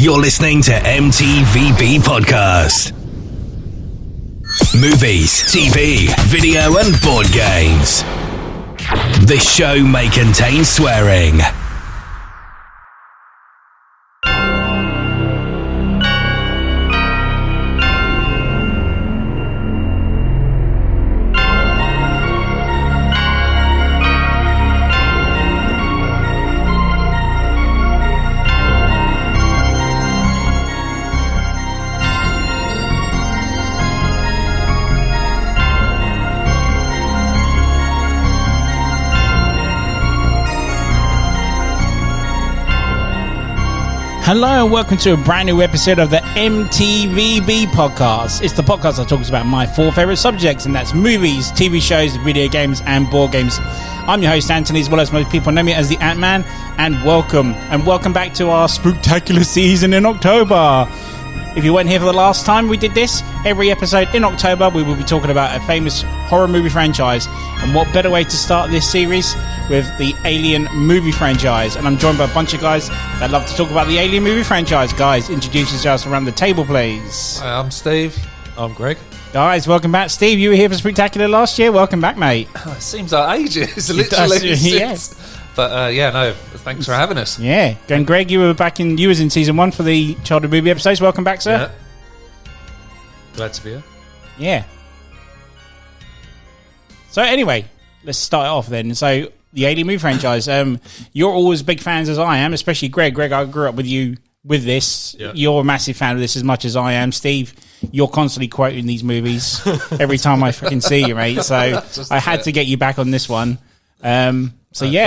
You're listening to M.T.V.B. Podcast. Movies, TV, video and board games. This show may contain swearing. Hello and welcome to a brand new episode of the M.T.V.B. podcast. It's the podcast that talks about my four favourite subjects, and that's movies, TV shows, video games and board games. I'm your host Anthony, as well as most people know me as the Ant-Man, and welcome back to our Spooktacular season in October. If you weren't here for the last time we did this, every episode in October we will be talking about a famous horror movie franchise, and what better way to start this series with the Alien movie franchise. And I'm joined by a bunch of guys that love to talk about the Alien movie franchise. Guys, introduce yourselves around the table, please. Hi, I'm Steve. I'm Greg. Guys, welcome back. Steve, you were here for Spooktacular last year. Welcome back, mate. It seems like ages, literally. Yes. But thanks for having us. Yeah. And Greg, you was in season 1 for the childhood movie episodes. Welcome back, sir. Yeah. Glad to be here. Yeah. So anyway, let's start it off then. So the Alien movie franchise. You're always big fans as I am, especially Greg. Greg, I grew up with you with this. Yeah. You're a massive fan of this as much as I am. Steve, you're constantly quoting these movies every time I freaking see you, mate. So I had to get you back on this one. Pleasure.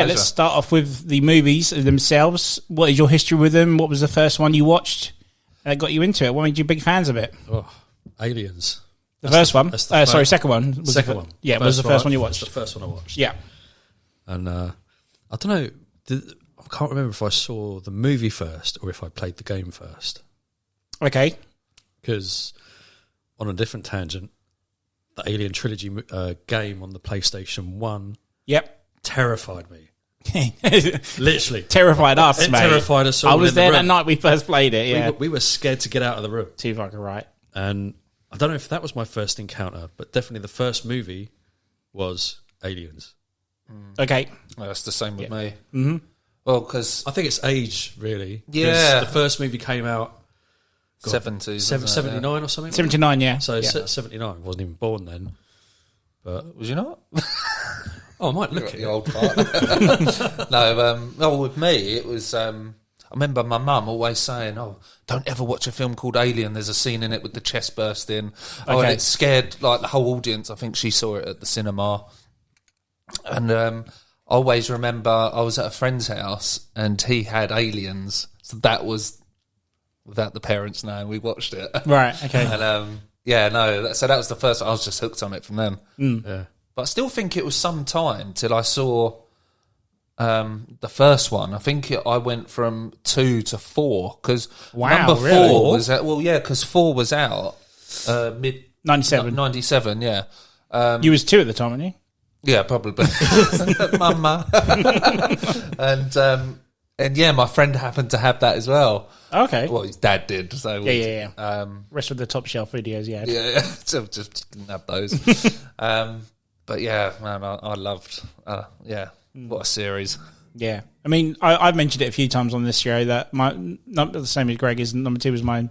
Let's start off with the movies themselves. What is your history with them? What was the first one you watched that got you into it? What made you big fans of it? Oh, Aliens. Second one. Second one. Yeah, it was the first one you watched. The first one I watched. Yeah. And I don't know, I can't remember if I saw the movie first or if I played the game first. Okay. Because on a different tangent, the Alien Trilogy game on the PlayStation 1 terrified me. Literally. Terrified us, it mate. Terrified us all. I was there that night we first played it, yeah. We were scared to get out of the room. Too fucking right. And I don't know if that was my first encounter, but definitely the first movie was Aliens. Okay. Well, that's the same with me. Mm-hmm. Well, because I think it's age, really. Yeah. The first movie came out 70s. 79 or something? 79, yeah. So 79. I wasn't even born then. But was you not? Oh, I might look at the old part. No, with me, it was... I remember my mum always saying, don't ever watch a film called Alien. There's a scene in it with the chest bursting. And it scared like the whole audience. I think she saw it at the cinema. And I always remember I was at a friend's house and he had Aliens. So that was, without the parents knowing, we watched it. Right, okay. And so that was the first, I was just hooked on it from them. Yeah. But I still think it was some time till I saw the first one. I think I went from 2 to 4 because number 4 was out. Well, yeah, because 4 was out mid 97. 97, yeah. You was 2 at the time, weren't you? Yeah, probably. Mama. And yeah, my friend happened to have that as well. Okay. Well, his dad did. So yeah. Rest of the top shelf videos, yeah. Yeah. So just didn't have those. But yeah, man, I loved. What a series. Yeah. I mean, I've mentioned it a few times on this show that not the same as Greg is. Number 2 was my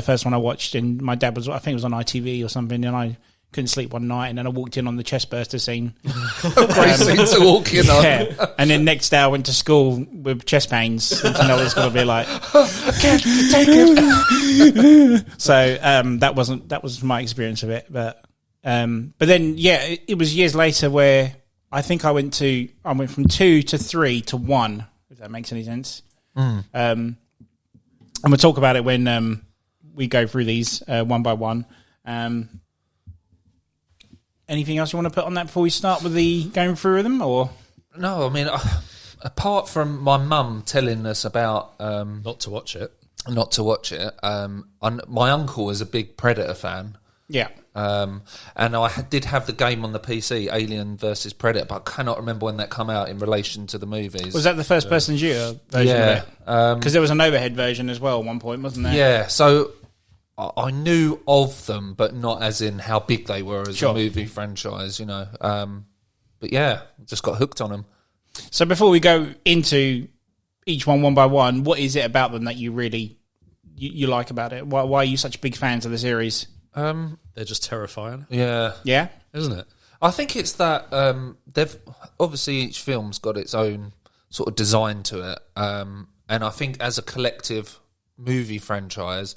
first one I watched, and my dad was, I think it was on ITV or something, and I couldn't sleep one night, and then I walked in on the chest burster scene. Great scene to walk in on. Yeah. And then next day I went to school with chest pains, thinking I was going to be like, I can't take it. So that was my experience of it. But then, it was years later where I think I went from 2 to 3 to 1, if that makes any sense. And we'll talk about it when we go through these one by one. Anything else you want to put on that before we start with the going through them, or? No, I mean, apart from my mum telling us about not to watch it. My uncle is a big Predator fan. Yeah. And I did have the game on the PC, Alien versus Predator, but I cannot remember when that came out in relation to the movies. Was that the first-person shooter version of it? Because there was an overhead version as well at one point, wasn't there? Yeah, so I knew of them, but not as in how big they were as a movie franchise, you know. But yeah, just got hooked on them. So before we go into each one by one, what is it about them that you really you like about it? Why are you such big fans of the series? They're just terrifying. Yeah. Yeah? Isn't it? I think it's that they've obviously each film's got its own sort of design to it. And I think as a collective movie franchise,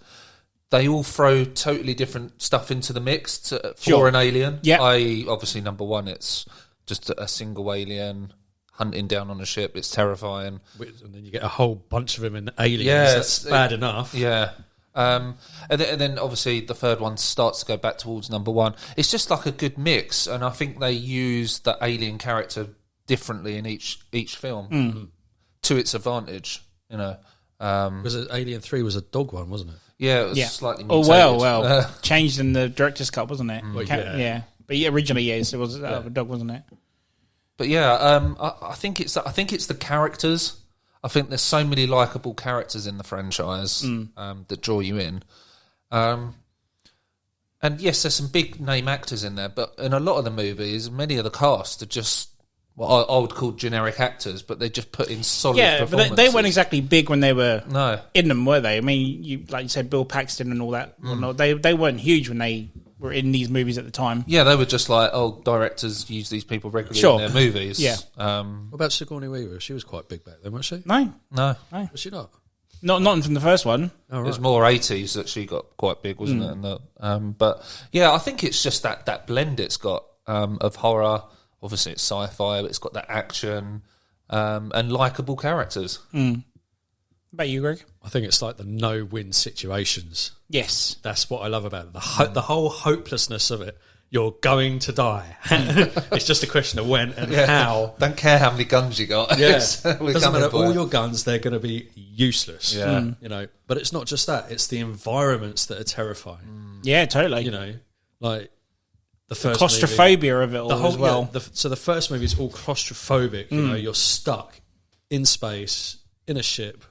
they all throw totally different stuff into the mix for an alien. Yeah. Obviously, number one, it's just a single alien hunting down on a ship. It's terrifying. And then you get a whole bunch of them in aliens. Yeah, that's bad enough. Yeah. And then obviously the third one starts to go back towards number one. It's just like a good mix, and I think they use the alien character differently in each film to its advantage. You know, because Alien 3 was a dog one, wasn't it? Yeah, it was slightly mutated. Well, changed in the director's cut, wasn't it? Yeah. But originally, yes, it was a dog, wasn't it? But yeah, I think it's the characters. I think there's so many likable characters in the franchise that draw you in. And yes, there's some big name actors in there, but in a lot of the movies, many of the cast are just what I would call generic actors, but they just put in solid performances. But they weren't exactly big when they were in them, were they? I mean, like you said, Bill Paxton and all that. They weren't huge when they were in these movies at the time. Yeah, they were just like, directors use these people regularly in their movies. Yeah. What about Sigourney Weaver? She was quite big back then, wasn't she? No. Was she not? Not from the first one. It was more 80s that she got quite big, wasn't it? And but yeah, I think it's just that blend it's got of horror. Obviously, it's sci-fi, but it's got that action and likable characters. About you, Greg? I think it's like the no-win situations. Yes. That's what I love about it. The whole hopelessness of it. You're going to die. It's just a question of when and how. Don't care how many guns you got. Yeah. Doesn't matter. All your guns, they're going to be useless. Yeah. You know, but it's not just that. It's the environments that are terrifying. Yeah, totally. You know, like the first claustrophobia movie, of it all as well. So the first movie is all claustrophobic. You know, you're stuck in space, in a ship.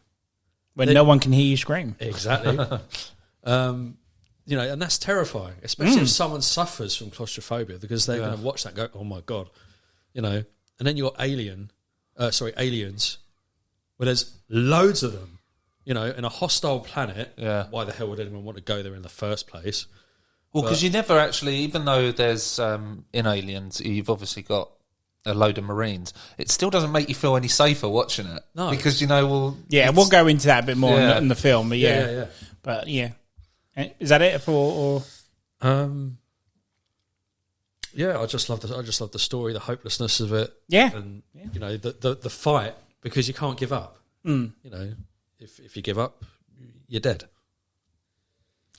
When no one can hear you scream. Exactly. You know, and that's terrifying, especially if someone suffers from claustrophobia, because they're going to watch that and go, oh my God. You know, and then you got aliens, where there's loads of them, you know, in a hostile planet. Yeah. Why the hell would anyone want to go there in the first place? Well, because you never actually, even though there's, in Aliens, you've obviously got a load of Marines, it still doesn't make you feel any safer watching it. No. Because, you know, well... Yeah, we'll go into that a bit more in the film, but Yeah. But yeah. Is that it for... Yeah, I just love the story, the hopelessness of it. Yeah. And, you know, the fight, because you can't give up. You know, if you give up, you're dead.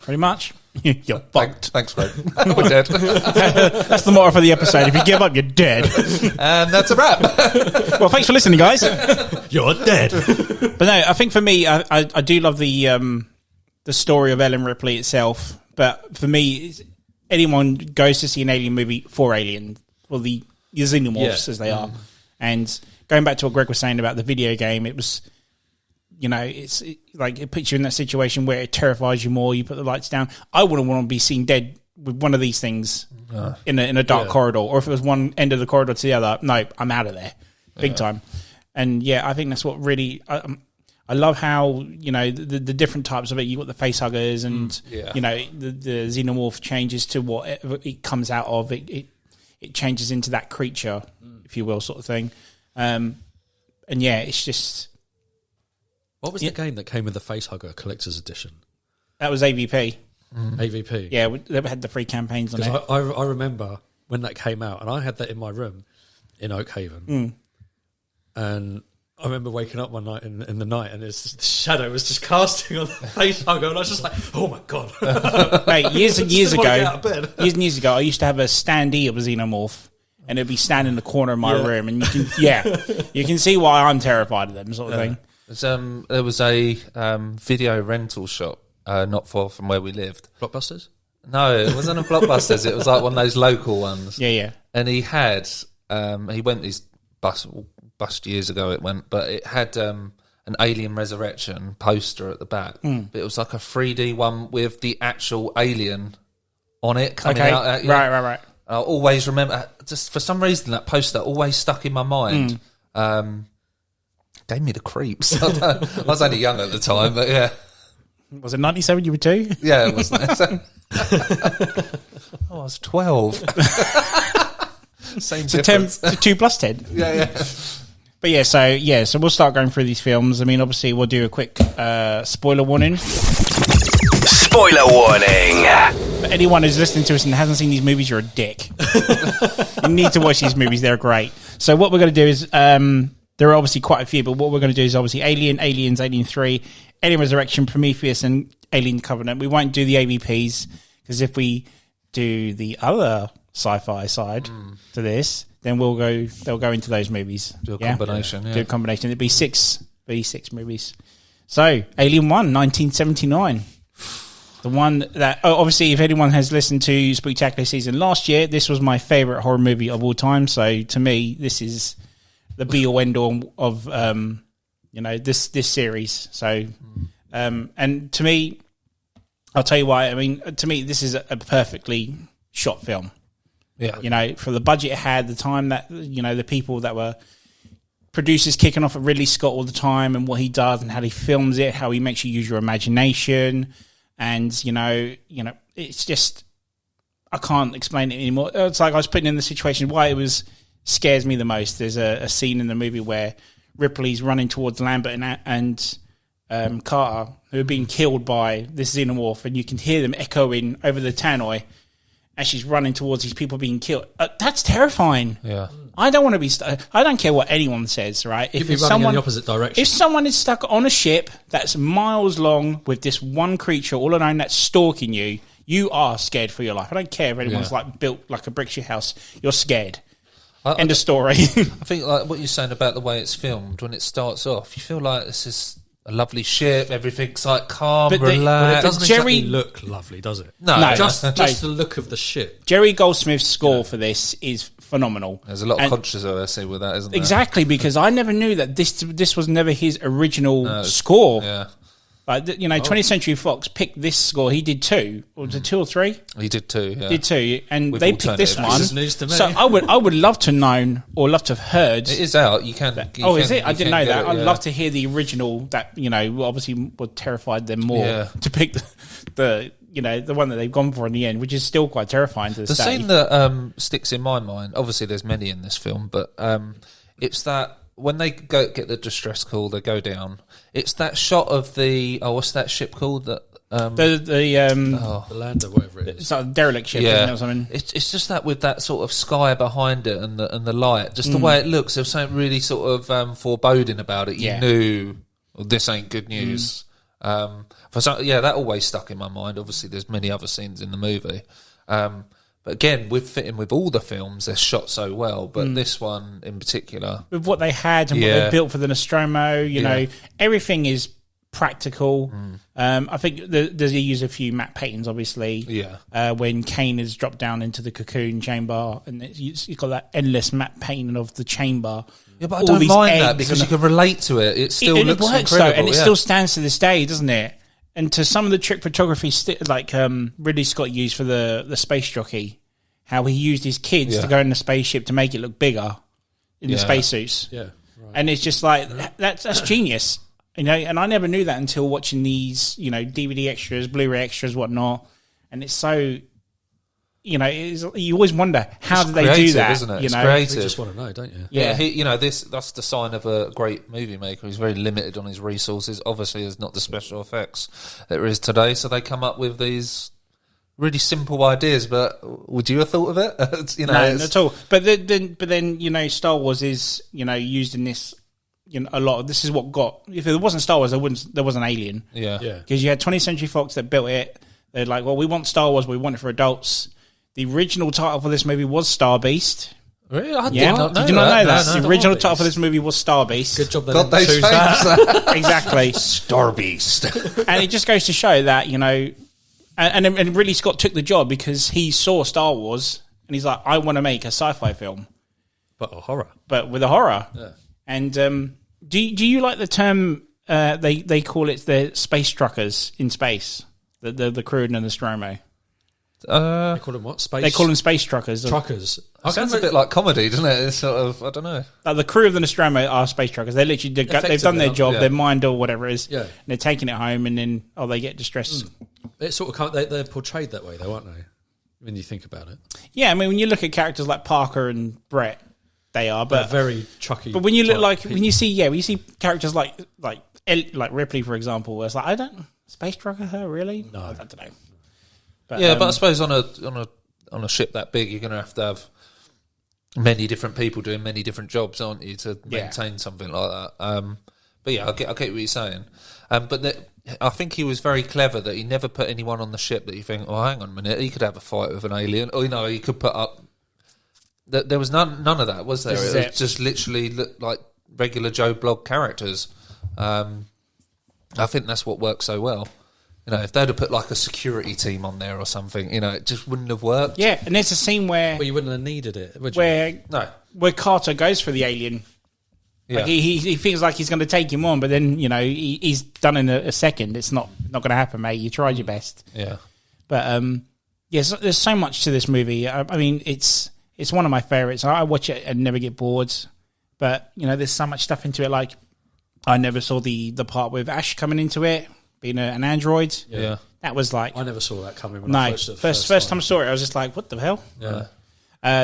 Pretty much. You're fucked. Thanks, Greg. We're dead. That's the motto for the episode. If you give up, you're dead. And that's a wrap. Well, thanks for listening, guys. You're dead. But no, I think for me, I do love the story of Ellen Ripley itself. But for me, anyone goes to see an alien movie for Alien, for the xenomorphs as they are. And going back to what Greg was saying about the video game, it was... You know, it puts you in that situation where it terrifies you more. You put the lights down. I wouldn't want to be seen dead with one of these things in a dark corridor, or if it was one end of the corridor to the other. No, I'm out of there, big time. And yeah, I think that's what really. I love how the different types of it. You got the facehuggers, and the xenomorph changes to what it comes out of. It changes into that creature, if you will, sort of thing. And yeah, it's just. What was the game that came with the Facehugger Collector's Edition? That was AVP. AVP. Yeah, they had the free campaigns on it. I remember when that came out, and I had that in my room in Oak Haven. And I remember waking up one night in the night, and the shadow was just casting on the Facehugger, and I was just like, oh my God. Mate, years ago, I used to have a standee of a xenomorph, and it'd be standing in the corner of my room, and you can see why I'm terrified of them, sort of thing. There was a video rental shop not far from where we lived. Blockbusters? No, it wasn't a Blockbusters. It was like one of those local ones. Yeah. And he had, he went these bust years ago. It went, but it had an Alien Resurrection poster at the back. But it was like a 3D one with the actual alien on it coming out. At you. Right. I always remember, just for some reason, that poster always stuck in my mind. Gave me the creeps. I was only young at the time, but yeah. Was it 97 you were 2? Yeah, it was nice. I was 12. Same difference. 2 plus 10. Yeah. But so we'll start going through these films. I mean, obviously, we'll do a quick spoiler warning. Spoiler warning. For anyone who's listening to us and hasn't seen these movies, you're a dick. You need to watch these movies. They're great. So what we're going to do is, there are obviously quite a few, but what we're going to do is obviously Alien, Aliens, Alien 3, Alien Resurrection, Prometheus, and Alien Covenant. We won't do the AVPs, because if we do the other sci-fi side to this, then they'll go into those movies. Do a combination, yeah. Do a combination. It'd be six movies. So, Alien 1, 1979. The one that, obviously, if anyone has listened to Spooktacular season last year, this was my favourite horror movie of all time. So, to me, this is the be-all, end-all of, this series. So, and to me, I'll tell you why. I mean, to me, this is a perfectly shot film. Yeah. For the budget it had, the time that, the people that were producers kicking off at Ridley Scott all the time and what he does and how he films it, how he makes you use your imagination. And, it's just, I can't explain it anymore. It's like I was putting in the situation why it scares me the most. There's a scene in the movie where Ripley's running towards Lambert and Carter, who are being killed by this xenomorph, and you can hear them echoing over the tannoy as she's running towards these people being killed. That's terrifying. Yeah. I don't want to be I don't care what anyone says, right? If you're running in the opposite direction. If someone is stuck on a ship that's miles long with this one creature all alone that's stalking you, you are scared for your life. I don't care if anyone's built like a brick shit house. You're scared. End of story. I think like what you're saying about the way it's filmed, when it starts off, you feel like this is a lovely ship, everything's like calm, relaxed. But it doesn't exactly look lovely, does it? No. Just the look of the ship. Jerry Goldsmith's score for this is phenomenal. There's a lot of controversy with that, isn't there? Exactly, because I never knew that this was never his original score. Yeah. Like, 20th Century Fox picked this score. He did 2. Or was it 2 or 3? He did 2, yeah. Did 2, and With they picked this one. This is news to me. So I would love to know, or love to have heard. It is out. You can. Is it? I didn't know that. I'd love to hear the original. That obviously would terrified them more to pick the one that they've gone for in the end, which is still quite terrifying to this day. The scene that sticks in my mind. Obviously, there's many in this film, but it's that. When they go get the distress call, they go down. It's that shot of the what's that ship called? That the lander, whatever it is. It's like a derelict ship, isn't it, or something? It's just that with that sort of sky behind it and the light, just the way it looks. There's something really sort of foreboding about it. You knew this ain't good news. That always stuck in my mind. Obviously, there's many other scenes in the movie. But again, with fitting with all the films, they're shot so well. But this one in particular, with what they had and what they built for the Nostromo, everything is practical. I think there's a use a few matte paintings, obviously. Yeah. When Kane has dropped down into the cocoon chamber, and you've got that endless matte painting of the chamber. Yeah, but I don't mind that because you can relate to it. It still looks works, incredible, though, and it still stands to this day, doesn't it? And to some of the trick photography, like Ridley Scott used for the space jockey, how he used his kids to go in the spaceship to make it look bigger in the spacesuits. Yeah, right. And it's just like that's genius, And I never knew that until watching these, DVD extras, Blu-ray extras, whatnot. And it's so, you always wonder how do they do that? Isn't it? It's creative. You just want to know, don't you? Yeah. That's the sign of a great movie maker. He's very limited on his resources. Obviously, there's not the special effects there is today, so they come up with these really simple ideas. But would you have thought of it? No, not at all. But then, Star Wars is used in this. A lot of this is what got. If it wasn't Star Wars, there wasn't Alien. Yeah. Because you had 20th Century Fox that built it. They're like, well, we want Star Wars, but we want it for adults. The original title for this movie was Star Beast. Really? I did not know Did you not know that? No, the original title for this movie was Star Beast. Good job they didn't choose that. Exactly. Star Beast. And it just goes to show that, And Ridley Scott took the job because he saw Star Wars and he's like, I want to make a sci-fi film, but a horror, but with a horror. Yeah. And do you like the term? They call it the space truckers in space, the crew and the Nostromo. they call them what? Space. They call them space truckers. truckers. It sounds a bit like comedy, doesn't it? It's sort of, I don't know. The crew of the Nostromo are space truckers. They literally they've done their job, yeah. their mind or whatever it is. Yeah. And they're taking it home, and then they get distressed. It's sort of they're portrayed that way, though, aren't they? When you think about it, Yeah, I mean, when you look at characters like Parker and Brett, they are, but they're very trucky. But when you look like people. when you see characters like Ripley, for example, where it's like, I don't space trucker her really. No. I don't know. But, Yeah, but I suppose on a ship that big, you're going to have many different people doing many different jobs, aren't you, to maintain something like that? But yeah, I get what you're saying. I think he was very clever that he never put anyone on the ship that you think, oh, hang on a minute, he could have a fight with an alien, or he could put up. There was none of that, was there? It was just literally like regular Joe Blogg characters. I think that's what works so well. If they'd have put like a security team on there or something, it just wouldn't have worked. Yeah, and there's a scene where you wouldn't have needed it, would you? Where Carter goes for the alien. Yeah. Like he feels like he's going to take him on, but then he's done in a second. It's not going to happen, mate. You tried your best. Yeah. But yes, there's so much to this movie. I mean, it's one of my favorites. I watch it and never get bored. But there's so much stuff into it. Like I never saw the part with Ash coming into it, being an android. Yeah. That was like I never saw that coming. When I watched it first time I saw it, I was just like, what the hell? Yeah.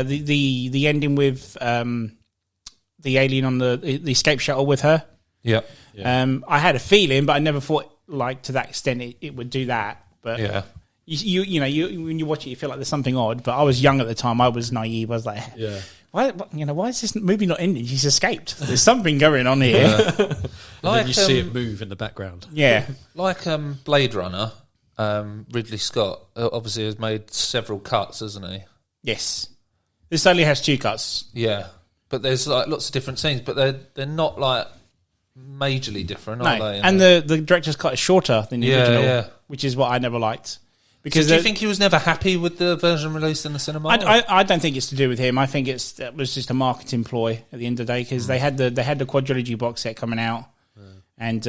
The ending with the alien on the escape shuttle with her. Yeah. I had a feeling, but I never thought to that extent it would do that. But Yeah. you when you watch it, you feel like there's something odd. But I was young at the time. I was naive. I was like, Yeah. why is this movie not ending? She's escaped. There's something going on here. And then you see it move in the background. Yeah. Like Blade Runner, Ridley Scott obviously has made several cuts, hasn't he? Yes. This only has 2 cuts. Yeah, but there's like lots of different scenes, but they're not like majorly different, are they? And the director's cut is shorter than the original, which is what I never liked. Because do you think he was never happy with the version released in the cinema? I don't think it's to do with him. I think it was just a marketing ploy at the end of the day because they had the quadrilogy box set coming out, and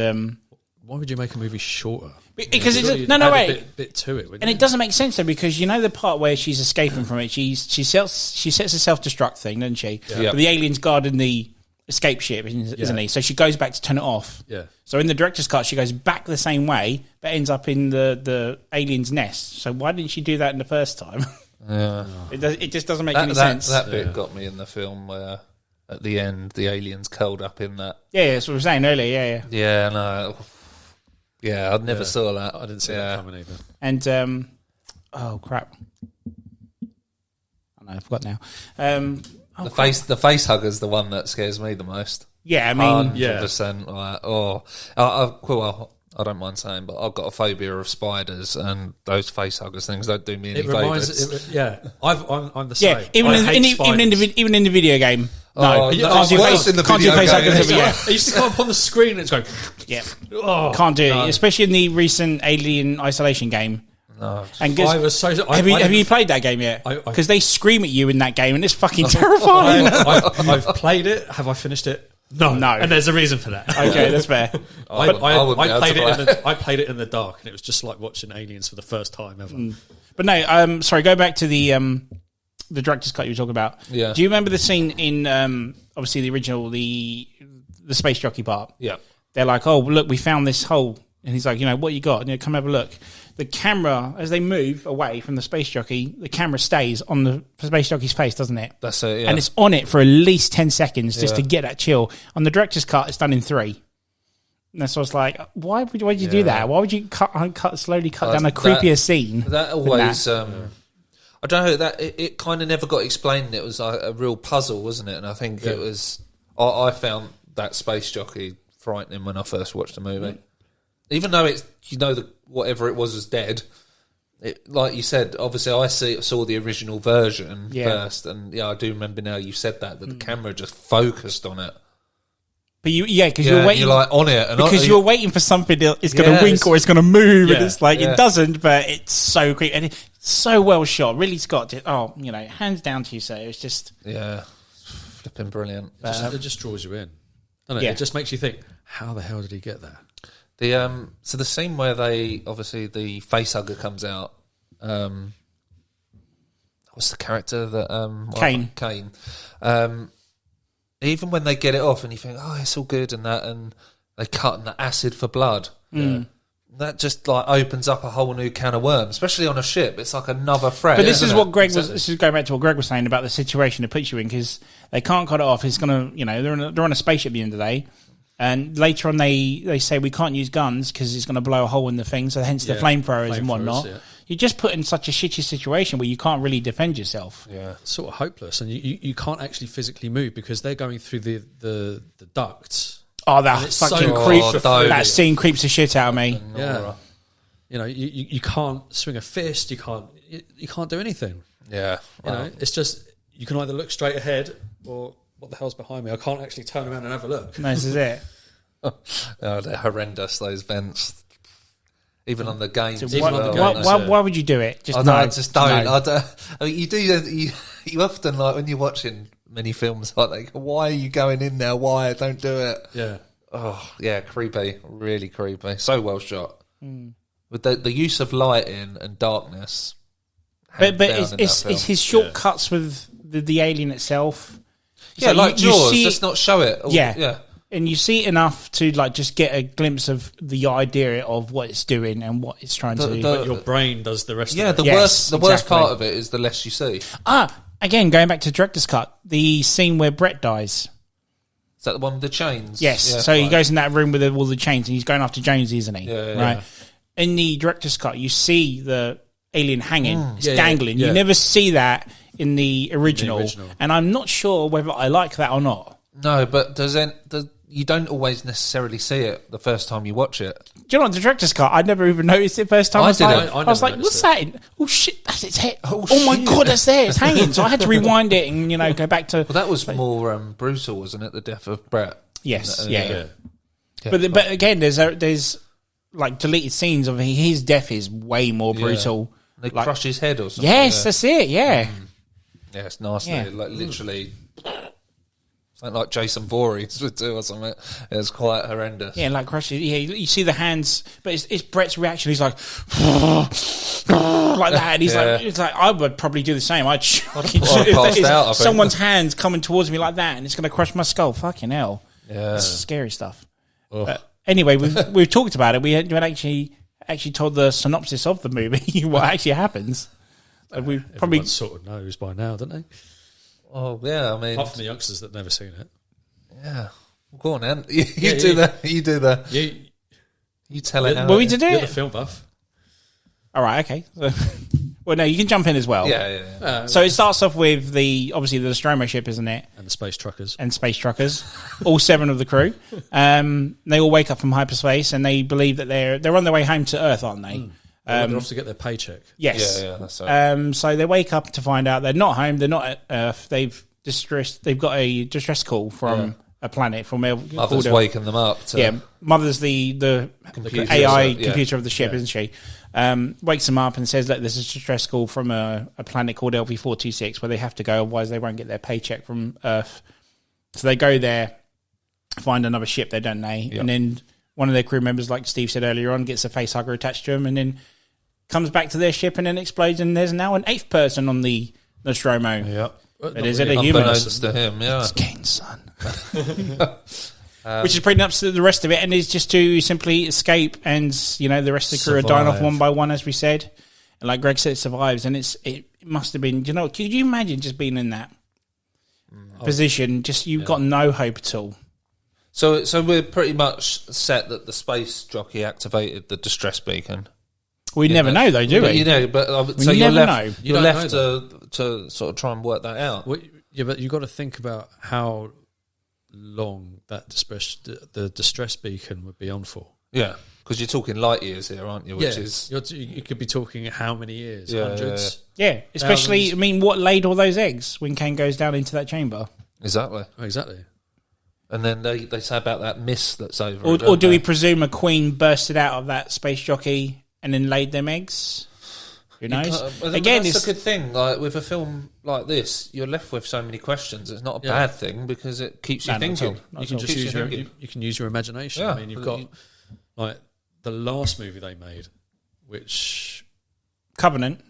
why would you make a movie shorter? Because it's a bit to it, and it doesn't make sense though because the part where she's escaping from it, she sets a self-destruct thing, doesn't she? Yeah. But the alien's guarding the escape ship, isn't he? So she goes back to turn it off. Yeah. So in the director's cut, she goes back the same way, but ends up in the alien's nest. So why didn't she do that in the first time? Yeah. It just doesn't make any sense. That bit got me in the film where at the end the alien's curled up in that. Yeah, that's what I was saying earlier. Yeah. Yeah, no. Yeah, I never saw that. I didn't see that coming either. And oh crap! I forgot now. The face hugger's the one that scares me the most. Yeah, I mean, 100%. I don't mind saying, but I've got a phobia of spiders, and those face huggers things don't do me any favours. I'm the same. Yeah, even in the video game. No, can't do face huggers. It used to come up on the screen and it's going. Yeah, can't do it, especially in the recent Alien Isolation game. No, and have you played that game yet? Because they scream at you in that game, and it's fucking terrifying. I've played it. Have I finished it? No. And there's a reason for that. Okay, that's fair. I played it in the dark, and it was just like watching Aliens for the first time ever. But no, sorry. Go back to the director's cut you were talking about. Yeah. Do you remember the scene in obviously the original the space jockey part? Yeah. They're like, oh look, we found this hole, and he's like, what you got? And come have a look. The camera, as they move away from the space jockey, the camera stays on the space jockey's face, doesn't it? That's it, yeah. And it's on it for at least 10 seconds just to get that chill. On the director's cut, it's done in 3. And that's what I was like, why would you do that? Why would you slowly cut down a creepier scene? That always... I don't know, that it kind of never got explained. It was a real puzzle, wasn't it? And I think it was... I found that space jockey frightening when I first watched the movie. Even though it's, whatever it was dead, like you said, obviously I saw the original version first, and I do remember now you said that the camera just focused on it. But because you're waiting. You're like on it. And because you're waiting for something that is going to wink or it's going to move. And it's like, it doesn't, but it's so quick. And it's so well shot. Really, Scott, hands down to you, sir. It's just... Yeah. Flipping brilliant. It just draws you in. Doesn't it? It just makes you think, how the hell did he get there? So the scene where the facehugger comes out, what's the character that Kane. Even when they get it off and you think, oh, it's all good and that, and they cut and the acid for blood, that just like opens up a whole new can of worms, especially on a ship. It's like another threat. But this is what Greg was. This is going back to what Greg was saying about the situation it puts you in, because they can't cut it off. It's gonna, they're on a spaceship at the end of the day. And later on, they say we can't use guns because it's going to blow a hole in the thing. So hence the flamethrowers and whatnot. Yeah. You're just put in such a shitty situation where you can't really defend yourself. Yeah, it's sort of hopeless, and you can't actually physically move because they're going through the ducts. Oh, that fucking that scene creeps the shit out of me. Yeah, you can't swing a fist. You can't do anything. Yeah, it's just you can either look straight ahead or. What the hell's behind me? I can't actually turn around and have a look. No, this is it. They're horrendous, those vents. Even on the games. So why would you do it? Just don't. I mean, you often, like, when you're watching many films like that, why are you going in there? Why? Don't do it. Yeah. Oh, yeah, creepy. Really creepy. So well shot. With the use of lighting and darkness. But it's his shortcuts with the alien itself. Yeah, so like Jaws, let's not show it. Yeah. And you see it enough to like just get a glimpse of the idea of what it's doing and what it's trying to do. But your brain does the rest of it. The worst part of it is the less you see. Again, going back to director's cut, the scene where Brett dies. Is that the one with the chains? Yes. Yeah, so he goes in that room with all the chains and he's going after Jonesy, isn't he? Yeah. Right. In the director's cut, you see the alien hanging. It's dangling. You never see that in the original. And I'm not sure whether I like that or not. No, but you don't always necessarily see it the first time you watch it. Do you know what, the director's cut, I never even noticed it first time. I didn't. I was like, what's that? Oh shit, that's its head. Oh my god, that's there, it's hanging. So I had to rewind it and go back to... Well, that was more brutal, wasn't it? The death of Brett. Yes, yeah. But again, there's like deleted scenes of his death is way more brutal. They crush his head or something. Yes, that's it, yeah. Yeah, it's nasty. Yeah. Like literally, something like Jason Voorhees would do or something. It's quite horrendous. Yeah, like crushes. Yeah, you see the hands, but it's Brett's reaction. He's like, like that, and he's like, it's like I would probably do the same. I'd if someone's hands coming towards me like that, and it's going to crush my skull. Fucking hell! Yeah, that's scary stuff. But anyway, we've talked about it. We had actually told the synopsis of the movie, what actually happens. We probably sort of knows by now, don't they? Oh yeah, I mean, apart from the youngsters that never seen it. Yeah, go on, then. You do that. You tell it. Well, we did it. You're the film buff. All right, okay. Well, no, you can jump in as well. Yeah. So it starts off with obviously the Nostromo ship, isn't it? And the space truckers. All 7 of the crew. They all wake up from hyperspace and they believe that they're on their way home to Earth, aren't they? They're off to get their paycheck. Yes. Yeah, that's right. So they wake up to find out they're not home. They're not at Earth. They've got a distress call from a planet from Mother's waking them up. Mother's the computer, AI computer of the ship, isn't she? Wakes them up and says that there's a distress call from a planet called LP426 where they have to go, otherwise they won't get their paycheck from Earth. So they go there, find another ship there, don't they? Yep. And then one of their crew members, like Steve said earlier on, gets a facehugger attached to him and then comes back to their ship and then explodes, and there's now an 8th person on the Nostromo. Yep. But is it a human? Unbeknownst to him, It's Kane's son. Which is pretty much the rest of it, and it's just to simply escape, and the rest of the crew are dying off one by one, as we said. And like Greg said, it survives, and it must have been. Could you imagine just being in that position? Just you've got no hope at all. So we're pretty much set that the space jockey activated the distress beacon. We never know, though, do we? But so you're left. You're left to sort of try and work that out. Well, yeah, but you've got to think about how long that the distress beacon would be on for. Yeah, because you're talking light years here, aren't you? Which is you could be talking how many years? Hundreds. Yeah, especially. I mean, what laid all those eggs when Kane goes down into that chamber? Exactly. Exactly. And then they say about that mist that's over. Or do we presume a queen bursted out of that space jockey and then laid them eggs? Who knows? Again, that's a good thing. Like with a film like this, you're left with so many questions. It's not a bad thing because it keeps you thinking. You can just use your imagination. Yeah. I mean, you've got like the last movie they made, which Covenant.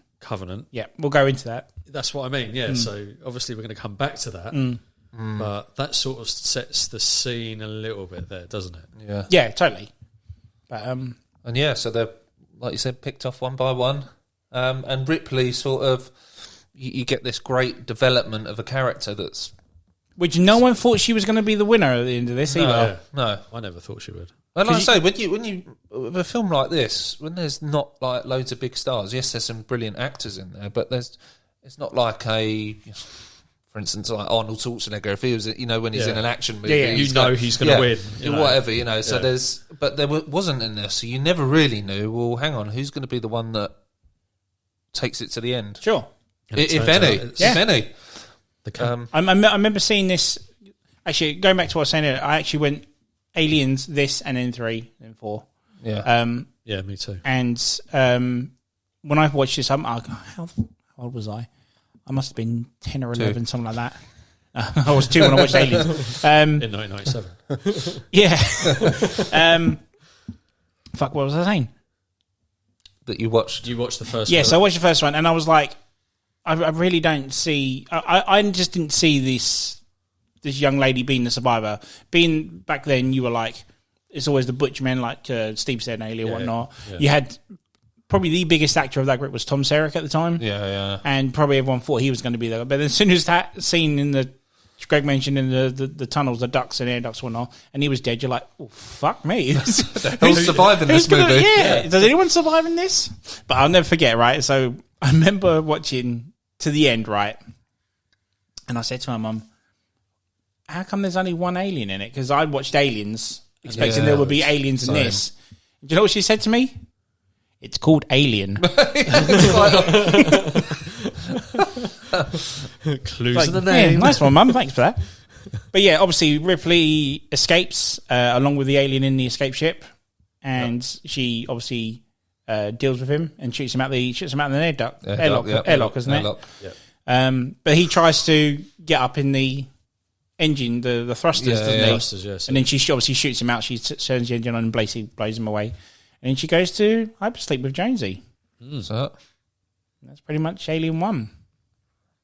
Yeah, we'll go into that. That's what I mean. Yeah. So obviously we're going to come back to that, but that sort of sets the scene a little bit there, doesn't it? Yeah. Yeah, totally. But so they're, like you said, picked off one by one. And Ripley sort of, you get this great development of a character that's... Which no one thought she was going to be the winner at the end of this either. No. I never thought she would. And like I say, when you with a film like this, when there's not like loads of big stars, yes, there's some brilliant actors in there, but it's not like for instance, like Arnold Schwarzenegger, if he was, when he's in an action movie, he's going to win, whatever, So but there wasn't in this, so you never really knew. Well, hang on, who's going to be the one that takes it to the end? Sure, if any. I remember seeing this. Actually, going back to what I was saying earlier, I actually went Aliens, this, and then 3, and 4. Yeah. Yeah, me too. And when I watched this, how old was I? I must have been 10 or 11, something like that. I was 2 when I watched Aliens. In 1997. Yeah. Fuck, what was I saying? That you watched? You watched the first one? Yes, I watched the first one, and I was like, I really don't see... I just didn't see this young lady being the survivor. Being back then, you were like, it's always the butch men, like Steve said, Alien or whatnot. Yeah. You had probably the biggest actor of that group was Tom Selleck at the time. Yeah. And probably everyone thought he was going to be there. But as soon as that scene in Greg mentioned in the tunnels, the ducks and air ducts and whatnot, and he was dead, you're like, oh, fuck me. Who's surviving this movie? Yeah. Does anyone survive in this? But I'll never forget, right? So I remember watching to the end, right? And I said to my mum, how come there's only one alien in it? Because I watched Aliens, expecting there would be aliens in this. Do you know what she said to me? It's called Alien. Clues in the name. Yeah, nice one, Mum. Thanks for that. But yeah, obviously Ripley escapes along with the alien in the escape ship, and she obviously deals with him and shoots him out the airlock, isn't it? Yep. But he tries to get up in the engine, the thrusters, doesn't he? Thrusters, and then she obviously shoots him out. She turns the engine on and basically blows him away. And then she goes to hypersleep with Jonesy. So that's pretty much Alien 1.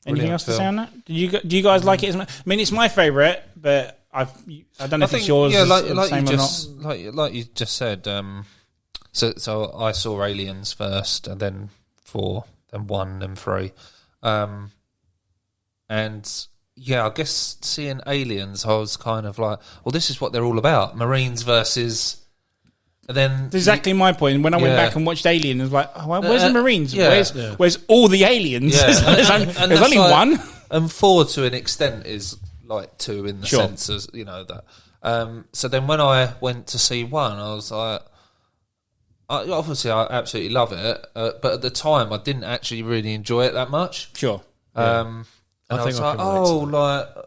Anything Brilliant else to film. say on that? Do you guys like it as much? I mean, it's my favourite, but I don't know if it's yours. Yeah, like same you or just not. like you just said. So I saw Aliens first, and then 4, then 1, then 3, and yeah, I guess seeing Aliens, I was kind of like, well, this is what they're all about: Marines versus. And then That's exactly my point. When I went back and watched Alien, I was like, oh, well, where's the Marines? Where's all the aliens? Yeah. There's only one. And 4 to an extent is like 2 in the sense as that. So then when I went to see 1, I was like, I absolutely love it, but at the time I didn't actually really enjoy it that much. Sure. And I was like,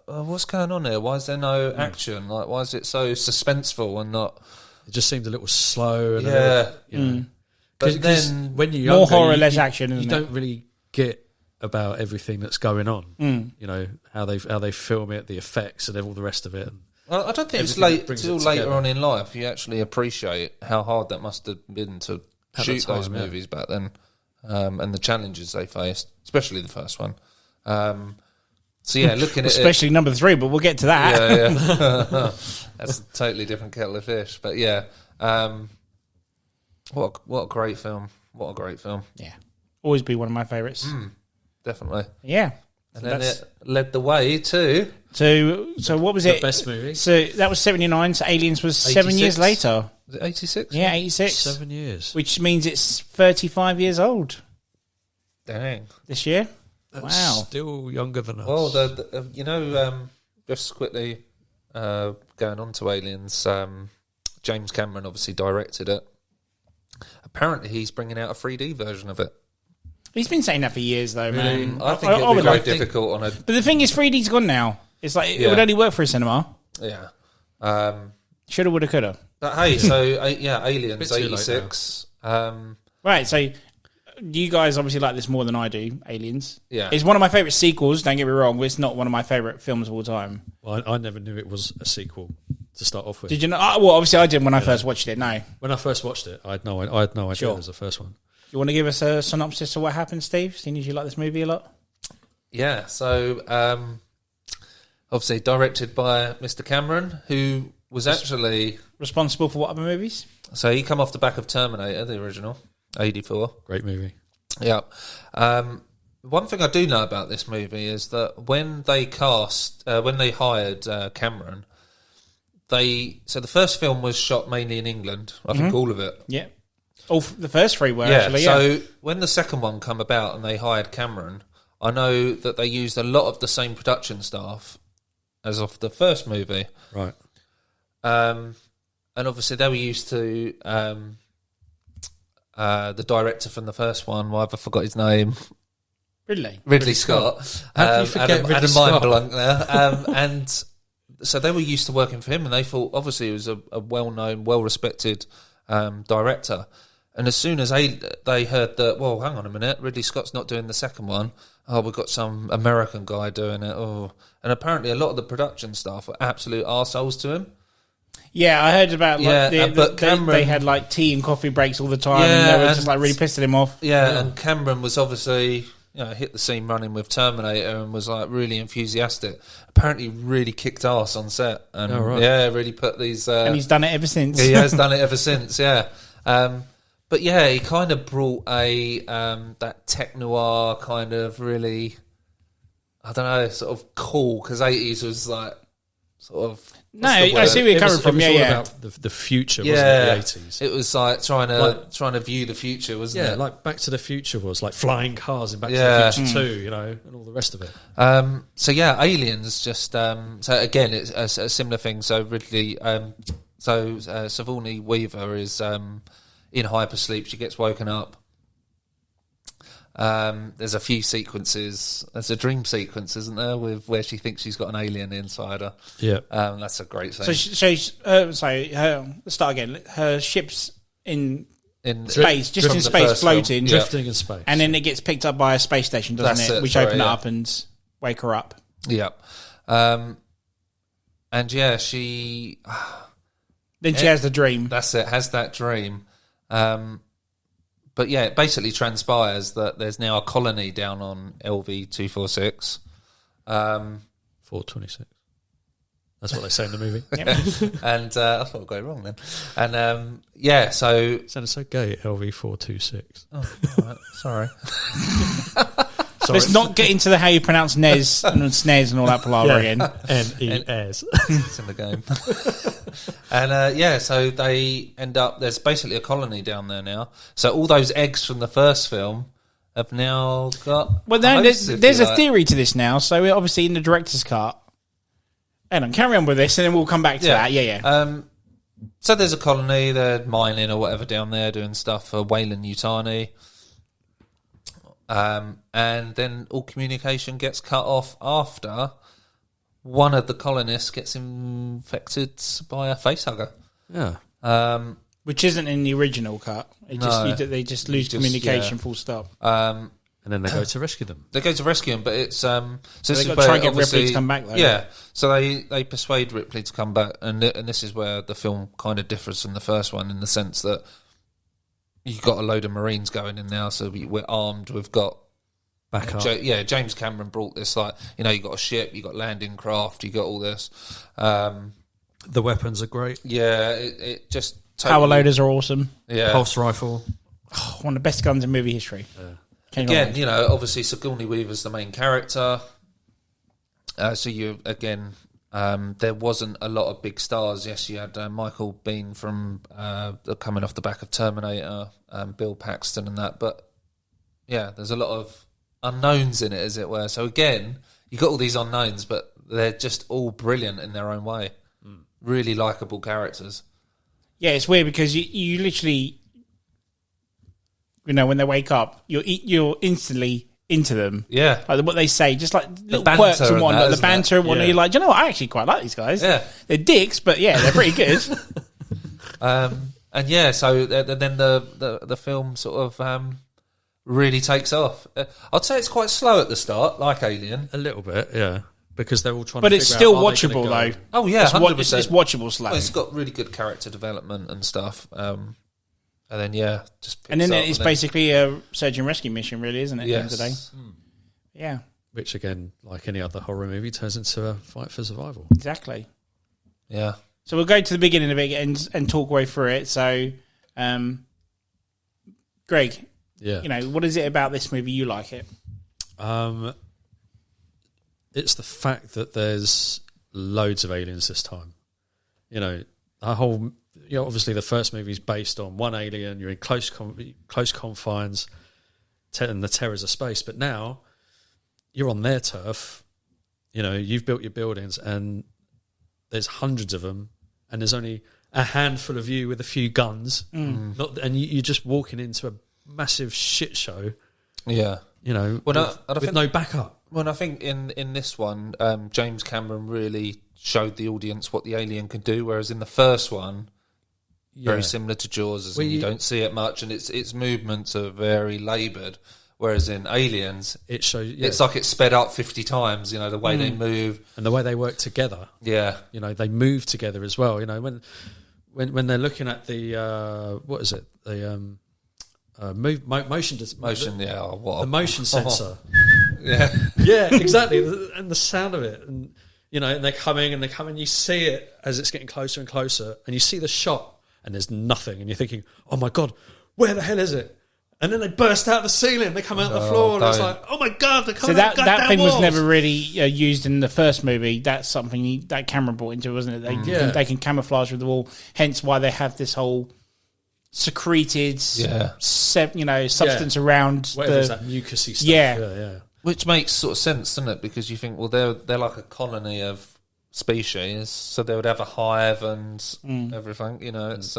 what's going on here? Why is there no action? Like, why is it so suspenseful and not? It just seemed a little slow. And But then when you're more younger, horror, less action. You don't really get about everything that's going on. You know how they film it, the effects, and all the rest of it. I don't think it's till later on in life you actually appreciate how hard that must have been to shoot those movies back then, and the challenges they faced, especially the first one. So yeah, looking at especially number 3, but we'll get to that. Yeah. That's a totally different kettle of fish. But yeah, what a great film! What a great film! Yeah, always be one of my favourites. Definitely. Yeah, and then it led the way to. So what was it? The best movie. So that was 79. So Aliens was 7 years later. Was it 86? Yeah, 86. 7 years. Which means it's 35 years old. Dang. This year. That's still younger than us. Well, just quickly going on to Aliens, James Cameron obviously directed it. Apparently, he's bringing out a 3D version of it. He's been saying that for years, though, man. I think it'll be very difficult on a... But the thing is, 3D's gone now. It's like, it would only work for a cinema. Yeah. Shoulda, woulda, coulda. But hey, so Aliens Bit too late 86. Right, so you guys obviously like this more than I do, Aliens. Yeah. It's one of my favourite sequels, don't get me wrong, but it's not one of my favourite films of all time. Well, I never knew it was a sequel to start off with. Did you know? Well, obviously I did when I first watched it, no. When I first watched it, I had no idea Sure. it was the first one. You want to give us a synopsis of what happened, Steve, seeing as you like this movie a lot? Yeah, so obviously directed by Mr. Cameron, who was actually... Responsible for what other movies? So he come off the back of Terminator, the original, 84. Great movie. Yeah. One thing I do know about this movie is that when they hired Cameron, so the first film was shot mainly in England. I think all of it. Yeah. Oh, the first three were actually, yeah. So when the second one come about and they hired Cameron, I know that they used a lot of the same production staff as of the first movie. Right. And obviously they were used to the director from the first one. Well, I forgot his name. Ridley Scott. How can you forget Ridley had a Scott? mind blank there. And so they were used to working for him, and they thought obviously he was a well-known, well-respected director. And as soon as they heard that, well, hang on a minute, Ridley Scott's not doing the second one. Oh, we've got some American guy doing it. Oh, and apparently a lot of the production staff were absolute arseholes to him. Yeah, I heard about but Cameron, they had like tea and coffee breaks all the time, and they were just like really pissing him off. Yeah, and Cameron was obviously hit the scene running with Terminator and was like really enthusiastic. Apparently, really kicked ass on set, and really put these. And he's done it ever since. He has done it ever since. Yeah. But yeah, he kind of brought a that tech noir kind of really, I don't know, sort of cool, because 80s was like sort of. No, I see where you're coming from. It was Yeah, all about the future, wasn't it? The 80s. It was like trying to view the future, wasn't it? Yeah, like Back to the Future was like flying cars in Back to the Future 2, and all the rest of it. So yeah, Aliens just so again it's a similar thing. So Ridley, Sigourney Weaver is in hypersleep. She gets woken up. There's a few sequences. There's a dream sequence, isn't there, with where she thinks she's got an alien inside her. Yeah, that's a great thing. let's start again. Her ship's in space, floating, drifting in space, and then it gets picked up by a space station, doesn't it? Which open it up and wake her up. Yeah, and yeah, she. Then she has the dream. That's it. Has that dream. But yeah, it basically transpires that there's now a colony down on LV-246. 426. That's what they say in the movie. And I thought I got it wrong then. And so... It sounded so gay, LV-426. Oh, all right, sorry. Let's not get into how you pronounce Nez and SNES and all that palaver again. N-E-S. It's in the game. And so they end up, there's basically a colony down there now. So all those eggs from the first film have now got... Well, there's a theory to this now. So we're obviously in the director's cut. And carry on with this and then we'll come back to that. Yeah. So there's a colony, they're mining or whatever down there, doing stuff for Weyland-Yutani. And then all communication gets cut off after one of the colonists gets infected by a facehugger. Yeah. Which isn't in the original cut. They just lose communication, full stop. And then they go to rescue them. They go to rescue him, but it's... so they've got to try and get Ripley to come back, though. Yeah, so they persuade Ripley to come back, and this is where the film kind of differs from the first one in the sense that you've got a load of Marines going in now, so we're armed, we've got... Back up. James Cameron brought this, like, you've got a ship, you've got landing craft, you've got all this. The weapons are great. Yeah, it just... Totally, power loaders are awesome. Yeah. Pulse rifle. Oh, one of the best guns in movie history. Yeah. Again, obviously Sigourney Weaver's the main character. So you, again... there wasn't a lot of big stars. Yes, you had Michael Biehn from coming off the back of Terminator, Bill Paxton and that, but yeah, there's a lot of unknowns in it, as it were. So again, you got all these unknowns, but they're just all brilliant in their own way. Really likeable characters. Yeah, it's weird because you literally, when they wake up, you're instantly into them. Yeah. Like what they say, just like little banter quirks and and whatnot, that, the banter and whatnot. Yeah. You're like, do you know what? I actually quite like these guys. Yeah. They're dicks, but yeah, they're pretty good. And yeah, so then the film sort of really takes off. I'd say it's quite slow at the start, like Alien. A little bit, yeah. Because they're all trying But to it's figure still out, are they gonna watchable, go- though. Oh yeah, 100%. It's watchable slow. Well, it's got really good character development and stuff. And then just picks And then up it's basically a search and rescue mission, really, isn't it? At the end of the day. Yeah, Which, again, like any other horror movie, turns into a fight for survival. exactly. Yeah. So we'll go to the beginning of it and talk way through it. So, Greg, Yeah. what is it about this movie you like it? It's the fact that there's loads of aliens this time. Obviously the first movie is based on one alien, you're in close confines, and the terrors of space. But now you're on their turf. You've built your buildings, and there's hundreds of them, and there's only a handful of you with a few guns. And you're just walking into a massive shit show. Yeah. With no backup. Well, I think in this one, James Cameron really showed the audience what the alien could do, whereas in the first one, very similar to Jaws, you don't see it much, and its movements are very laboured. Whereas in Aliens, it shows it's like it's sped up 50 times. The way they move and the way they work together. Yeah, they move together as well. When they're looking at the what is it, the motion. The motion sensor. Yeah, exactly, and the sound of it, and and they're coming, you see it as it's getting closer and closer, and you see the shot, and there's nothing, and you're thinking, oh my god, where the hell is it? And then they burst out the ceiling, they come out the floor, and it's like, oh my god, they're coming out. So that thing was never really used in the first movie. That's something that Cameron brought into, wasn't it? They can camouflage with the wall, hence why they have this whole secreted, substance around whatever that mucousy stuff. Yeah. Which makes sort of sense, doesn't it? Because you think, well, they're like a colony of species, so they would have a hive and everything. It's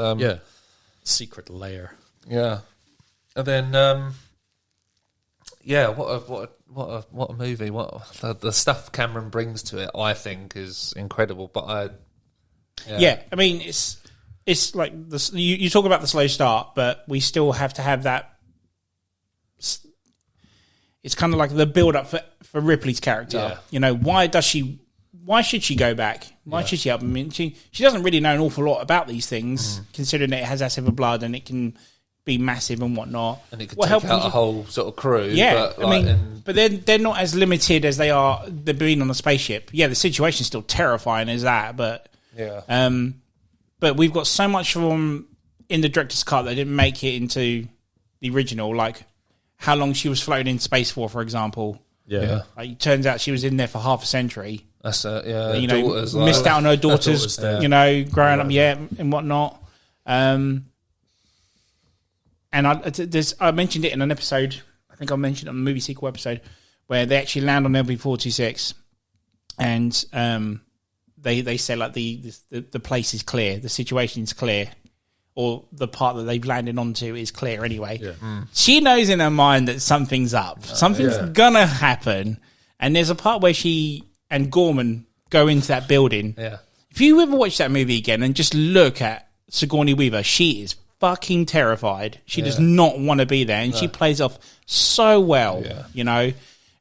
secret layer. Yeah, and then what a movie! What the stuff Cameron brings to it, I think, is incredible. But I mean, it's like you talk about the slow start, but we still have to have that. It's kind of like the build up for Ripley's character. Yeah. Why should she go back? Why should she help him? I mean, she doesn't really know an awful lot about these things, considering that it has acid blood and it can be massive and whatnot. And it could take out a whole sort of crew. Yeah, but but they're not as limited as they're being on a spaceship. Yeah, the situation's still terrifying as that, but but we've got so much from in the director's cut that didn't make it into the original, like how long she was floating in space for example. Yeah. Like, it turns out she was in there for half a century. That's it, missed out on her daughters, growing up, and whatnot. And I mentioned it in an episode, I think I mentioned it on the movie sequel episode, where they actually land on LV-426, and they say like the place is clear, the situation is clear, or the part that they've landed onto is clear anyway. Yeah. She knows in her mind that something's up. Something's gonna happen. And there's a part where she and Gorman go into that building. Yeah. If you ever watch that movie again and just look at Sigourney Weaver, she is fucking terrified. She does not want to be there. And she plays off so well, and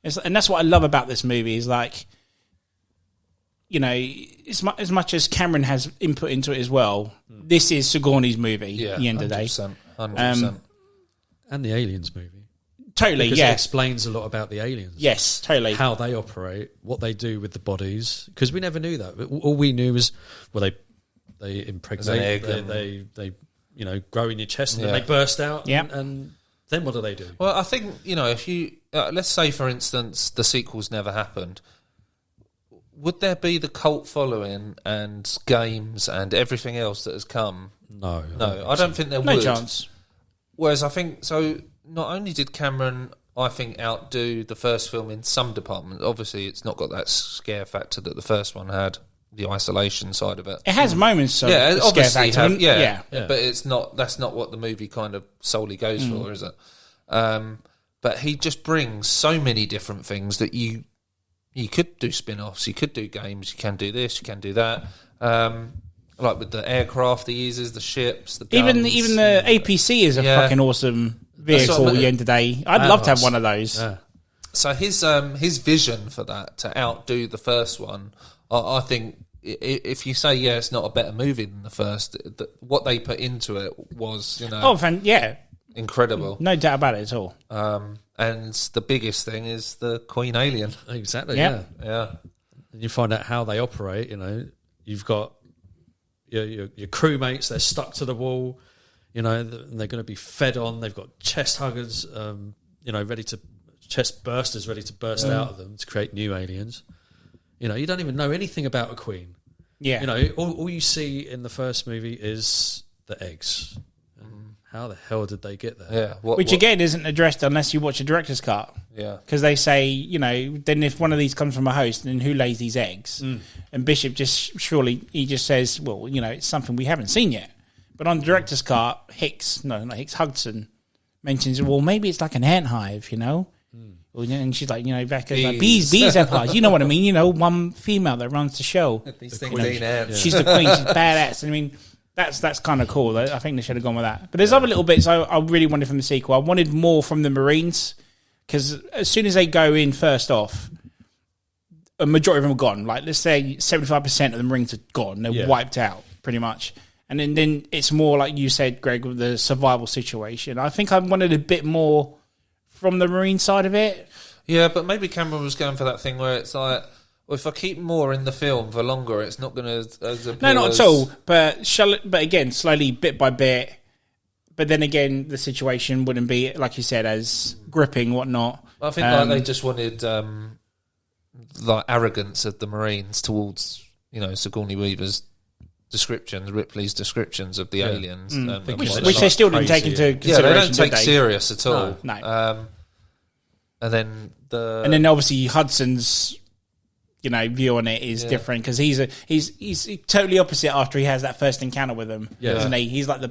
that's what I love about this movie is like, as much as Cameron has input into it as well, this is Sigourney's movie at the end of the day. 100%. And the Aliens movie. Totally, because it explains a lot about the aliens. Yes, totally. How they operate, what they do with the bodies. Because we never knew that. All we knew was, they impregnate, they grow in your chest and then they burst out. Yeah. And then what do they do? Well, I think, if you... let's say, for instance, the sequels never happened. Would there be the cult following and games and everything else that has come? No. I don't think there would. No chance. Whereas I think... So, not only did Cameron, I think, outdo the first film in some departments. Obviously, it's not got that scare factor that the first one had, the isolation side of it. It has moments of scare factor. But it's not. That's not what the movie kind of solely goes for, is it? But but he just brings so many different things that you could do spin-offs, you could do games, you can do this, you can do that. Like with the aircraft he uses, the ships, the guns. Even the APC is a fucking awesome vehicle at the end of the day. I'd love to have one of those. Yeah. So his vision for that, to outdo the first one, I think if you say, it's not a better movie than the first, what they put into it was, incredible. No doubt about it at all. And the biggest thing is the Queen Alien. Exactly, Yeah. And you find out how they operate, you've got your crewmates, they're stuck to the wall, and they're going to be fed on, they've got chest huggers, chest bursters ready to burst out of them to create new aliens. You don't even know anything about a queen. Yeah. All you see in the first movie is the eggs. How the hell did they get there? Yeah. Which again isn't addressed unless you watch a director's cut. Yeah. Because they say, then if one of these comes from a host, then who lays these eggs? And Bishop he just says, well, it's something we haven't seen yet. But on the director's cut, Hudson mentions, well, maybe it's like an ant hive, And she's like, Becca's like, bees have hives. You know what I mean? One female that runs the show. These things ain't ants. She's the queen. She's badass. I mean, that's kind of cool. I think they should have gone with that. But there's other little bits I really wanted from the sequel. I wanted more from the Marines, because as soon as they go in first off, a majority of them are gone. Like, let's say 75% of the Marines are gone. They're wiped out, pretty much. And then it's more like you said, Greg, with the survival situation. I think I wanted a bit more from the Marine side of it. Yeah, but maybe Cameron was going for that thing where it's like, well, if I keep more in the film for longer, it's not going to... No, not at all. But again, slowly, bit by bit. But then again, the situation wouldn't be, like you said, as gripping, whatnot. I think they just wanted arrogance of the Marines towards, Sigourney Weaver's descriptions, Ripley's descriptions of the aliens. Which they still didn't take into consideration. Yeah, they don't take serious at all. No. And then obviously Hudson's view on it is different, because he's totally opposite after he has that first encounter with them, isn't he? He's like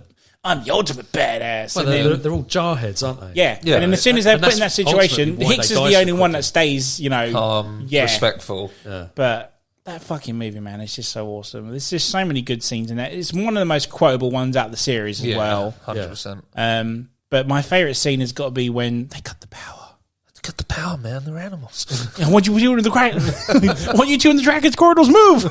I'm the ultimate badass. Well, they're all jarheads, aren't they? Yeah. And then as soon as they're put in that situation, Hicks is the only one that stays, calm, respectful. Yeah. But that fucking movie, man, it's just so awesome. There's just so many good scenes in that. It's one of the most quotable ones out of the series as well. 100%. But my favourite scene has got to be when they cut the power. Cut the power, man. They're animals. What you doing in the what you two in the Dragon's corridors move?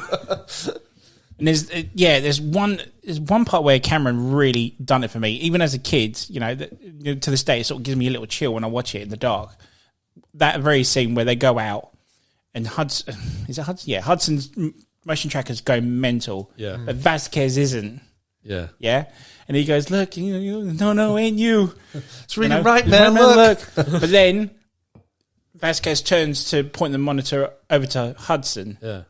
And there's one part where Cameron really done it for me. Even as a kid, to this day, it sort of gives me a little chill when I watch it in the dark. That very scene where they go out and Hudson's motion trackers go mental. Yeah. But Vasquez isn't. Yeah. Yeah. And he goes, look, no, ain't you. It's really right, man. Look. But then Vasquez turns to point the monitor over to Hudson. Yeah.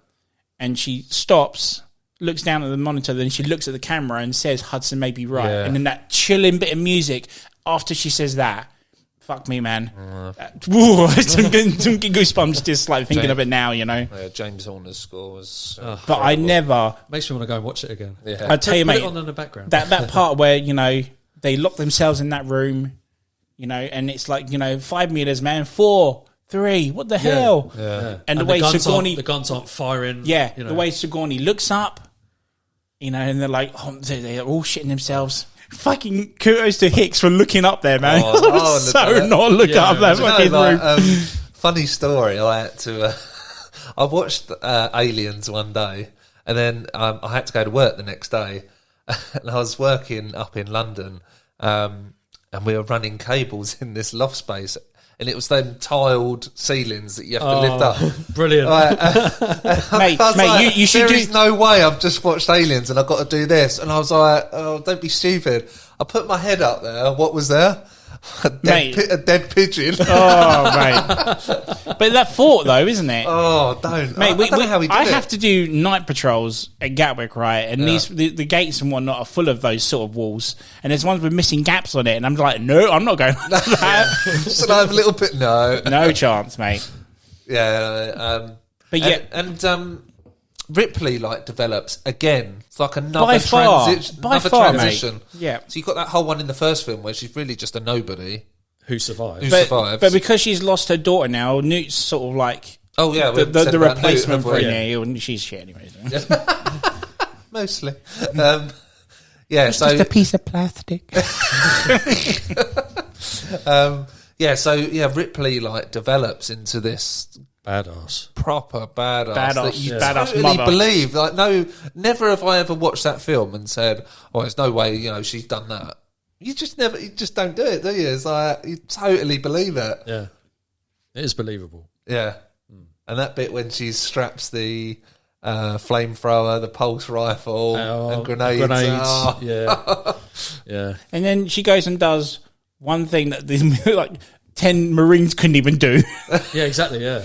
And she stops, looks down at the monitor, then she looks at the camera and says, Hudson may be right. Yeah. And then that chilling bit of music after she says that, fuck me, man. I'm getting some goosebumps just like thinking of it now, Yeah, James Horner's score was... but I never... Makes me want to go and watch it again. Yeah. I tell you, mate, put it on in the background. That part where, they lock themselves in that room, and it's like, 5 meters, man, 4, 3, what the hell? Yeah. And the way Sigourney... The guns aren't firing. Yeah, the way Sigourney looks up, and they're like, they're all shitting themselves. Fucking kudos to Hicks for looking up there, man. Not look up that fucking room. Funny story. I had to. I watched Aliens one day, and then I had to go to work the next day, and I was working up in London, and we were running cables in this loft space. And it was them tiled ceilings that you have to lift up. Brilliant. Mate, you should There is no way I've just watched Aliens and I've got to do this. And I was like, oh, don't be stupid. I put my head up there. What was there? A dead pigeon. Oh, mate. But that fort, though, isn't it? Oh, don't. Mate, I don't know how he did I it. have to do night patrols at Gatwick, right? And the gates and whatnot are full of those sort of walls. And there's ones with missing gaps on it. And I'm like, no, I'm not going to that. Should I have a little bit? No. No chance, mate. Yeah. But yeah. And Ripley develops again. It's like another By far, transition. mate. Transition. Yeah. So you've got that whole one in the first film where she's really just a nobody. who survives. But because she's lost her daughter now, Newt's sort of like the replacement for her. And she's shit anyway. Mostly. It's just a piece of plastic. Ripley like develops into this proper badass that you totally believe. Like, no, never have I ever watched that film and said, "Oh, there's no way, she's done that." You just don't do it, do you? It's like you totally believe it. Yeah, it is believable. Yeah, and that bit when she straps the flamethrower, the pulse rifle, and grenades. Yeah. And then she goes and does one thing that these 10 Marines couldn't even do. Yeah, exactly. Yeah.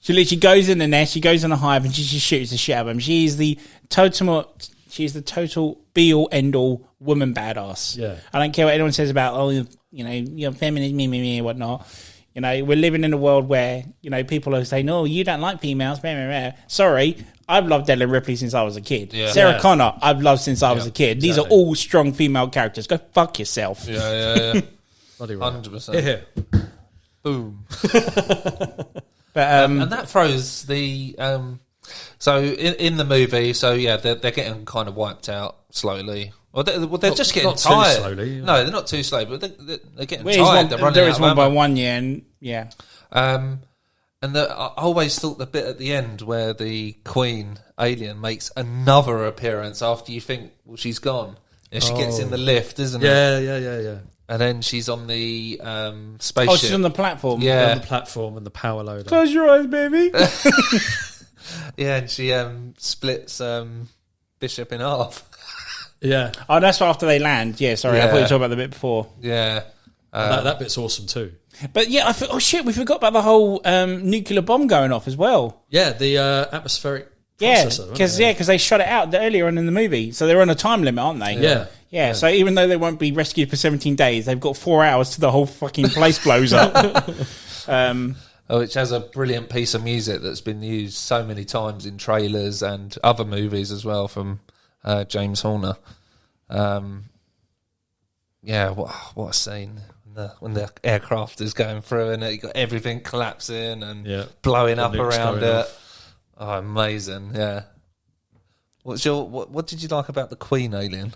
She literally goes in the nest, she goes in a hive, and she just shoots the shit out of them. She's the total be-all, end-all woman badass. Yeah. I don't care what anyone says about, you're feminist, me, whatnot. We're living in a world where, people are saying, "Oh, you don't like females." Blah, blah, blah. Sorry, I've loved Ellen Ripley since I was a kid. Yeah. Sarah Connor, I've loved since I was a kid. These are all strong female characters. Go fuck yourself. Yeah. Bloody right. 100%. Here. Boom. But and that throws the... so in the movie, they're getting kind of wiped out slowly. Well, they're just getting tired. Too slowly. No, they're not too slow, but they're getting tired. They're running there out is of one by ammo. one, yeah. And I always thought the bit at the end where the Queen alien makes another appearance after you think, well, she's gone. Yeah, she gets in the lift, isn't it? Yeah. And then she's on the spaceship. Oh, she's on the platform. Yeah. On the platform and the power loader. Close your eyes, baby. Yeah, and she splits Bishop in half. Yeah. Oh, that's after they land. Yeah, sorry, I thought you were talking about the bit before. Yeah. That bit's awesome too. But yeah, we forgot about the whole nuclear bomb going off as well. Yeah, the atmospheric Yeah, processor. because they shot it out earlier on in the movie, so they're on a time limit, aren't they? Yeah. So even though they won't be rescued for 17 days, they've got 4 hours till the whole fucking place blows up. Which has a brilliant piece of music that's been used so many times in trailers and other movies as well from James Horner. What a scene. When the aircraft is going through and you got everything collapsing and blowing up around it. Oh, amazing! Yeah. What did you like about the Queen alien?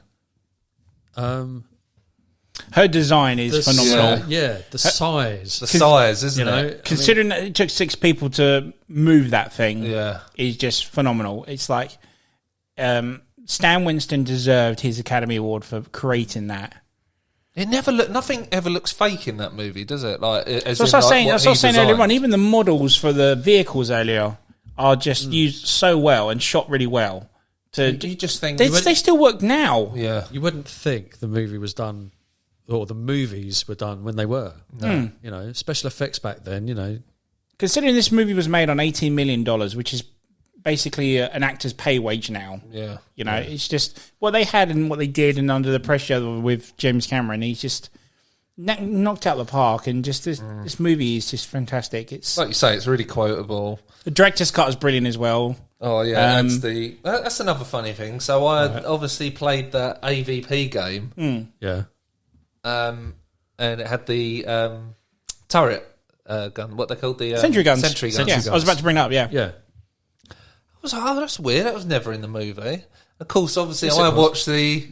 Her design is phenomenal. The size. The size, isn't it? Considering that it took 6 people to move that thing, Yeah. is just phenomenal. It's like Stan Winston deserved his Academy Award for creating that. Nothing ever looks fake in that movie, does it? That's what I was saying earlier on. Even the models for the vehicles earlier are just used so well and shot really well. You just think they still work now. Yeah, you wouldn't think the movie was done, or the movies were done when they were. No. Special effects back then. Considering this movie was made on $18 million, which is basically an actor's pay wage now. Yeah. It's just what they had and what they did, and under the pressure with James Cameron, he's just knocked out the park. And just this movie is just fantastic. It's like you say, it's really quotable. The director's cut is brilliant as well. Oh yeah, that's another funny thing. So I obviously played the AVP game. Yeah. And it had the turret gun. What they called the sentry guns. Sentry guns. Yeah, I was about to bring it up. Yeah. I was like, oh, that's weird. That was never in the movie. Of course, obviously, I watched the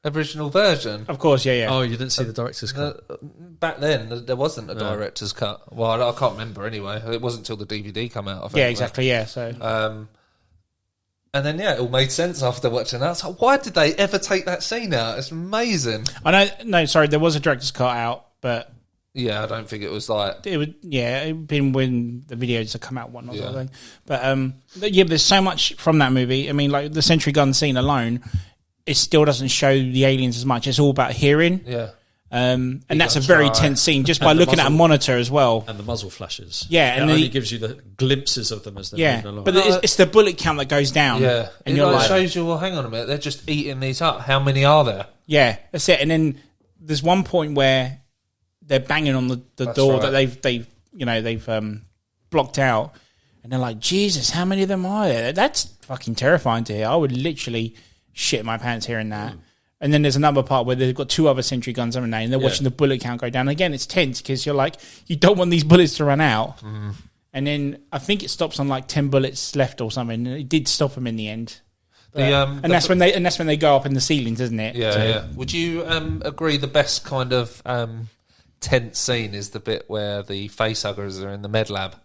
original version. Of course, yeah. Oh, you didn't see the director's cut? Back then, there wasn't a director's cut. Well, I can't remember anyway. It wasn't until the DVD came out, I think. Yeah, exactly, yeah. So, and then, it all made sense after watching that. I was like, why did they ever take that scene out? It's amazing. I know, no, sorry, there was a director's cut out, but... Yeah, I don't think it was like... It would, it'd been when the videos had come out, whatnot, sort of thing. But, there's so much from that movie. I mean, like, the sentry gun scene alone, it still doesn't show the aliens as much. It's all about hearing. Yeah. And that's a very tense scene, just by looking at a monitor as well. And the muzzle flashes. Yeah. And it only gives you the glimpses of them as they're moving along. But it's the bullet count that goes down. Yeah. And it shows you, well, hang on a minute, they're just eating these up. How many are there? Yeah, that's it. And then there's one point where they're banging on the door that they've blocked out, and they're like, Jesus, how many of them are there? That's fucking terrifying to hear. I would literally shit my pants hearing that. And then there's another part where they've got 2 other sentry guns, haven't they? And they're Yeah. watching the bullet count go down. Again, it's tense because you're like, you don't want these bullets to run out. And then I think it stops on like 10 bullets left or something. And it did stop them in the end. And that's when they go up in the ceilings, isn't it? Yeah, So- yeah. Would you agree the best kind of tense scene is the bit where the facehuggers are in the med lab?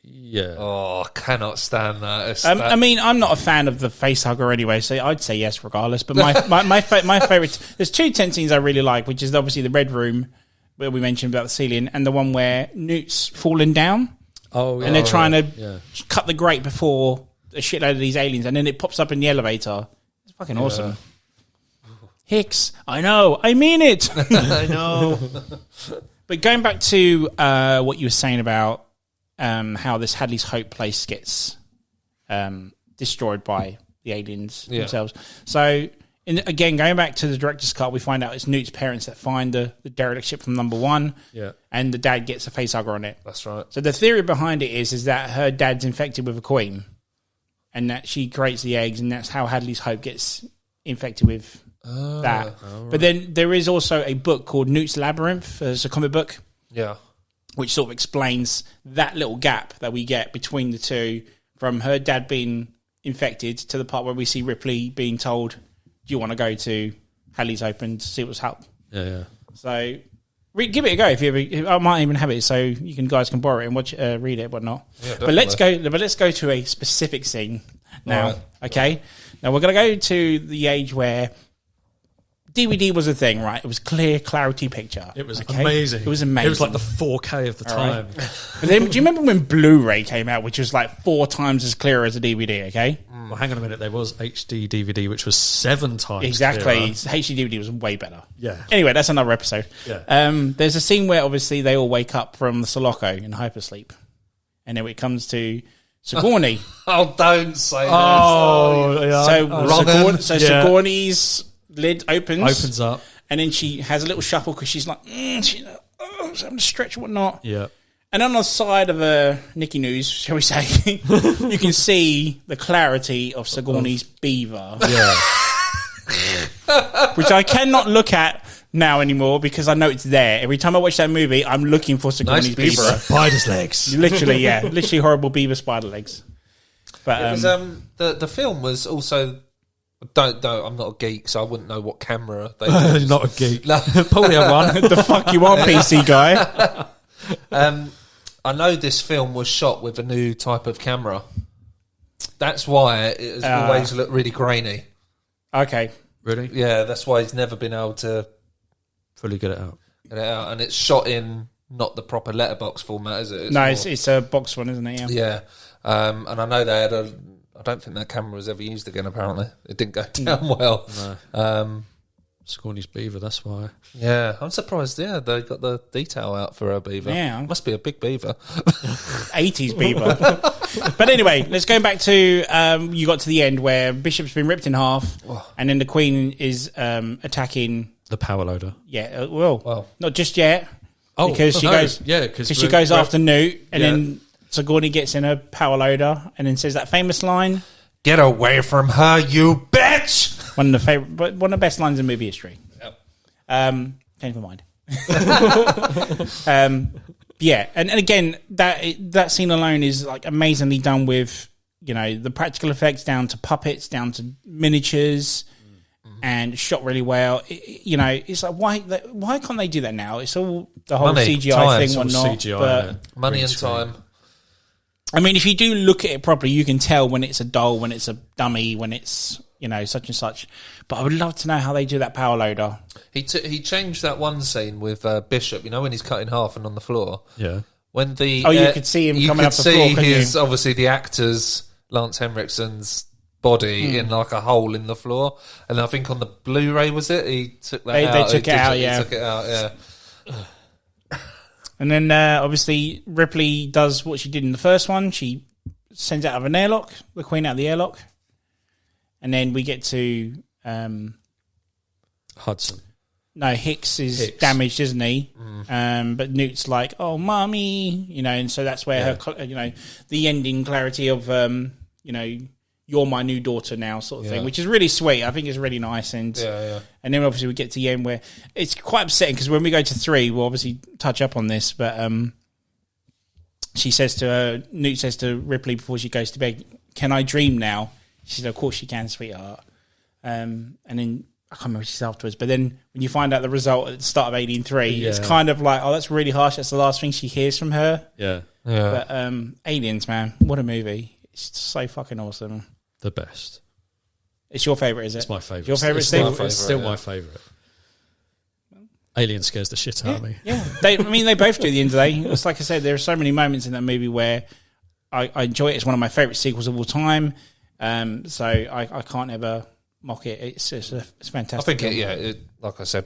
Yeah. Oh, I cannot stand that. I mean, I'm not a fan of the facehugger anyway, so I'd say yes regardless. But my favourite... There's 2 tense scenes I really like, which is obviously the Red Room, where we mentioned about the ceiling, and the one where Newt's falling down. Oh, yeah. And they're trying to cut the grate before a shitload of these aliens, and then it pops up in the elevator. It's fucking awesome. Hicks, I know, I mean it. I know. But going back to what you were saying about how this Hadley's Hope place gets destroyed by the aliens themselves. So, again, going back to the director's cut, we find out it's Newt's parents that find the derelict ship from number 1, and the dad gets a facehugger on it. That's right. So the theory behind it is that her dad's infected with a queen, and that she creates the eggs, and that's how Hadley's Hope gets infected with that. Right. But then there is also a book called Newt's Labyrinth. It's a comic book. Yeah. Which sort of explains that little gap that we get between the two, from her dad being infected to the part where we see Ripley being told, do you want to go to Hadley's Hope and see what's up? Yeah. So give it a go. If I might even have it so you guys can borrow it and watch, read it, whatnot. Yeah, but let's go to a specific scene now. Right. Okay. Now we're going to go to the age where DVD was a thing, right? It was clear, clarity picture. It was amazing. It was amazing. It was like the 4K of the time. Right. But then, do you remember when Blu-ray came out, which was like 4 times as clear as a DVD, okay? Well, hang on a minute. There was HD DVD, which was 7 times exactly. clearer. HD DVD was way better. Yeah. Anyway, that's another episode. Yeah. There's a scene where obviously they all wake up from the Sulaco in hypersleep. And then it comes to Sigourney. Oh, don't say that. Oh, yeah. So Sigourney's lid opens up, and then she has a little shuffle because she's like, she's having to stretch and whatnot. Yeah. And on the side of a Nicky News, shall we say, you can see the clarity of Sigourney's beaver. Yeah. Which I cannot look at now anymore because I know it's there. Every time I watch that movie, I'm looking for Sigourney's beaver. Spider's legs. Literally, yeah. Literally horrible beaver spider legs. But It was, the film was also... Don't. I'm not a geek, so I wouldn't know what camera they used. Not a geek. No. Probably a one. the fuck you are, PC guy? I know this film was shot with a new type of camera. That's why it has always looked really grainy. Okay. Really? Yeah, that's why he's never been able to Fully get it out. get it out. And it's shot in not the proper letterbox format, is it? It's a box one, isn't it? Yeah. And I know they had I don't think that camera was ever used again, apparently. It didn't go down well. No. Sigourney's beaver, that's why. Yeah, I'm surprised, they got the detail out for her beaver. Yeah. Must be a big beaver. 80s beaver. But anyway, let's go back to you got to the end where Bishop's been ripped in half and then the Queen is attacking The power loader. Yeah, not just yet. Oh, because she goes because she goes after Newt and then Sigourney gets in a power loader and then says that famous line, "Get away from her, you bitch!" One of the best lines in movie history. Yep. Change my mind. And again, that scene alone is like amazingly done with, the practical effects down to puppets, down to miniatures, and shot really well. It's like why can't they do that now? It's all the whole Money, CGI time, thing, whatnot. CGI, but money and time. I mean, if you do look at it properly, you can tell when it's a doll, when it's a dummy, when it's such and such. But I would love to know how they do that power loader. He changed that one scene with Bishop. When he's cut in half and on the floor. Yeah. When you could see him coming up the floor. You could see obviously the actor's Lance Henriksen's body in like a hole in the floor, and I think on the Blu-ray he took that out. They took it out. He took it out. Yeah. And then obviously Ripley does what she did in the first one. She sends out of an airlock, the Queen out of the airlock. And then we get to... Hudson. No, Hicks is damaged, isn't he? But Newt's like, oh, mommy, and so that's where her, the ending clarity of, you're my new daughter now, sort of thing, which is really sweet. I think it's really nice. And and then obviously we get to the end where it's quite upsetting because when we go to 3, we'll obviously touch up on this, but she says to her, Newt says to Ripley before she goes to bed, "Can I dream now?" She said, "Of course you can, sweetheart." And then I can't remember what she said afterwards, but then when you find out the result at the start of Alien 3, it's kind of like, oh, that's really harsh. That's the last thing she hears from her. Yeah. But Aliens, man, what a movie. It's so fucking awesome. The best. It's your favourite, is it? It's my favourite. Your favourite, Steve? It's still my favourite. Alien scares the shit out of me. Yeah, they both do at the end of the day. It's like I said, there are so many moments in that movie where I enjoy it. It's one of my favourite sequels of all time. So I can't ever mock it. It's fantastic. I think it, like I said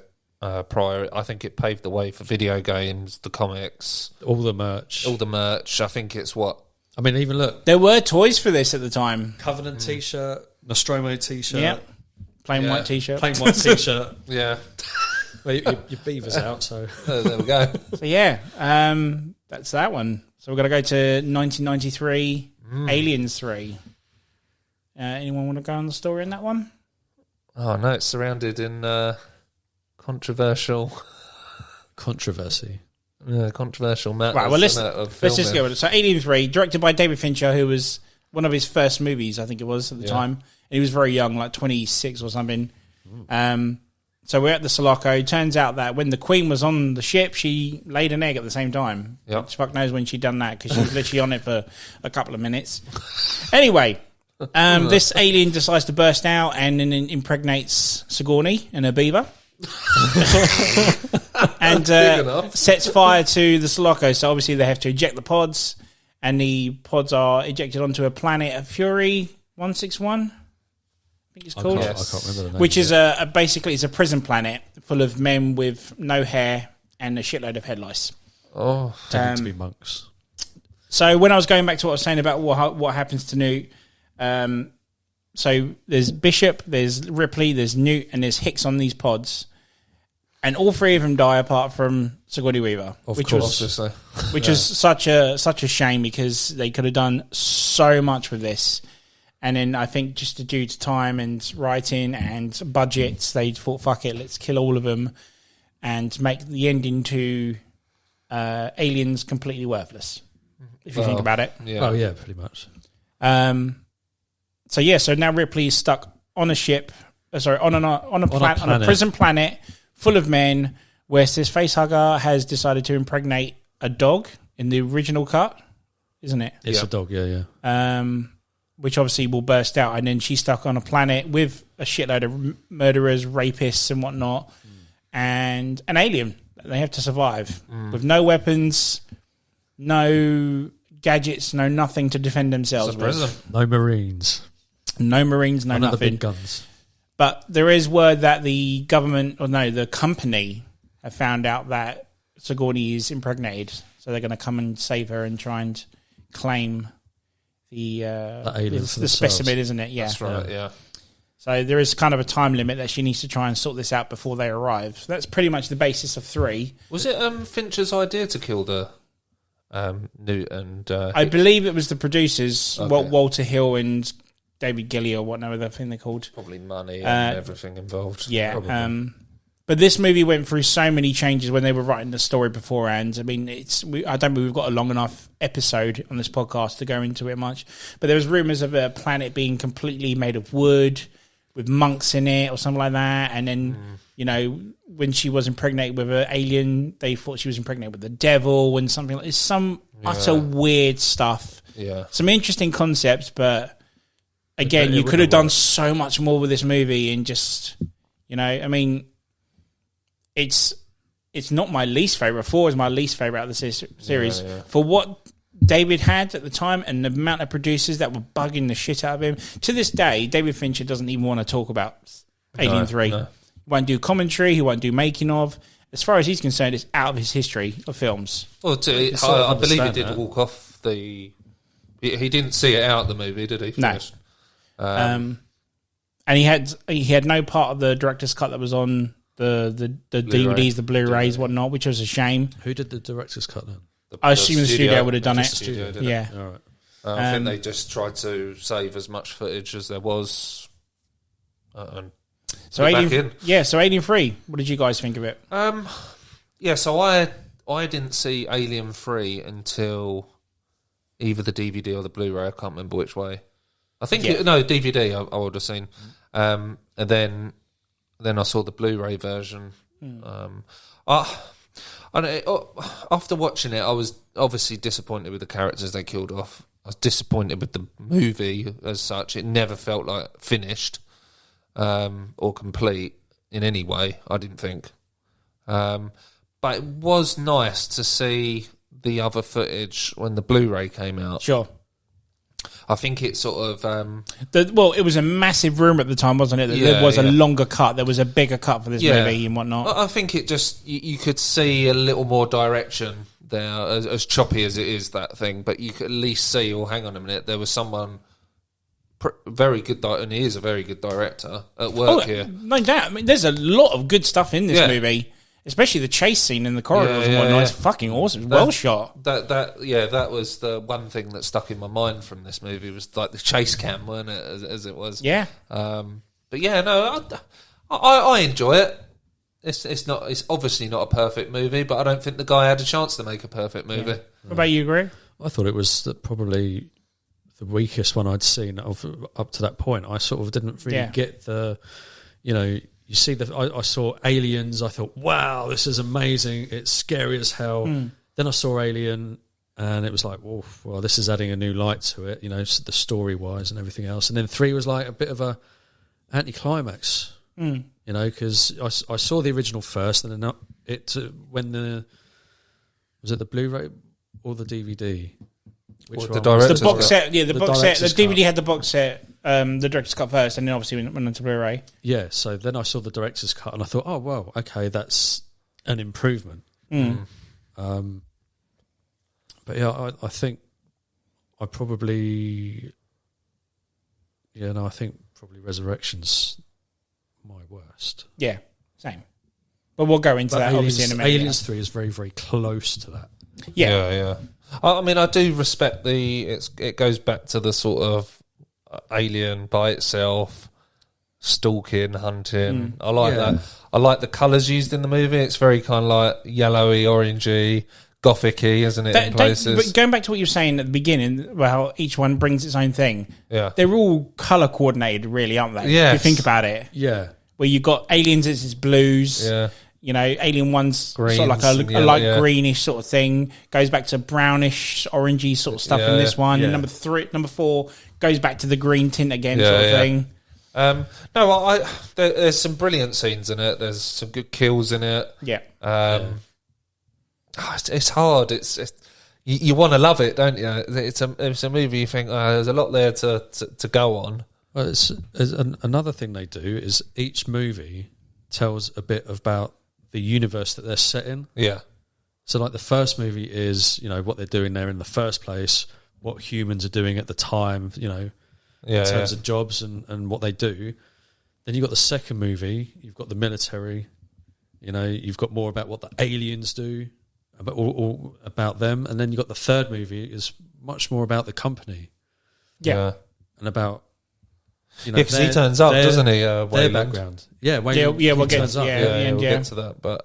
prior, I think it paved the way for video games, the comics, all the merch. I think it's what. I mean, even look, there were toys for this at the time. Covenant T-shirt, Nostromo T-shirt, yeah, plain white T-shirt, Yeah. Well, your beaver's out, so there we go. So yeah, that's that one. So we're gonna go to 1993, Aliens 3. Anyone want to go on the story in that one? Oh no, it's surrounded in controversy. Yeah, controversial matters. Right, well, let's just go with it. So, Alien 3, directed by David Fincher, who was one of his first movies, I think it was, at the time. And he was very young, like 26 or something. So, we're at the Sulaco. Turns out that when the Queen was on the ship, she laid an egg at the same time. Yep. Fuck knows when she'd done that, because she was literally on it for a couple of minutes. Anyway, this alien decides to burst out and then impregnates Sigourney and her beaver. And sets fire to the Sulaco. So obviously they have to eject the pods, and the pods are ejected onto a planet of Fury 161, I think it's called. I can't remember the name. Which is basically it's a prison planet full of men with no hair and a shitload of head lice. Oh, tending to be monks. So when I was going back to what I was saying about what happens to Newt, so there's Bishop, there's Ripley, there's Newt, and there's Hicks on these pods. And all 3 of them die apart from Sigourney Weaver, which was such a shame because they could have done so much with this. And then I think just due to time and writing and budgets, they thought, fuck it, let's kill all of them and make the ending to Aliens completely worthless, if you think about it. Yeah. Oh, yeah, pretty much. So now Ripley is stuck on a ship, on a prison planet full of men, where this facehugger has decided to impregnate a dog in the original cut, isn't it? It's a dog, yeah. Which obviously will burst out, and then she's stuck on a planet with a shitload of murderers, rapists, and whatnot, and an alien that they have to survive with no weapons, no gadgets, no nothing to defend themselves with. No Marines. No Marines, no None nothing. of the big guns. But there is word that the the company have found out that Sigourney is impregnated, so they're going to come and save her and try and claim the specimen, isn't it? Yeah, that's right. Yeah. So there is kind of a time limit that she needs to try and sort this out before they arrive. So that's pretty much the basis of 3. Was it Fincher's idea to kill the Newt and? I believe it was the producers, Walter Hill and David Gilly or whatever thing they're called. Probably money and everything involved. Yeah. But this movie went through so many changes when they were writing the story beforehand. I mean, I don't believe we've got a long enough episode on this podcast to go into it much. But there was rumours of a planet being completely made of wood with monks in it or something like that. And then, when she was impregnated with an alien, they thought she was impregnated with the devil and something like this. Some utter weird stuff. Yeah. Some interesting concepts, but again, you could have done so much more with this movie and just, I mean, it's not my least favourite. 4 is my least favourite out of the series. Yeah. For what David had at the time and the amount of producers that were bugging the shit out of him. To this day, David Fincher doesn't even want to talk about Alien 3. No. He won't do commentary. He won't do making of. As far as he's concerned, it's out of his history of films. Well, I believe he did walk off the... He didn't see it out, the movie, did he? No. And he had no part of the director's cut that was on the DVDs, the Blu-rays, whatnot, which was a shame. Who did the director's cut then? I assume the studio would have done it. Studio yeah. All right. I think they just tried to save as much footage as there was. So Alien 3, what did you guys think of it? So I didn't see Alien 3 until either the DVD or the Blu-ray. I can't remember which way. I think DVD I would have seen, and then I saw the Blu-ray version. After watching it, I was obviously disappointed with the characters they killed off. I was disappointed with the movie as such. It never felt like finished or complete in any way, I didn't think. But it was nice to see the other footage when the Blu-ray came out. Sure. I think it sort of... it was a massive rumour at the time, wasn't it? That there was a longer cut. There was a bigger cut for this movie and whatnot. I think it just... You could see a little more direction there, as choppy as it is, that thing. But you could at least see, hang on a minute, there was someone... very good, and he is a very good director at work here. No doubt. I mean, there's a lot of good stuff in this movie, especially the chase scene in the corridors and whatnot. It's fucking awesome. It's well shot. That was the one thing that stuck in my mind from this movie, was like the chase cam, weren't it, as it was? Yeah. But yeah, no, I enjoy it. It's obviously not a perfect movie, but I don't think the guy had a chance to make a perfect movie. Yeah. What about you, Greg? I thought it was probably the weakest one I'd seen up to that point. I sort of didn't really get the, you see I saw Aliens. I thought, wow, this is amazing. It's scary as hell. Then I saw Alien, and it was like, well, this is adding a new light to it. The story wise and everything else. And then 3 was like a bit of a anticlimax. Because I saw the original first, and then was it the Blu-ray or the DVD? The box set, the box set. The DVD had the box set, the director's cut first, and then obviously went on to Blu-ray. Yeah, so then I saw the director's cut, and I thought, oh, well, okay, that's an improvement. But yeah, I think I probably... Yeah, no, I think probably Resurrection's my worst. Yeah, same. But we'll go into that obviously in a minute. Aliens 3 is very, very close to that. Yeah. I mean, I do respect it goes back to the sort of Alien by itself, stalking, hunting. I like that. I like the colours used in the movie. It's very kind of like yellowy, orangey, gothic-y, isn't it, in places? But going back to what you were saying at the beginning, well, each one brings its own thing. Yeah. They're all colour coordinated, really, aren't they? Yes. If you think about it. Yeah. Where you've got Aliens, it's blues. Yeah. Alien 1's Greens, sort of like a light greenish sort of thing. Goes back to brownish, orangey sort of stuff in this one. Yeah. Number 4 goes back to the green tint again, sort of thing. There's some brilliant scenes in it. There's some good kills in it. Yeah. It's hard. You want to love it, don't you? It's a movie you think there's a lot there to go on. Well, it's another thing they do is each movie tells a bit about the universe that they're set in. Yeah. So like the first movie is, what they're doing there in the first place, what humans are doing at the time, in terms of jobs and what they do. Then you've got the second movie, you've got the military, you've got more about what the aliens do, about all about them. And then you've got the third movie is much more about the company. Yeah. And about... because he turns up, doesn't he? Their background. Yeah, we'll get to that. But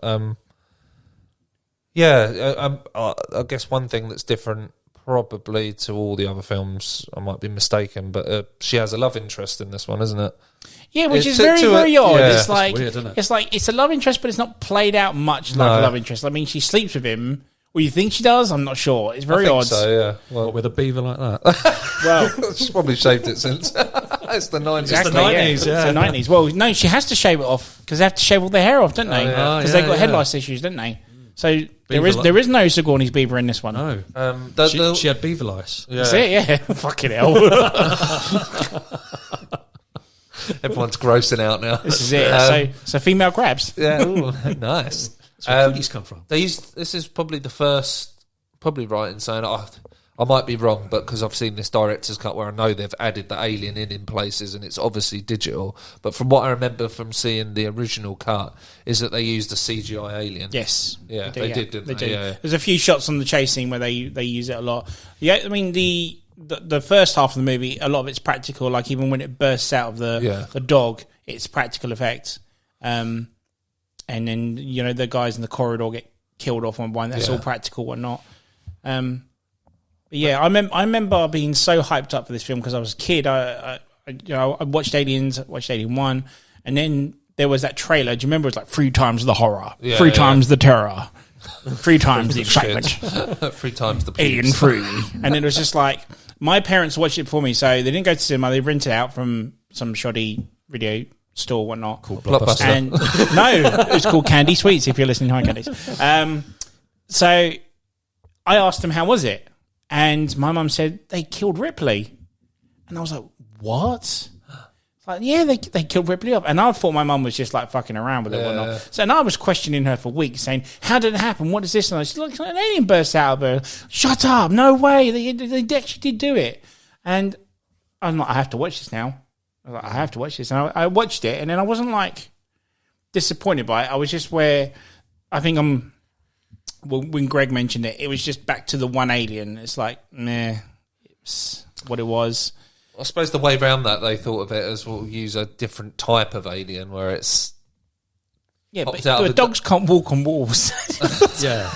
I guess one thing that's different probably to all the other films, I might be mistaken, but she has a love interest in this one, isn't it? Yeah, which is very, very odd. Yeah. It's like, weird, isn't it? It's like, it's a love interest, but it's not played out much like a love interest. I mean, she sleeps with him. Well, you think she does? I'm not sure. It's very odd. So, yeah. Well, with a beaver like that? Well, she's probably shaved it since. It's the 90s. Exactly, it's the 90s, It's the 90s. Well, no, she has to shave it off because they have to shave all their hair off, don't they? Because they've got head lice issues, don't they? So there is no Sigourney's beaver in this one. No. She had beaver lice. Yeah. That's it, yeah. Fucking hell. Everyone's grossing out now. This is it. So female crabs. Yeah, ooh, nice. That's where cooties come from. This is probably the first, probably right in saying, I might be wrong, but because I've seen this director's cut where I know they've added the alien in places and it's obviously digital. But from what I remember from seeing the original cut is that they used a CGI alien. Yes. Yeah, they did, didn't they? Do. Yeah. There's a few shots on the chase scene where they use it a lot. Yeah, I mean, the first half of the movie, a lot of it's practical. Like even when it bursts out of the dog, it's practical effects. And then the guys in the corridor get killed off one by one. That's all practical, whatnot. But yeah, I remember being so hyped up for this film because I was a kid. I watched Aliens, watched Alien 1, and then there was that trailer. Do you remember? It was like 3 times the horror, 3 times the terror, 3 times the excitement, 3 times the Alien 3. And it was just like, my parents watched it for me, so they didn't go to cinema. They rented it out from some shoddy video store, whatnot. Called Blockbuster. And no, it was called Candy Sweets, if you're listening. Hi, Candies. So I asked them, how was it? And my mum said, they killed Ripley. And I was like, what? It's like, yeah, they killed Ripley off. And I thought my mum was just like fucking around with it or whatnot. So and I was questioning her for weeks, saying, how did it happen? What is this? And I said, look, an alien burst out of her. Shut up. No way. They actually did do it. And I'm like, I have to watch this now. I was like, I have to watch this. And I watched it, and then I wasn't like disappointed by it. I was just where I think when Greg mentioned it, it was just back to the one alien. It's like, meh, it's what it was. I suppose the way around that, they thought of it as we'll use a different type of alien where it's... Yeah, but dogs can't walk on walls. Yeah.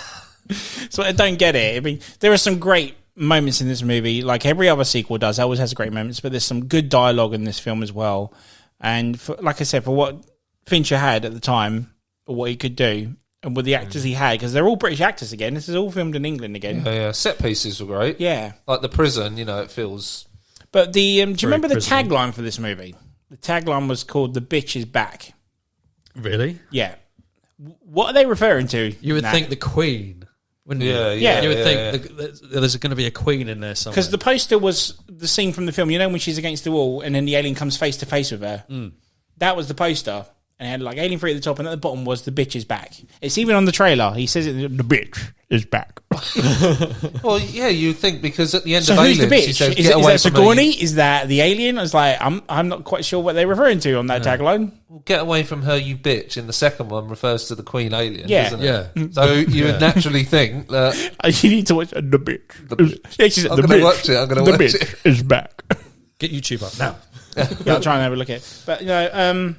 So I don't get it. I mean, there are some great moments in this movie, like every other sequel does. It always has great moments, but there's some good dialogue in this film as well. And like I said, for what Fincher had at the time, or what he could do, and with the actors he had, because they're all British actors again. This is all filmed in England again. Yeah. Set pieces were great. Yeah. Like the prison, it feels... But do you remember the tagline for this movie? The tagline was called "The Bitch is Back." Really? Yeah. What are they referring to? You would think the Queen, wouldn't you? Yeah. You would think there's going to be a Queen in there somewhere. Because the poster was the scene from the film, when she's against the wall and then the alien comes face to face with her. That was the poster. And it had like Alien 3 at the top, and at the bottom was "The Bitch is Back." It's even on the trailer. He says it, "The bitch is back." Well, yeah, you think, because at the end So of who's Aliens, the bitch? she says, Is "Get away that from Sigourney? me." Is that the alien? I was like, I'm not quite sure what they're referring to on that tagline. Well, "Get away from her, you bitch," in the second one refers to the Queen alien, doesn't it? Yeah. So you would naturally think that... You need to watch "The Bitch." Yeah, she said, I'm going to watch it. I'm going to watch bitch it. is back. Get YouTube up now. Yeah, I'll try and have a look at it. But,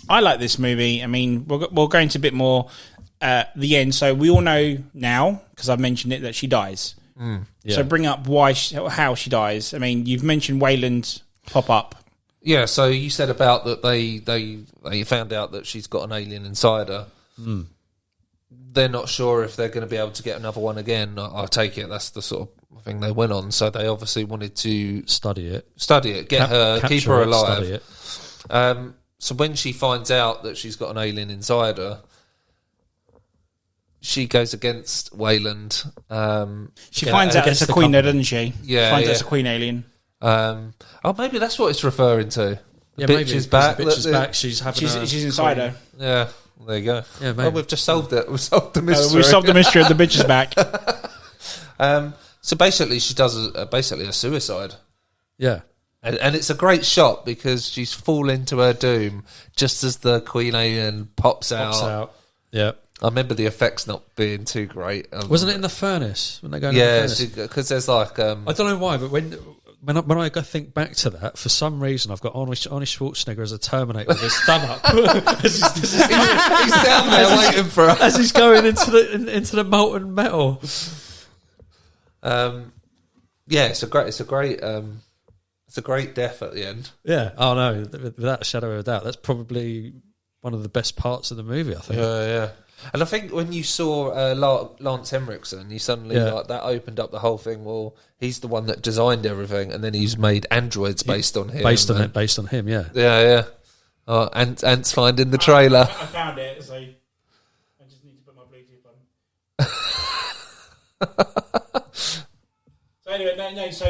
I like this movie. I mean, we'll go into a bit more the end. So we all know now, because I've mentioned it, that she dies. Yeah. So bring up how she dies. I mean, you've mentioned Wayland pop up. Yeah, so you said about that they found out that she's got an alien inside her. They're not sure if they're going to be able to get another one again. I take it that's the sort of thing they went on. So they obviously wanted to Study it, get her, keep her alive. Study it. So when she finds out that she's got an alien inside her, she goes against Wayland. She finds out it's a queen there, doesn't she? Yeah, finds out it's a queen alien. Maybe that's what it's referring to. The bitch is back. The bitch is back. She's inside her. Yeah, there you go. Yeah, well, we've just solved it. We've solved the mystery. We've solved the mystery of the bitch is back. So basically, she does a suicide. Yeah. And it's a great shot because she's falling to her doom just as the Queen alien pops out. Yeah. I remember the effects not being too great. Wasn't it in the furnace when they go? Yeah, because there's like... I don't know why, but when I go think back to that, for some reason I've got Arnold Schwarzenegger as a Terminator with his thumb up. He's down there waiting for us as he's going into the molten metal. Yeah, it's a great death at the end. Yeah. Oh no, without a shadow of a doubt, that's probably one of the best parts of the movie, I think. Yeah. And I think when you saw Lance Henriksen, you suddenly like that opened up the whole thing. Well, he's the one that designed everything, and then he's made androids based on him. Based on him, yeah. Yeah. Oh, Ant's finding the trailer. I found it, so I just need to put my Bluetooth on. So anyway, no. So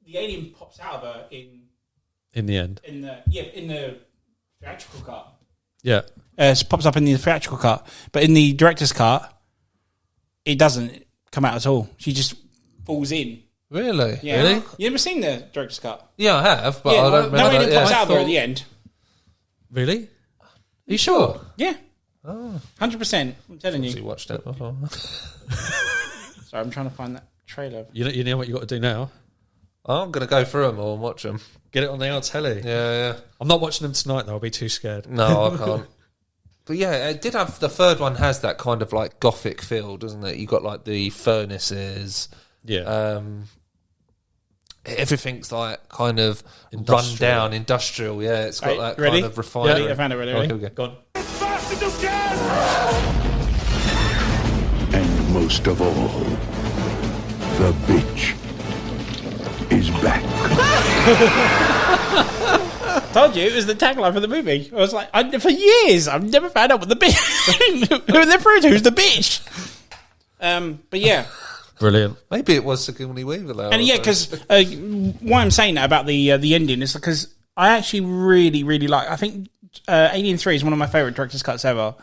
the alien pops out of her in the end. In the theatrical cut. Yeah. It pops up in the theatrical cut, but in the director's cut, it doesn't come out at all. She just falls in. Really? Yeah. Really? You ever seen the director's cut? Yeah, I have, but I don't remember. No alien pops out of her at the end. Really? Are you sure? Yeah. 100%. I'm telling you. You watched it before. Sorry, I'm trying to find that trailer. You know what you got to do now? I'm going to go through them all and watch them. Get it on the old telly. Yeah. I'm not watching them tonight, though. I'll be too scared. No, I can't. But yeah, it did have, the third one has that kind of like gothic feel, doesn't it? You got like the furnaces. Yeah. Everything's like kind of Industrial. run down, industrial. Yeah, it's got that ready? kind of refinery. Yeah, I found it. Ready? Here we go. Go on. And most of all, the bitch is back. Told you it was the tagline for the movie. I was like, for years I've never found out what the bitch. Who are they through to? Who's the bitch? But yeah. Brilliant. Maybe it was Sigourney Weaver though. And yeah, because why I'm saying that about the ending is because I actually really like. I think Alien 3 is one of my favorite director's cuts ever,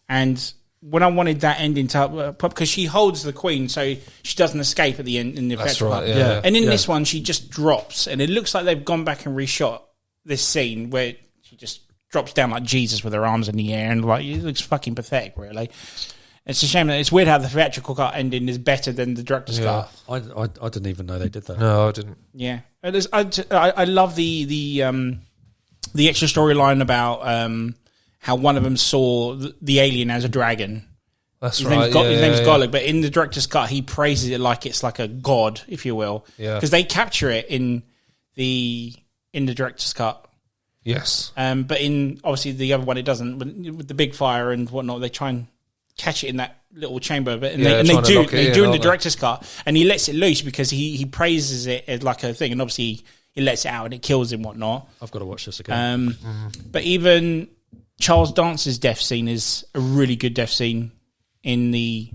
and when I wanted that ending to pop, because she holds the queen, so she doesn't escape at the end in the That's effect right. cut. Yeah. And in this one, she just drops, and it looks like they've gone back and reshot this scene where she just drops down like Jesus with her arms in the air, and like it looks fucking pathetic, really. It's a shame that it's weird how the theatrical cut ending is better than the director's cut. I didn't even know they did that. No, I didn't. Yeah, I love the extra storyline about how one of them saw the alien as a dragon. That's His right. name's name's Golub, but in the director's cut, he praises it like it's like a god, if you will. Yeah. Because they capture it in the director's cut. Yes. But in obviously the other one, it doesn't. With the big fire and whatnot, they try and catch it in that little chamber, but they do in the director's cut, and he lets it loose because he praises it as like a thing, and obviously he lets it out and it kills him, whatnot. I've got to watch this again. But even Charles Dance's death scene is a really good death scene in the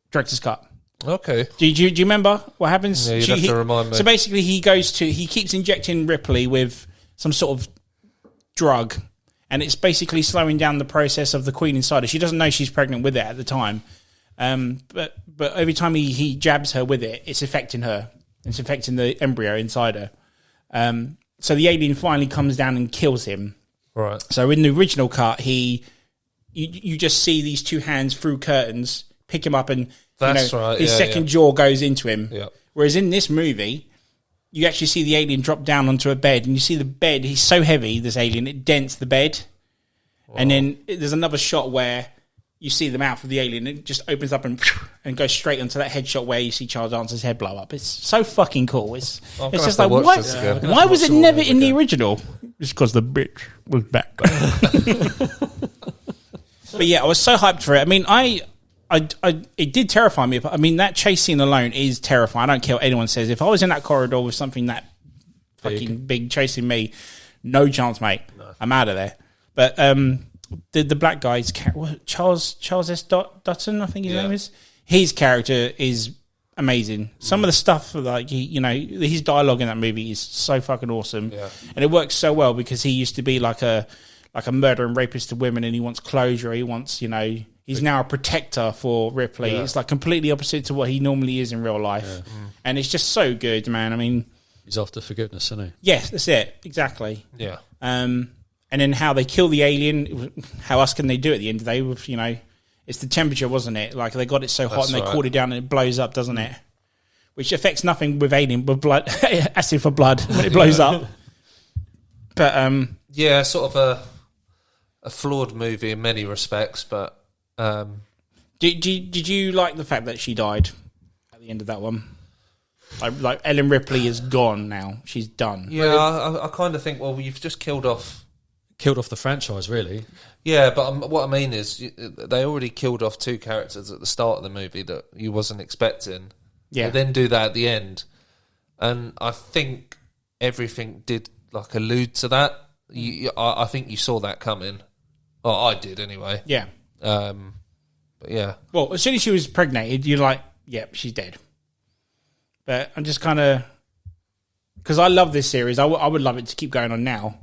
director's cut. Okay. Do you remember what happens? Yeah, you'd have to remind me. So basically, he keeps injecting Ripley with some sort of drug, and it's basically slowing down the process of the queen inside her. She doesn't know she's pregnant with it at the time, but every time he jabs her with it, it's affecting her. It's affecting the embryo inside her. So the alien finally comes down and kills him. Right. So in the original cut, you just see these two hands through curtains pick him up, and That's right. his second jaw goes into him. Yeah. Whereas in this movie, you actually see the alien drop down onto a bed, and you see the bed. He's so heavy, this alien, it dents the bed. Whoa. And then there's another shot where you see the mouth of the alien. It just opens up and goes straight onto that headshot where you see Charles Dance's head blow up. It's so fucking cool. It's just like, why was it never in the original? It's because the bitch was back. But yeah, I was so hyped for it. I mean, it did terrify me. But I mean, that chase scene alone is terrifying. I don't care what anyone says. If I was in that corridor with something that fucking big chasing me, no chance, mate. No. I'm out of there. But the black guy's Charles S. Dutton, I think his name is. His character is amazing. Some of the stuff, like his dialogue in that movie is so fucking awesome, and it works so well because he used to be like a murderer and rapist to women, and he wants closure. He wants, he's now a protector for Ripley. Yeah. It's like completely opposite to what he normally is in real life, and it's just so good, man. I mean, he's after forgiveness, isn't he? Yes, that's it, exactly. Yeah. And then how they kill the alien, how else can they do it at the end of the day with, it's the temperature, wasn't it? Like they got it so hot and they cooled it down and it blows up, doesn't it? Which affects nothing with alien, but blood, acid for blood when it blows up. But yeah, sort of a flawed movie in many respects, but did you like the fact that she died at the end of that one? Like Ellen Ripley is gone now; she's done. Yeah, I kind of think, well, you've just killed off the franchise, really. Yeah, but what I mean is, they already killed off two characters at the start of the movie that you wasn't expecting. Yeah, they then do that at the end, and I think everything did like allude to that. I think you saw that coming. Oh, I did anyway. Yeah. But yeah. Well, as soon as she was pregnated, you're like, yep, she's dead. But I'm just kind of... Because I love this series. I would love it to keep going on now.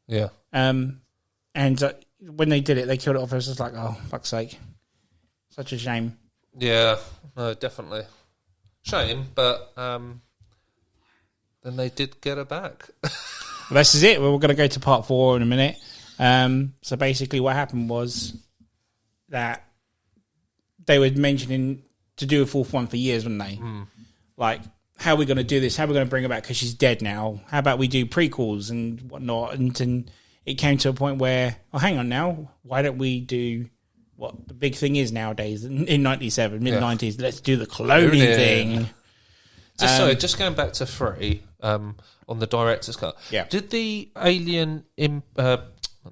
Yeah. And when they did it, they killed it off. I was just like, oh, fuck's sake. Such a shame. Yeah. No, definitely. Shame, but then they did get her back. Well, this is it. We're going to go to part 4 in a minute. So basically what happened was that they were mentioning to do a fourth one for years, wouldn't they? Like, how are we going to do this? How are we going to bring her back because she's dead now? How about we do prequels and whatnot? And it came to a point where, oh, hang on now, why don't we do what the big thing is nowadays in 97, mid-90s? Let's do the cloning thing. Just going back to 3, on the director's cut. Yeah. Did the alien, the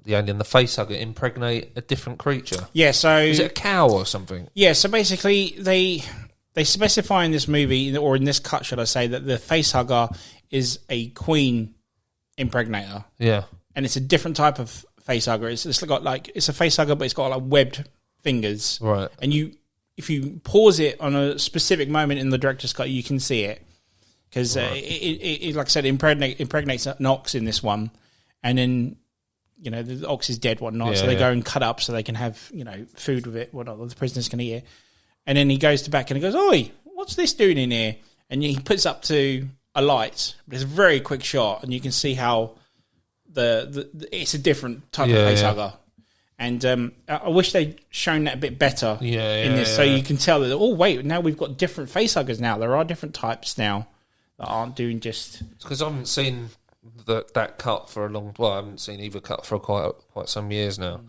facehugger, impregnate a different creature? Yeah, so... Is it a cow or something? Yeah, so basically they specify in this movie, or in this cut, should I say, that the facehugger is a queen impregnator. Yeah. And it's a different type of facehugger. It's got like, it's a facehugger, but it's got like webbed fingers. Right. And if you pause it on a specific moment in the director's cut, you can see it. Because it, like I said, impregnates an ox in this one. And then, you know, the ox is dead, whatnot. So they go and cut up so they can have, you know, food with it, whatnot. The prisoners can eat it. And then he goes to back and he goes, "Oi, what's this doing in here?" And he puts up to a light. But it's a very quick shot. And you can see how it's a different type of facehugger. And I wish they'd shown that a bit better in this. So you can tell that, oh, wait, now we've got different facehuggers now. There are different types now that aren't doing just... Because I haven't seen that cut for a long... Well, I haven't seen either cut for quite some years now.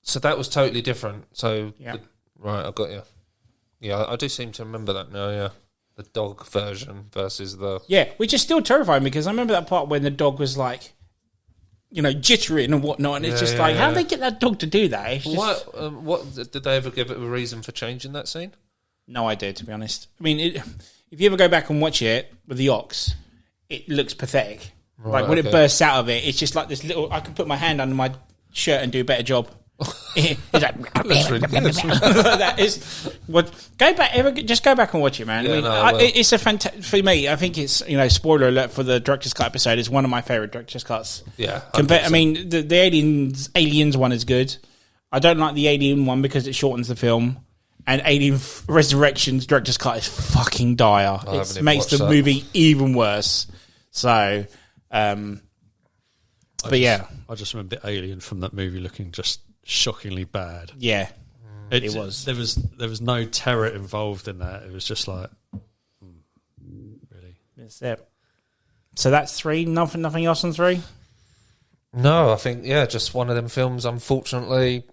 So that was totally different. So, right, I got you. Yeah, I do seem to remember that now, yeah. The dog version versus the... Yeah, which is still terrifying because I remember that part when the dog was like, you know, jittering and whatnot, and it's just like, how did they get that dog to do that? It's just... What did they ever give it a reason for changing that scene? No idea, to be honest. I mean, if you ever go back and watch it with the ox, it looks pathetic. Right, like when it bursts out of it, it's just like this little... I can put my hand under my shirt and do a better job. It's like That's really good. that is what. Just go back and watch it, man. It's a fantastic for me. I think it's, you know, spoiler alert for the director's cut episode. It's one of my favorite director's cuts. Yeah, I mean, the aliens one is good. I don't like the Alien one because it shortens the film. And Alien Resurrection's director's cut is fucking dire. It makes the movie even worse. So, but yeah, I just remember Alien from that movie looking just shockingly bad. Yeah, it was. There was no terror involved in that. It was just like, really. That's it. So that's 3. Nothing else on 3. No, I think just one of them films. Unfortunately,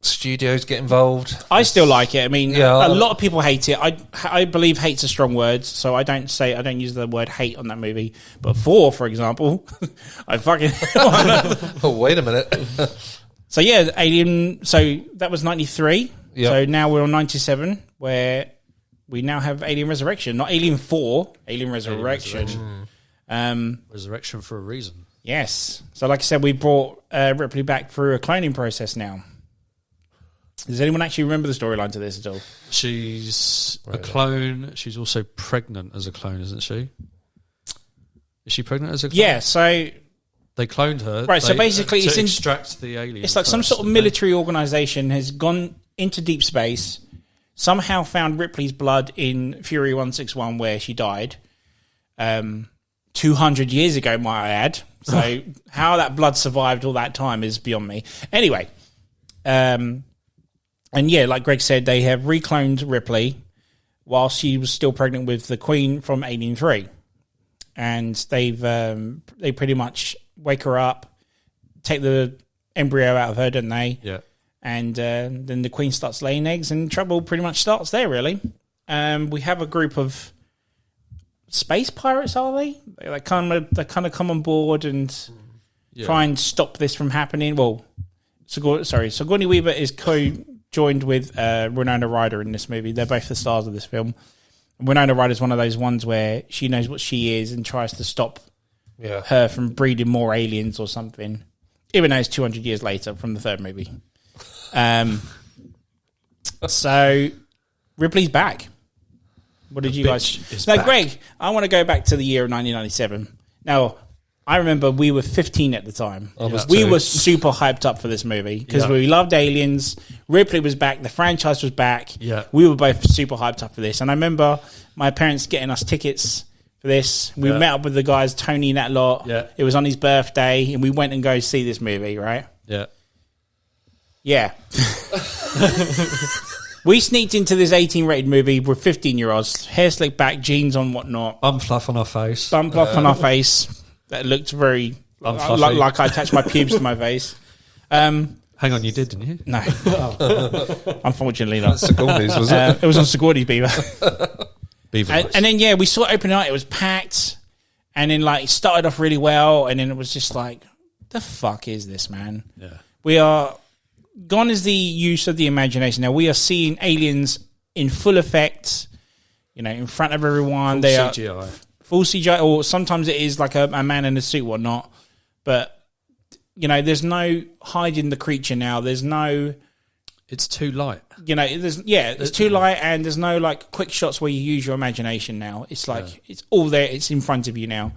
studios get involved. I still like it. I mean, a lot of people hate it. I believe hate's a strong word, so I don't use the word hate on that movie. But 4, for example, I fucking. Oh, wait a minute. So yeah, Alien. So that was 93. Yep. So now we're on 97, where we now have Alien Resurrection, not Alien 4, Alien Resurrection. Resurrection for a reason. Yes. So like I said, we brought Ripley back through a cloning process now. Does anyone actually remember the storyline to this at all? She's a clone. She's also pregnant as a clone, isn't she? Is she pregnant as a clone? Yeah, so... They cloned her. Right, so basically to extract the alien. It's like some sort of military organisation has gone into deep space, somehow found Ripley's blood in Fury 161 where she died 200 years ago, might I add. So how that blood survived all that time is beyond me. Anyway, and yeah, like Greg said, they have recloned Ripley while she was still pregnant with the Queen from Alien 3. And they pretty much wake her up, take the embryo out of her, don't they? Yeah. And then the Queen starts laying eggs, and trouble pretty much starts there, really. We have a group of space pirates, are they? They kind of come on board and try and stop this from happening. Well, Sigourney Weaver is co-joined with Winona Ryder in this movie. They're both the stars of this film. Winona Ryder is one of those ones where she knows what she is and tries to stop her from breeding more aliens or something, even though it's 200 years later from the third movie. So Ripley's back. What did you guys... Now, Greg, I want to go back to the year of 1997. Now, I remember we were 15 at the time. We were super hyped up for this movie because we loved aliens. Ripley was back. The franchise was back. Yeah. We were both super hyped up for this. And I remember my parents getting us tickets for this. We met up with the guys, Tony and that lot. Yeah. It was on his birthday, and we went and go see this movie, right? Yeah. Yeah. We sneaked into this 18-rated movie with 15-year-olds, hair slicked back, jeans on, whatnot. Bum fluff on our face. Bum fluff on our face. That looked very... Like I attached my pubes to my face. Hang on, you did, didn't you? No. Unfortunately not. Sigurdi's, was it? It was on Sigurdi's Beaver. And then, we saw it open night. It was packed. And then, it started off really well. And then it was just like, the fuck is this, man? Yeah. We are... Gone is the use of the imagination. Now, we are seeing aliens in full effect, in front of everyone. They CGI. are full CGI, or sometimes it is like a man in a suit, whatnot. But, there's no hiding the creature now. There's no... It's too light. It's too light, and there's no, quick shots where you use your imagination now. It's it's all there. It's in front of you now.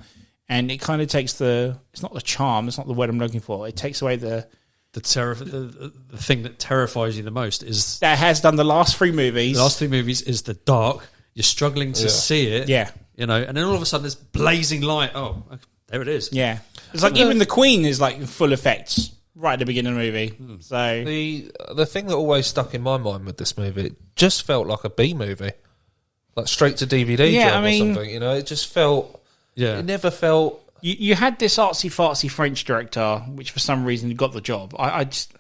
And it kind of takes it's not the charm, it's not the word I'm looking for. It takes away the thing that terrifies you the most is... That has done the last 3 movies. The last 3 movies is the dark. You're struggling to see it. Yeah. And then all of a sudden there's blazing light. Oh, there it is. Yeah. It's like even the Queen is full effects right at the beginning of the movie. So the thing that always stuck in my mind with this movie, it just felt like a B movie. Like straight to DVD job or something. It just felt... Yeah. It never felt... You had this artsy-fartsy French director, which for some reason got the job. I just...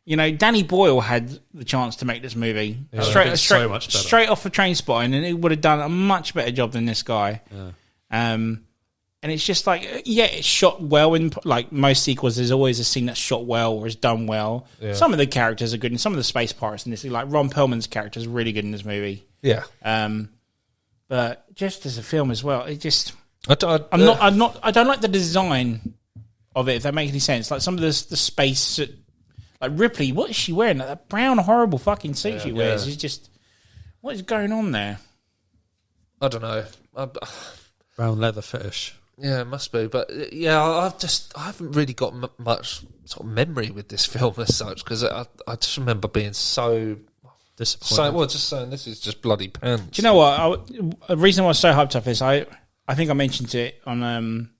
Danny Boyle had the chance to make this movie so much better. Straight off of Trainspotting, and he would have done a much better job than this guy. Yeah. And it's just it's shot well. In most sequels, there's always a scene that's shot well or is done well. Yeah. Some of the characters are good, and some of the space pirates in this, like Ron Perlman's character, is really good in this movie. Yeah. But just as a film as well, it just... I don't like the design of it, if that makes any sense. Like some of the space, like Ripley, what is she wearing? That brown horrible fucking suit she wears is just, what is going on there? I don't know. Brown leather fetish. Yeah, it must be. But I haven't really got much sort of memory with this film as such, because I just remember being so disappointed. Just saying this is just bloody pants. Do you know what? The reason I was so hyped up is I think I mentioned it on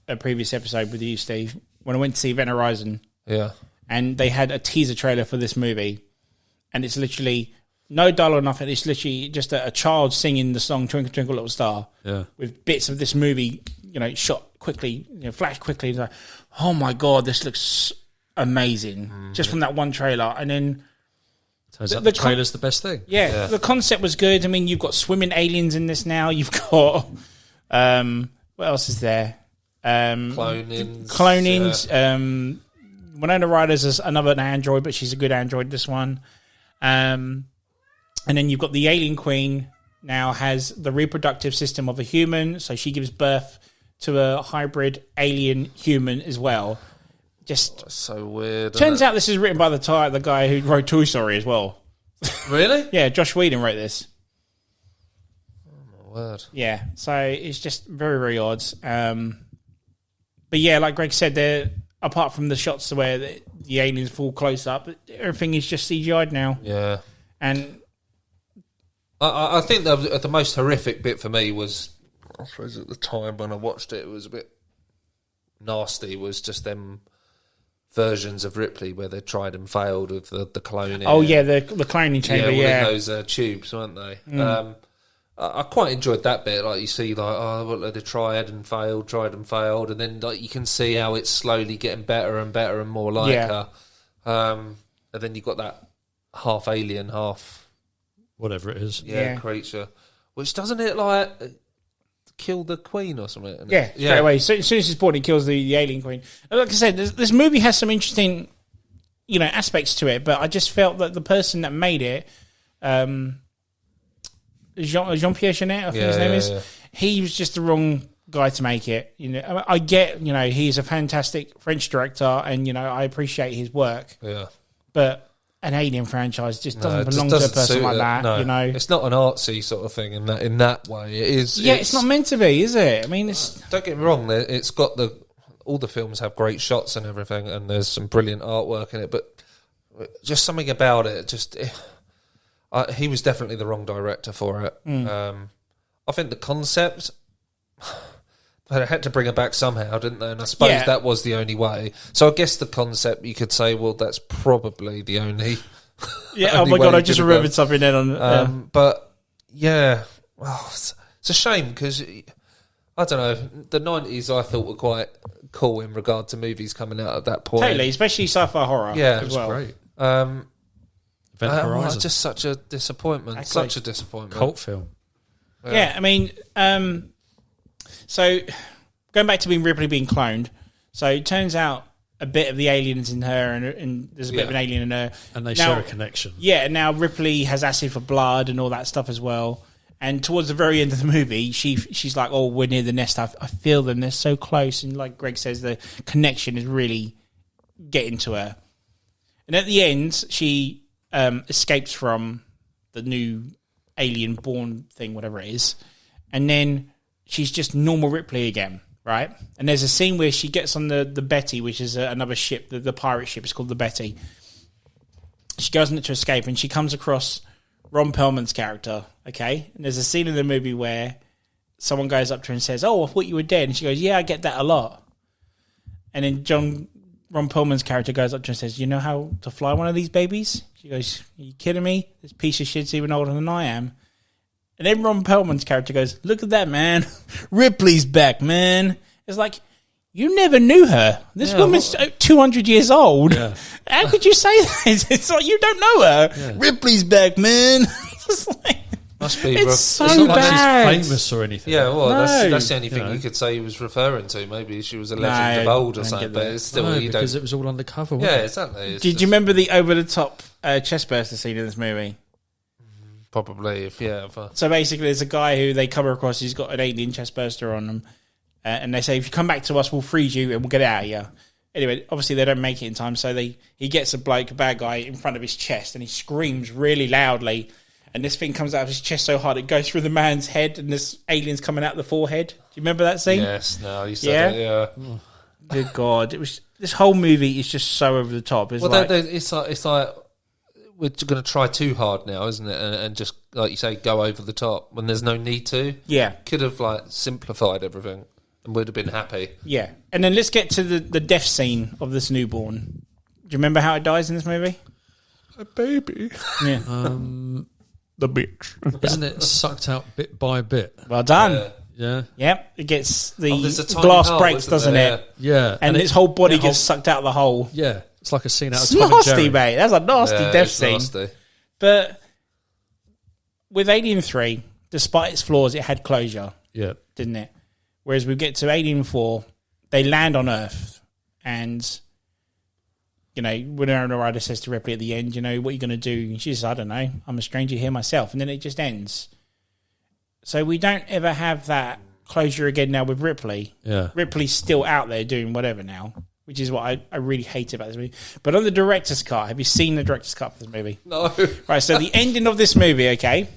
a previous episode with you, Steve, when I went to see Event Horizon. Yeah. And they had a teaser trailer for this movie. And it's literally no dialogue or nothing. It's literally just a child singing the song Twinkle Twinkle Little Star. Yeah. With bits of this movie, shot quickly, flashed quickly. It's like, oh my God, this looks amazing. Just from that one trailer. And then... Turns out the trailer's the best thing. Yeah, the concept was good. I mean, you've got swimming aliens in this now. You've got... what else is there? Clonings. Winona Ryder's is another android, but she's a good android, this one. And then you've got the alien queen now has the reproductive system of a human, so she gives birth to a hybrid alien human as well. Just so weird. Turns out this is written by the guy who wrote Toy Story as well. Really? Yeah, Josh Whedon wrote this. Word. Yeah, so it's just very, very odd. But yeah, like Greg said, apart from the shots where the aliens fall close up, everything is just CGI'd now. Yeah. And I think the most horrific bit for me was, I suppose at the time when I watched it, it was a bit nasty, was just them versions of Ripley where they tried and failed with the cloning. Oh, yeah, the cloning chamber, in those tubes, weren't they? I quite enjoyed that bit. Like you see, they tried and failed, and then you can see how it's slowly getting better and better and more like her. And then you've got that half alien, half whatever it is, creature, which doesn't it kill the queen or something? Straight away. So as soon as he's born, he kills the alien queen. Like I said, this movie has some interesting, aspects to it, but I just felt that the person that made it. Jean-Pierre Jeunet, I think his name is. Yeah. He was just the wrong guy to make it. I get, he's a fantastic French director, and I appreciate his work. Yeah, but an Alien franchise just doesn't belong to a person like that. No. It's not an artsy sort of thing in that way. It is. Yeah, it's not meant to be, is it? I mean, don't get me wrong. It's got all the films have great shots and everything, and there's some brilliant artwork in it, but just something about it just. He was definitely the wrong director for it. I think the concept, they had to bring it back somehow, didn't they? And I suppose that was the only way. So I guess the concept, you could say, well, that's probably the only Yeah. Oh Only my way god! I he just could've remembered gone. something then. On But yeah, it's a shame because I don't know. The 90s I thought were quite cool in regard to movies coming out at that point. totally, especially sci-fi horror. Yeah, as it was well. Great. Event Horizon. Just such a disappointment. Exactly. Such a disappointment. Cult film. Yeah, I mean, so going back to Ripley being cloned, so it turns out a bit of the aliens in her, and there's a bit of an alien in her, And they Now- share a connection. Yeah, and now Ripley has acid for blood and all that stuff as well. And towards the very end of the movie, she's like, "Oh, we're near the nest. I feel them. They're so close." And like Greg says, the connection is really getting to her. And at the end, she escapes from the new alien-born thing, whatever it is, and then she's just normal Ripley again, right? And there's a scene where she gets on the Betty, which is another ship, the pirate ship. It's called the Betty. She goes on it to escape, and she comes across Ron Perlman's character, okay? And there's a scene in the movie where someone goes up to her and says, "Oh, I thought you were dead." And she goes, "Yeah, I get that a lot." And then Ron Perlman's character goes up to her and says, "You know how to fly one of these babies?" She goes, "Are you kidding me? This piece of shit's even older than I am." And then Ron Perlman's character goes, "Look at that, man. Ripley's back, man." It's like, you never knew her. This woman's 200 years old. Yeah. How could you say that? It's like, you don't know her. Yeah. Ripley's back, man. It's like, Must be. it's rough. so It's not like bad. she's famous or anything. Yeah, well, No. that's the only thing You know. you could say he was referring to. Maybe she was a legend of old I or don't something, get but that. it's still No, you because don't. it was all undercover. Yeah, Wasn't it? exactly. It's Did just you remember the over-the-top chest burster scene in this movie? probably if So basically, there's a guy who they come across. He's got an alien chest burster on him, and they say, "If you come back to us, we'll freeze you and we'll get out of here." Anyway, obviously they don't make it in time, so he gets a bad guy, in front of his chest, and he screams really loudly, and this thing comes out of his chest so hard it goes through the man's head, and this alien's coming out the forehead. Do you remember that scene? yes, no, you said it, yeah. Good God, it was. This whole movie is just so over the top. It's Well, like, it's like we're going to try too hard now, isn't it? And just like you say, go over the top when there's no need to. yeah. Could have like simplified everything and would have been happy. Yeah, and then let's get to the death scene of this newborn. Do you remember how it dies in this movie? A baby. Yeah, The bitch. Isn't it sucked out bit by bit? well done. Yeah. Yeah. Yep, it gets There's a the tiny glass hole, breaks, isn't doesn't there? it? Yeah. And it- its whole body it gets whole- sucked out of the hole. Yeah. It's like a scene out of It's Tom and nasty, Jerry. mate. That's a nasty Yeah, death it's scene. nasty. But with Alien 3, despite its flaws, it had closure, Yeah. didn't it? Whereas we get to Alien 4, they land on Earth, and you know, Winona Ryder says to Ripley at the end, "You know, what are you going to do?" And she says, "I don't know. I'm a stranger here myself." And then it just ends. So we don't ever have that closure again now with Ripley. Yeah. Ripley's still out there doing whatever now, which is what I really hate about this movie. But on the director's cut, have you seen the director's cut for this movie? No. Right, so the ending of this movie, okay,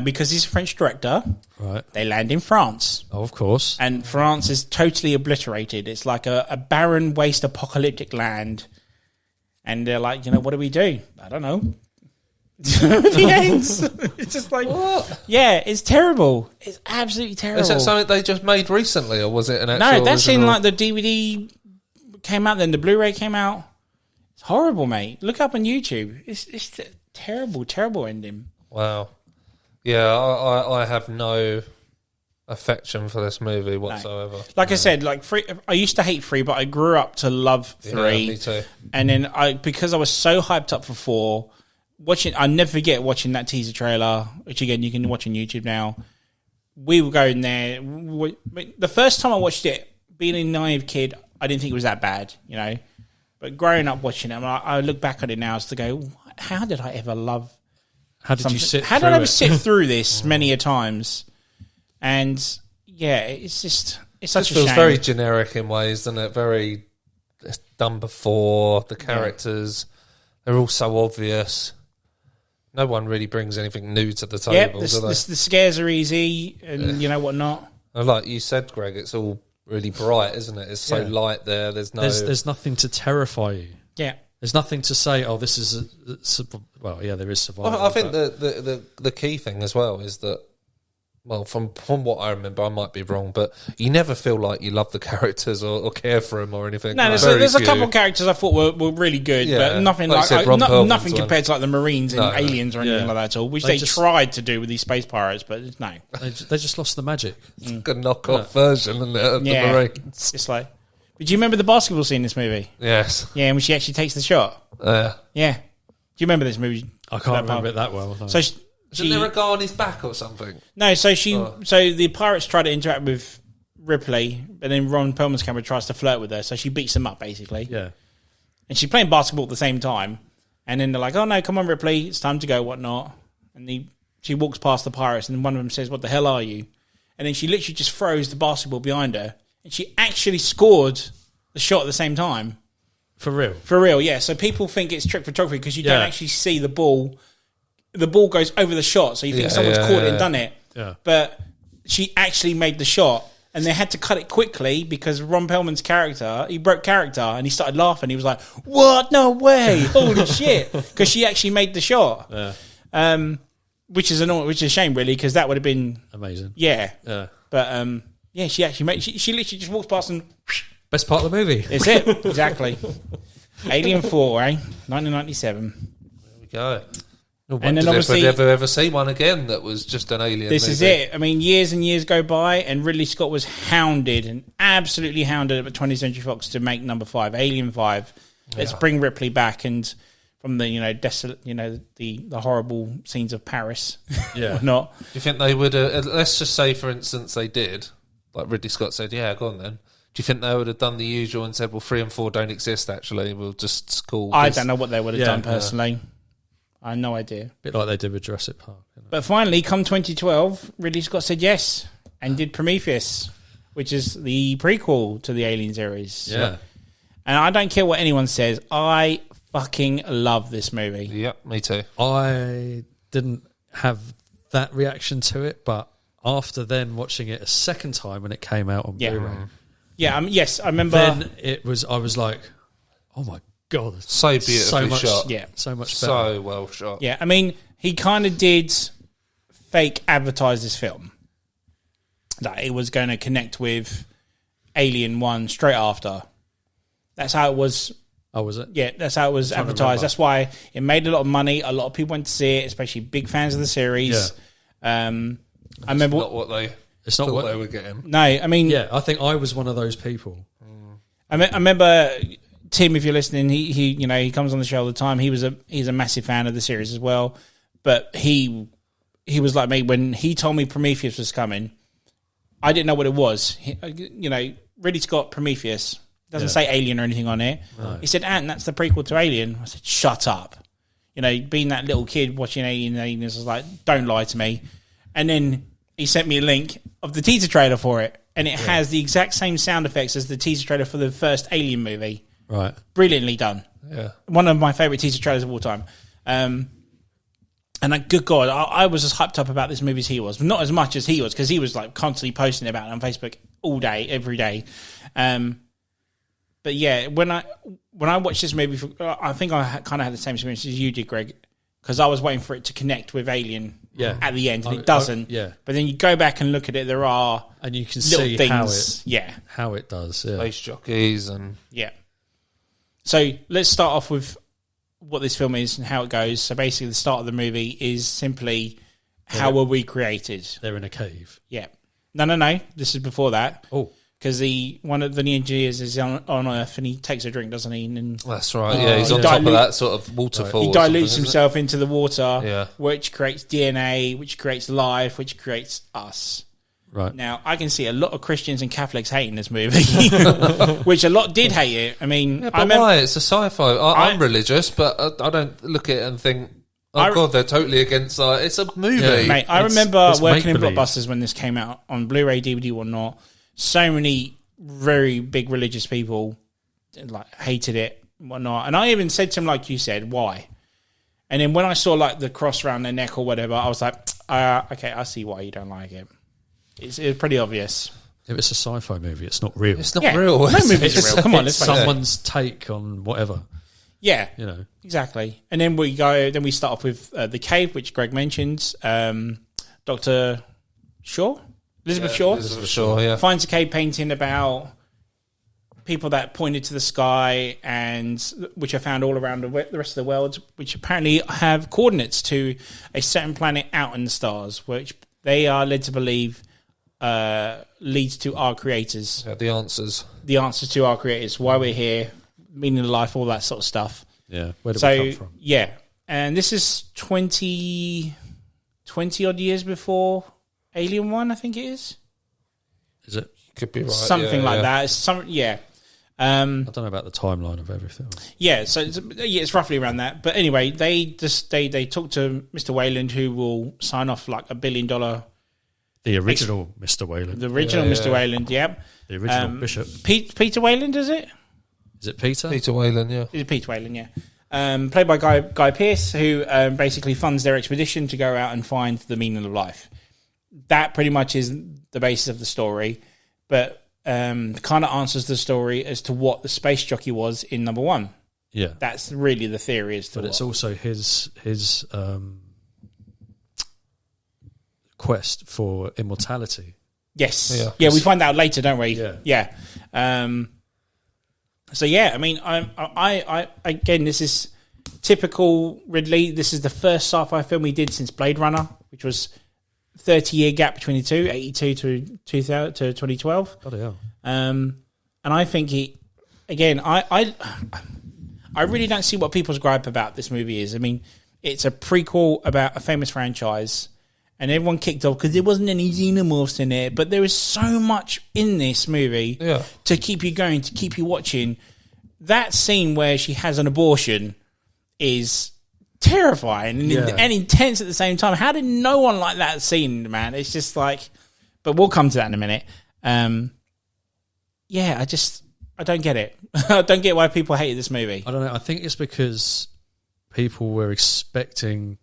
because he's a French director, Right. they land in France. Oh, of course. And France is totally obliterated. It's like a barren, waste, apocalyptic land. And they're like, you know, what do we do? I don't know. The ends. It's just like, What? yeah, it's terrible. It's absolutely terrible. Is that something they just made recently, or was it an actual? No, that's in original? like the DVD came out, then the Blu-ray came out. It's horrible, mate. Look up on YouTube. It's a terrible, terrible ending. Wow. Yeah, I have no affection for this movie whatsoever. Like I said, like three, I used to hate 3, but I grew up to love 3. Yeah, me too. And then because I was so hyped up for 4, I never forget watching that teaser trailer, which again you can watch on YouTube now. We were going there. The first time I watched it, being a naive kid, I didn't think it was that bad, you know. But growing up watching it, I look back on it now as to go, how did I ever love? How did you sit How through did I ever it? sit through this many a times? And yeah, it's just it's such This a feels shame. very generic in ways, doesn't it? Very it's done before. The characters, they're all so obvious. No one really brings anything new to the Yep, table, do they? the scares are easy, and you know what not. And like you said, Greg, it's all really bright, isn't it? It's so Yeah. light there. There's no. There's nothing to terrify you. Yeah, There's nothing to say, oh, this is well, yeah, there is survival. I think but- the key thing as well is that Well, from what I remember, I might be wrong, but you never feel like you love the characters or care for them or anything. No, there's a couple of characters I thought were really good, but nothing nothing compared to like the Marines and Aliens or anything like that at all, which they tried to do with these space pirates, but no. They just lost the magic. It's like a knockoff version, isn't it, of the Marines? It's like... But do you remember the basketball scene in this movie? Yes. Yeah, when she actually takes the shot. Yeah. Do you remember this movie? I can't remember it that well. No. So Isn't there a guy on his back or something? No, so the pirates try to interact with Ripley, but then Ron Perlman's camera tries to flirt with her, so she beats him up, basically. Yeah. And she's playing basketball at the same time, and then they're like, oh no, come on, Ripley, it's time to go, whatnot. And she walks past the pirates, and one of them says, what the hell are you? And then she literally just throws the basketball behind her, and she actually scored the shot at the same time. For real? For real, yeah. So people think it's trick photography because you don't actually see the ball. The ball goes over the shot, so you think someone's caught it and done it. Yeah. But she actually made the shot, and they had to cut it quickly because Ron Perlman's character, he broke character, and he started laughing. He was like, what? No way. Holy shit. Because she actually made the shot. Yeah. Which is a shame, really, because that would have been... amazing. Yeah. But, she actually made... She literally just walks past and... Best part of the movie. It's it. Exactly. Alien 4, 1997. There we go. And then obviously, ever see one again that was just an alien this movie? Is it. I mean, years and years go by, and Ridley Scott was hounded and absolutely hounded at 20th Century Fox to make number 5, Alien 5. Let's bring Ripley back, and from the desolate, the horrible scenes of Paris, or not. Do you think they would? Let's just say, for instance, they did. Like Ridley Scott said, "Yeah, go on then." Do you think they would have done the usual and said, "Well, 3 and 4 don't exist. Actually, we'll just call." I don't know what they would have done personally. I have no idea. A bit like they did with Jurassic Park. But finally, come 2012, Ridley Scott said yes and did Prometheus, which is the prequel to the Alien series. Yeah. And I don't care what anyone says. I fucking love this movie. Yep, me too. I didn't have that reaction to it, but after then watching it a second time when it came out on Blu-ray. Yeah, yes, I remember. Then I was like, oh my God, so beautifully shot. Yeah, so much better. So well shot. Yeah, I mean, he kind of did fake advertise this film that it was going to connect with Alien 1 straight after. That's how it was. Oh, was it? Yeah, that's how it was advertised. That's why it made a lot of money. A lot of people went to see it, especially big fans of the series. Yeah. I remember It's not what they were getting. No, I mean, yeah, I think I was one of those people. I remember Tim, if you're listening, he comes on the show all the time. He's a massive fan of the series as well. But he was like me when he told me Prometheus was coming. I didn't know what it was. Ridley Scott Prometheus doesn't say Alien or anything on it. No. He said, "Ant, that's the prequel to Alien." I said, "Shut up." Being that little kid watching Aliens, I was like, "Don't lie to me." And then he sent me a link of the teaser trailer for it, and it has the exact same sound effects as the teaser trailer for the first Alien movie. Right. Brilliantly done. Yeah. One of my favourite teaser trailers of all time. And good God, I was as hyped up about this movie as he was. Not as much as he was, because he was like constantly posting about it on Facebook all day, every day. But yeah, when I watched this movie, I think I kind of had the same experience as you did, Greg, because I was waiting for it to connect with Alien at the end, and it doesn't. But then you go back and look at it, there are and you can little see things. how it does. Yeah. Space jockeys and So let's start off with what this film is and how it goes. So basically, the start of the movie is simply how were we created? They're in a cave. Yeah. No. This is before that. Oh. Because one of the engineers is on Earth and he takes a drink, doesn't he? And that's right. Yeah, he's on top of that sort of waterfall. He dilutes himself into the water, which creates DNA, which creates life, which creates us. Right. Now, I can see a lot of Christians and Catholics hating this movie, which a lot did hate it. I mean, but why? It's a sci-fi. I'm religious, but I don't look at it and think, God, they're totally against that. It's a movie. Yeah, mate, I remember working in Blockbusters when this came out on Blu-ray, DVD, whatnot. So many very big religious people hated it and whatnot. And I even said to him, like you said, why? And then when I saw the cross around their neck or whatever, I was like, okay, I see why you don't like it. It's pretty obvious. If it's a sci-fi movie, it's not real. It's not real. No movie's real. Come on, it's someone's take on whatever. Yeah, exactly. And then we start off with the cave, which Greg mentions. Dr. Shaw? Elizabeth Shaw? Elizabeth Shaw, yeah. Finds a cave painting about people that pointed to the sky, and which are found all around the rest of the world, which apparently have coordinates to a certain planet out in the stars, which they are led to believe leads to our creators. Yeah, the answers. The answers to our creators, why we're here, meaning of life, all that sort of stuff. Yeah, where did we come from? Yeah, and this is 20 odd years before Alien 1, I think it is. Is it? Could be right. Something like that. It's I don't know about the timeline of everything. Yeah, so it's roughly around that. But anyway, they talk to Mr. Wayland, who will sign off like $1 billion. The original Mr. Wayland. The original Mr. Wayland, yep. The original Bishop. Peter Wayland, is it? Is it Peter? Peter Wayland, yeah. Is it Peter Wayland, yeah. Played by Guy Pearce, who basically funds their expedition to go out and find the meaning of life. That pretty much is the basis of the story, but kind of answers the story as to what the space jockey was in number 1. Yeah, that's really the theory as to. But it's also his quest for immortality. Yes, yeah, we find out later, don't we? Yeah. So yeah, I mean, I again, this is typical Ridley. This is the first sci-fi film he did since Blade Runner, which was 30-year gap between the two, 82 to 2000 to 2012. Bloody hell. And I think I really don't see what people's gripe about this movie is. I mean, it's a prequel about a famous franchise, and everyone kicked off because there wasn't any xenomorphs in it, but there is so much in this movie to keep you going, to keep you watching. That scene where she has an abortion is terrifying and intense at the same time. How did no one like that scene, man? It's just like, but we'll come to that in a minute. I don't get it. I don't get why people hated this movie. I don't know. I think it's because people were expecting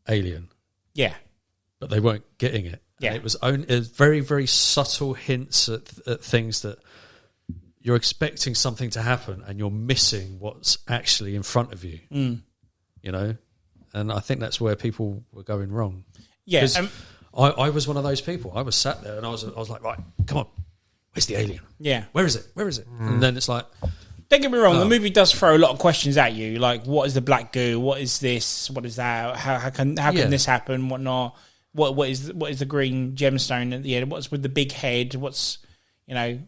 Alien. Yeah. But they weren't getting it. Yeah. And it was very, very subtle hints at things that you're expecting something to happen and you're missing what's actually in front of you. Mm. You know? And I think that's where people were going wrong. Yeah. I was one of those people. I was sat there and I was like, right, come on. Where's the alien? Yeah. Where is it? And then it's like... Don't get me wrong, the movie does throw a lot of questions at you, like what is the black goo? What is this? What is that? How can this happen? What not? What is the green gemstone at the end? What's with the big head? What's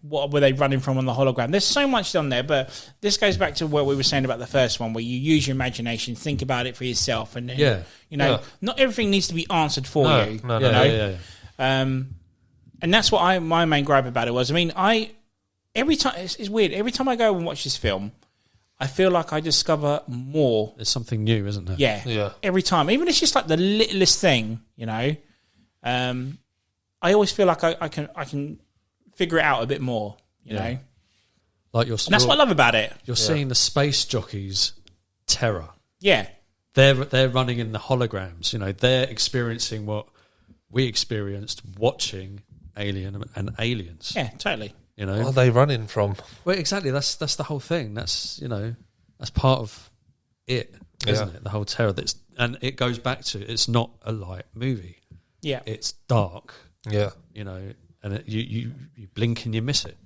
what were they running from on the hologram? There's so much on there, but this goes back to what we were saying about the first one, where you use your imagination, think about it for yourself, and then, not everything needs to be answered for you. No. And that's what my main gripe about it was. I mean, every time it's weird. Every time I go and watch this film, I feel like I discover more. There's something new, isn't there? Yeah. Every time, even if it's just like the littlest thing, I always feel like I can figure it out a bit more. You know, like and that's what I love about it. You're seeing the space jockeys' terror. Yeah, they're running in the holograms. They're experiencing what we experienced watching Alien and Aliens. Yeah, totally. What are they running from? Well, exactly. That's the whole thing. That's that's part of it, isn't it? The whole terror. And it goes back to it's not a light movie. Yeah, it's dark. Yeah, and you blink and you miss it.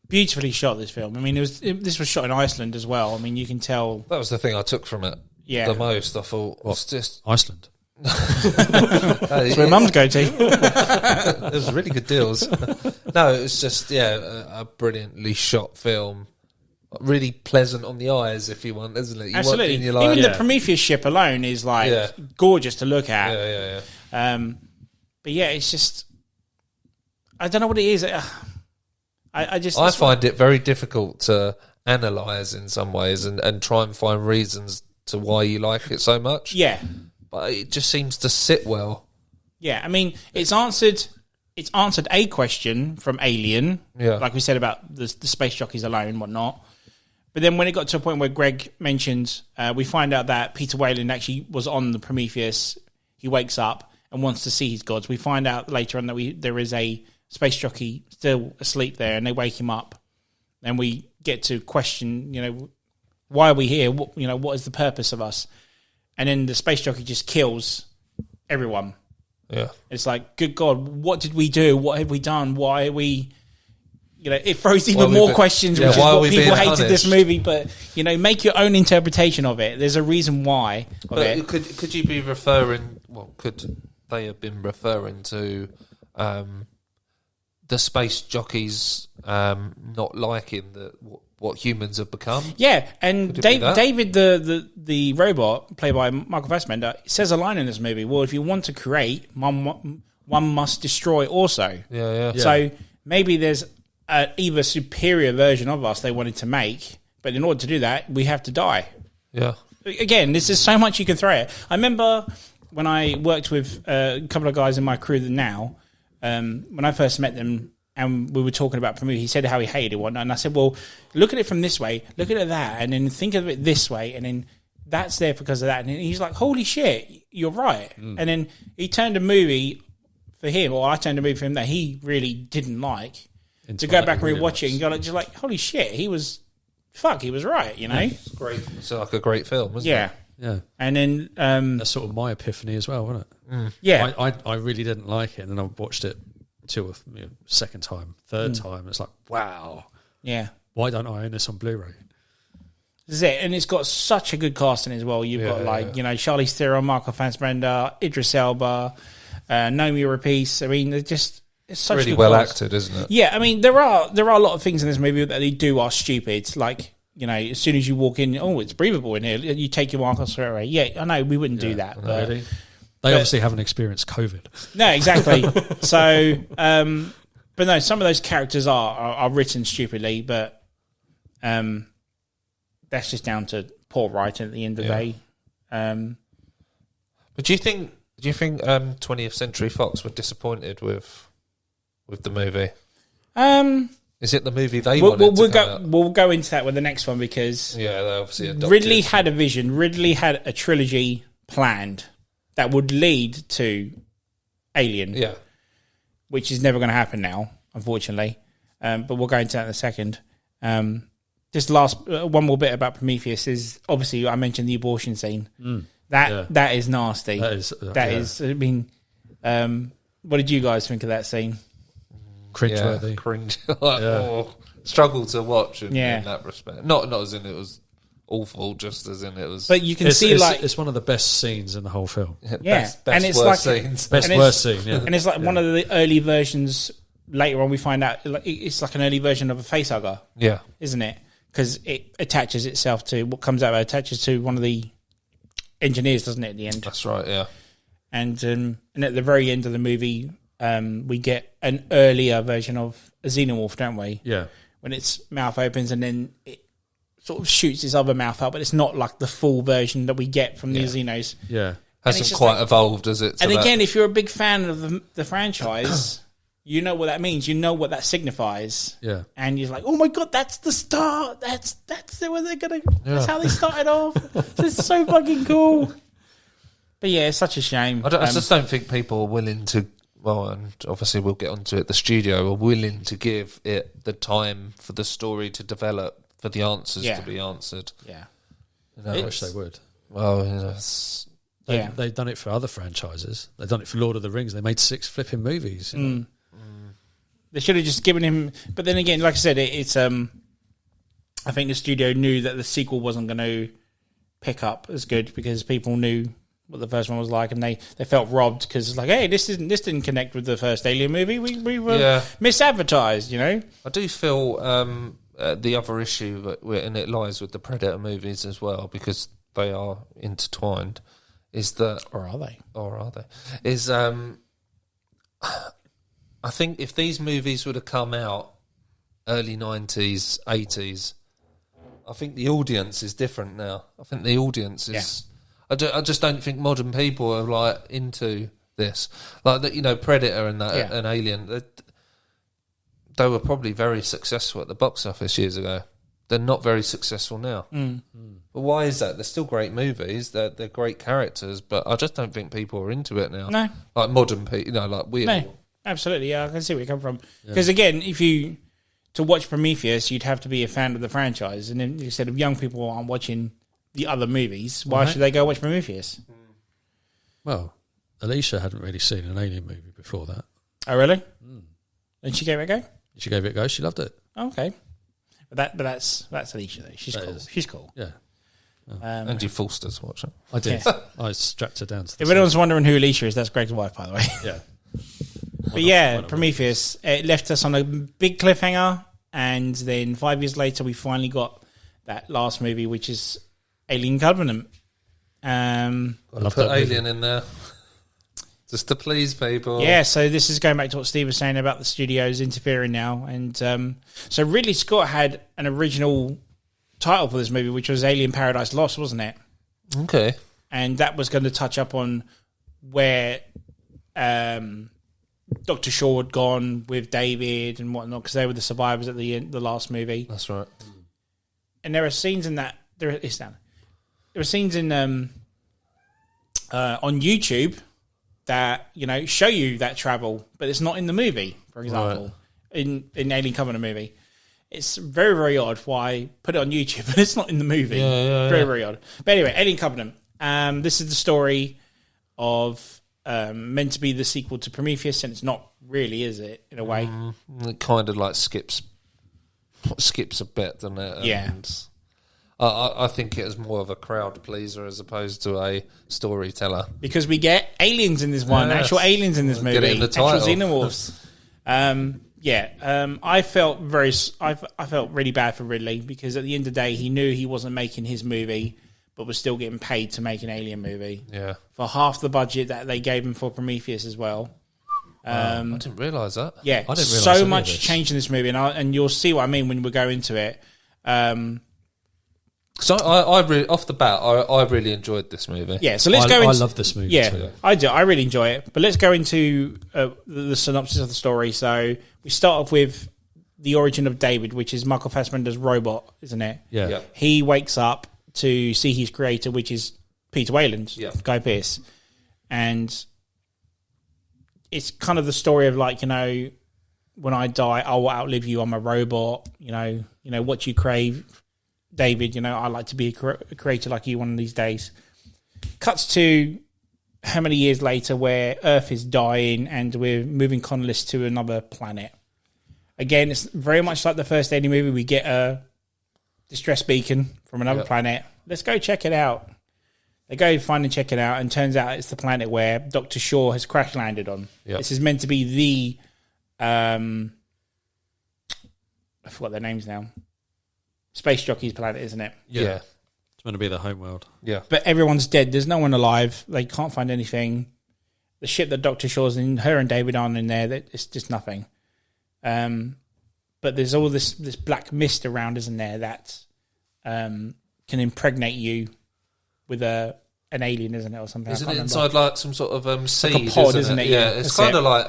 Beautifully shot, this film. I mean, this was shot in Iceland as well. I mean, you can tell that was the thing I took from it. Yeah, the most. I thought it's just Iceland. That's where mums go to. It was really good deals. No, it was just a brilliantly shot film. Really pleasant on the eyes, if you want, isn't it? Absolutely. Even the Prometheus ship alone is gorgeous to look at. Yeah. But yeah, it's just I don't know what it is. I find it very difficult to analyse in some ways and try and find reasons to why you like it so much. Yeah. But it just seems to sit well. Yeah, I mean, it's answered a question from Alien, like we said about the space jockeys alone and whatnot. But then when it got to a point where Greg mentioned, we find out that Peter Wayland actually was on the Prometheus. He wakes up and wants to see his gods. We find out later on that there is a space jockey still asleep there, and they wake him up. And we get to question, why are we here? What is the purpose of us? And then the space jockey just kills everyone. Yeah. It's like, good God, what did we do? What have we done? Why are we... it throws even more questions, which is what people hated this movie. But, make your own interpretation of it. There's a reason why. Could you be referring... Well, could they have been referring to the space jockeys not liking what humans have become? Yeah, and David, the robot, played by Michael Fassbender, says a line in this movie, well, if you want to create, one must destroy also. Yeah. So maybe there's either superior version of us they wanted to make, but in order to do that, we have to die. Yeah. Again, this is so much you can throw at. I remember when I worked with a couple of guys in my crew now, when I first met them, and we were talking about Prometheus, he said how he hated it, whatnot, and I said, well, look at it from this way, look at it that, and then think of it this way, and then that's there because of that. And he's like, holy shit, you're right. And then he turned a movie for him, or I turned a movie for him that he really didn't like, to go back and rewatch it and go just like, holy shit, he was right, It's great. It's like a great film, isn't it? Yeah. And then... that's sort of my epiphany as well, wasn't it? Yeah. I really didn't like it, and then I watched it second time, third time. It's like, wow. Yeah. Why don't I own this on Blu-ray? This is it. And it's got such a good casting as well. You've got Charlize Theron, Michael Fassbender, Idris Elba, Naomi Rapace. I mean, they're just... It's such really good well cast. acted, isn't it? Yeah, I mean, there are a lot of things in this movie that they do are stupid. Like, as soon as you walk in, it's breathable in here. You take your marker straight away. Yeah, I know we wouldn't do that. But, really? They obviously haven't experienced COVID. No, exactly. So, but no, some of those characters are written stupidly, but that's just down to poor writing at the end of the day. But do you think 20th Century Fox were disappointed with the movie? Is it the movie they wanted to come out? We'll go into that with the next one because they obviously adopted. Ridley had a vision. Ridley had a trilogy planned that would lead to Alien. Yeah. Which is never going to happen now, unfortunately. But we'll go into that in a second. Just last one more bit about Prometheus is obviously I mentioned the abortion scene. That is nasty. That is. I mean, what did you guys think of that scene? Cringeworthy. Yeah, cringe. Struggle to watch in that respect. Not as in it was awful, just as in it was. But you can see it's one of the best scenes in the whole film. Best and it's worst scenes. Best worst scene. Yeah, and it's like one of the early versions. Later on, we find out it's like an early version of a facehugger. Yeah, isn't it? Because it attaches itself to what comes out. It attaches to one of the engineers, doesn't it? At the end, that's right. Yeah, and at the very end of the movie. We get an earlier version of a xenomorph, don't we? Yeah. When its mouth opens and then it sort of shoots its other mouth out, but it's not like the full version that we get from the Xenos. Yeah. Hasn't quite evolved, has it? And again, if you're a big fan of the franchise, you know what that means. You know what that signifies. Yeah. And you're like, oh my God, that's the start. That's where they're going to... That's how they started off. This is so fucking cool. But yeah, it's such a shame. I just don't think people are willing to... Well, and obviously we'll get onto it. The studio are willing to give it the time for the story to develop, for the answers to be answered. Yeah, I wish they would. Well, they've done it for other franchises. They've done it for Lord of the Rings. They made 6 flipping movies. They should have just given him. But then again, like I said, it's. I think the studio knew that the sequel wasn't going to pick up as good because people knew what the first one was like, and they felt robbed because it's like, hey, this didn't connect with the first Alien movie. We were misadvertised, I do feel the other issue, and it lies with the Predator movies as well, because they are intertwined. Is that, or are they? Is I think if these movies would have come out early 90s, 80s, I think the audience is different now. I think the audience is. I just don't think modern people are like into this, like that. Predator and that and Alien. They were probably very successful at the box office years ago. They're not very successful now. But why is that? They're still great movies. They're great characters, but I just don't think people are into it now. No, like modern people. Like we. No, absolutely. Yeah, I can see where you come from. Because again, to watch Prometheus, you'd have to be a fan of the franchise, and then instead of young people aren't watching the other movies, why should they go watch Prometheus? Well, Alicia hadn't really seen an Alien movie before that. Oh, really? And she gave it a go? She gave it a go. She loved it. Okay. But that's Alicia, though. She's That cool. is. She's cool. Yeah, And you forced us to watch it. I did. Yeah. I strapped her down to the If anyone's wondering who Alicia is, that's Greg's wife, by the way. Yeah. But yeah, Prometheus, it left us on a big cliffhanger, and then 5 years later, we finally got that last movie, which is Alien Covenant. Gotta put Alien in there. Just to please people. Yeah, so this is going back to what Steve was saying about the studios interfering now. And so Ridley Scott had an original title for this movie, which was Alien Paradise Lost, wasn't it? Okay. And that was going to touch up on where Dr. Shaw had gone with David and whatnot, because they were the survivors at the end, the last movie. That's right. And there are scenes in that. There are scenes in on YouTube that show you that travel, but it's not in the movie. For example, in Alien Covenant movie, it's very, very odd why put it on YouTube, but it's not in the movie. Very, very odd. But anyway, Alien Covenant. This is the story of meant to be the sequel to Prometheus, and it's not really, is it? In a way, It kind of like skips a bit, doesn't it? Yeah. And I think it is more of a crowd pleaser as opposed to a storyteller. because we get aliens in this one, Yes. actual aliens in this movie, Get it in the actual title. xenomorphs. I felt really bad for Ridley, because at the end of the day, he knew he wasn't making his movie, but was still getting paid to make an Alien movie Yeah. for half the budget that they gave him for Prometheus as well. I didn't realise that. Yeah, I didn't realise so any of much this. changed in this movie, and you'll see what I mean when we go into it. So I really, off the bat, I really enjoyed this movie. Yeah, so let's I go into... love this movie Yeah, too. I do. I really enjoy it. But let's go into the synopsis of the story. So we start off with the origin of David, which is Michael Fassbender's robot, isn't it? Yeah. Yeah. He wakes up to see his creator, which is Peter Wayland, Yeah. Guy Pearce. And it's kind of the story of like, when I die, I will outlive you. I'm a robot. What you crave, David. I'd like to be a creator like you one of these days. Cuts to how many years later, where Earth is dying and we're moving colonists to another planet. Again, it's very much like the first Alien movie. We get a distress beacon from another planet. Let's go check it out. They go find and check it out, and turns out it's the planet where Dr. Shaw has crash landed on. Yep. This is meant to be the I forgot their names now. Space Jockey's planet, isn't it? Yeah. It's meant to be the home world. Yeah. But everyone's dead. There's no one alive. They can't find anything. The ship that Dr. Shaw's in, her and David aren't in there. It's just nothing. But there's all this black mist around, isn't there, that can impregnate you with an alien, isn't it, or something? Isn't I it can't inside like some sort of seed? Like a pod, isn't it? Yeah, Yeah, it's that's kind it. of like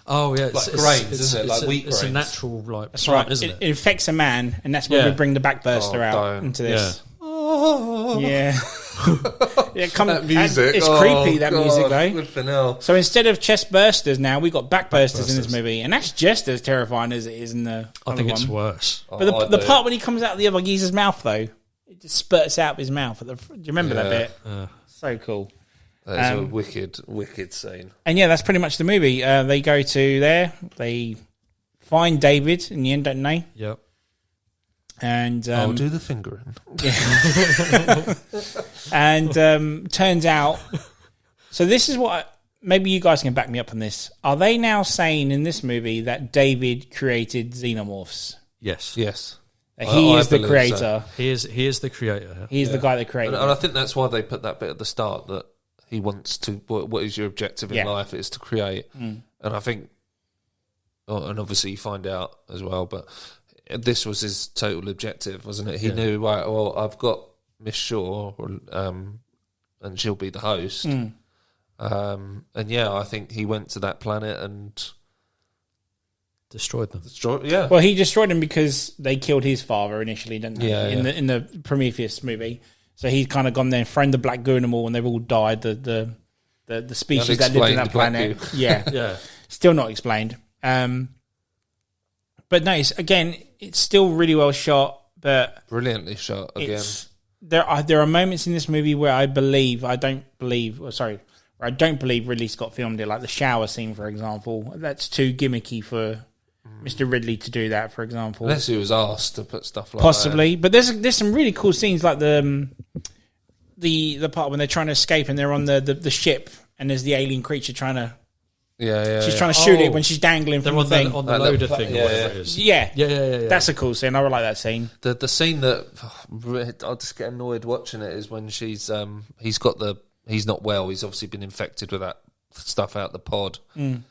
Oh yeah, Like grains, isn't it? Like wheat It's a grains. natural That's plant, right. isn't It infects a man, and that's where Yeah. we bring the backburster Oh, out don't. into this. oh, Yeah. that music. It's Oh, creepy, that God, music, though. flipping hell. So instead of chest bursters now, we got backbursters in this Backbursters. movie, and that's just as terrifying as it is in the I think other it's one. worse. But the, I the do. part when he comes out of the other geezer's mouth, though, it just spurts out of his mouth. Do you remember that bit? So cool. That is a wicked scene. And yeah, that's pretty much the movie. They go to there, they find David in the end, don't they? Yep. And I'll do the fingering. and turns out, so this is what, maybe you guys can back me up on this. Are they now saying in this movie that David created xenomorphs? Yes. Yes. That he I is the believe creator. so. He is the creator. He's the guy that created And I it. think that's why they put that bit at the start, that he wants to, what is your objective in Yeah. life? It's to create. And I think, and obviously you find out as well, but this was his total objective, wasn't it? He knew, right, well, I've got Miss Shaw, and she'll be the host. And yeah, I think he went to that planet and Destroyed them. yeah. Well, he destroyed him because they killed his father initially, didn't they? Yeah, In the Prometheus movie. So he's kind of gone there and thrown the black goo in them all, and they've all died. The species that lived in Unexplained that black planet. goo. Yeah. Yeah. Still not explained. But no, it's still really well shot, but Brilliantly shot again. there are moments in this movie where I don't believe, where I don't believe Ridley Scott filmed it, like the shower scene, for example. That's too gimmicky for Mr. Ridley to do that, for example. Unless he was asked to put stuff like Possibly. But there's some really cool scenes, like the part when they're trying to escape and they're on the ship and there's the alien creature trying to... She's trying to shoot it when she's dangling from the thing. On the loader thing, or whatever it is. Yeah. Yeah. That's a cool scene. I really like that scene. The scene that I'll just get annoyed watching it is when he's not well. He's obviously been infected with that stuff out the pod.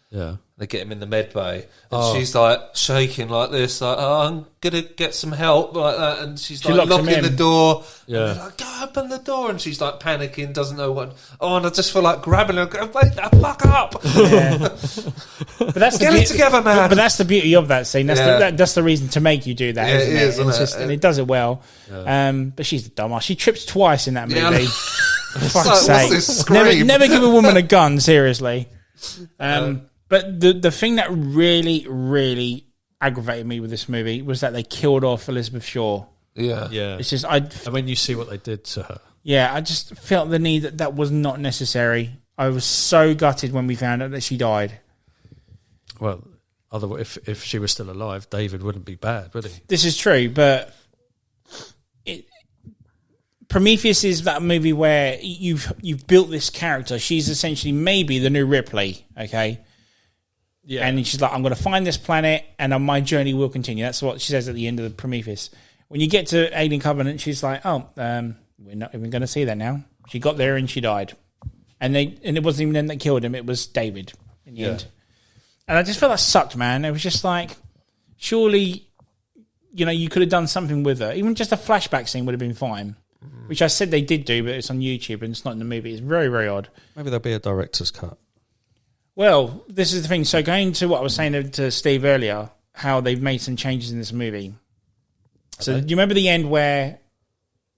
Yeah. They get him in the med bay, and she's like shaking like this, like, "Oh, I'm gonna get some help," like that, and she's like locking the door. Yeah, and like, go open the door, and she's like panicking, doesn't know what. Oh, and I just feel like grabbing her, going, "Wake the fuck up!" Yeah. But that's get it together, man. But that's the beauty of that scene. That's the reason to make you do that, isn't it? Isn't it does it well. Yeah. But she's a dumbass. She trips twice in that movie. Yeah. For fuck's sake! Never give a woman a gun. Seriously. But the thing that really, really aggravated me with this movie was that they killed off Elizabeth Shaw. Yeah. It's just and when you see what they did to her. Yeah, I just felt the need that was not necessary. I was so gutted when we found out that she died. Well, otherwise, if she was still alive, David wouldn't be bad, would he? This is true, but Prometheus is that movie where you've built this character. She's essentially maybe the new Ripley, okay? Yeah. And she's like, I'm going to find this planet and my journey will continue. That's what she says at the end of the Prometheus. When you get to Alien Covenant, she's like, we're not even going to see that now. She got there and she died. And it wasn't even them that killed him. It was David in the end. And I just felt that sucked, man. It was just like, surely, you could have done something with her. Even just a flashback scene would have been fine. Which I said they did do, but it's on YouTube and it's not in the movie. It's very, very odd. Maybe there'll be a director's cut. Well, this is the thing. So going to what I was saying to Steve earlier, how they've made some changes in this movie. So do you remember the end where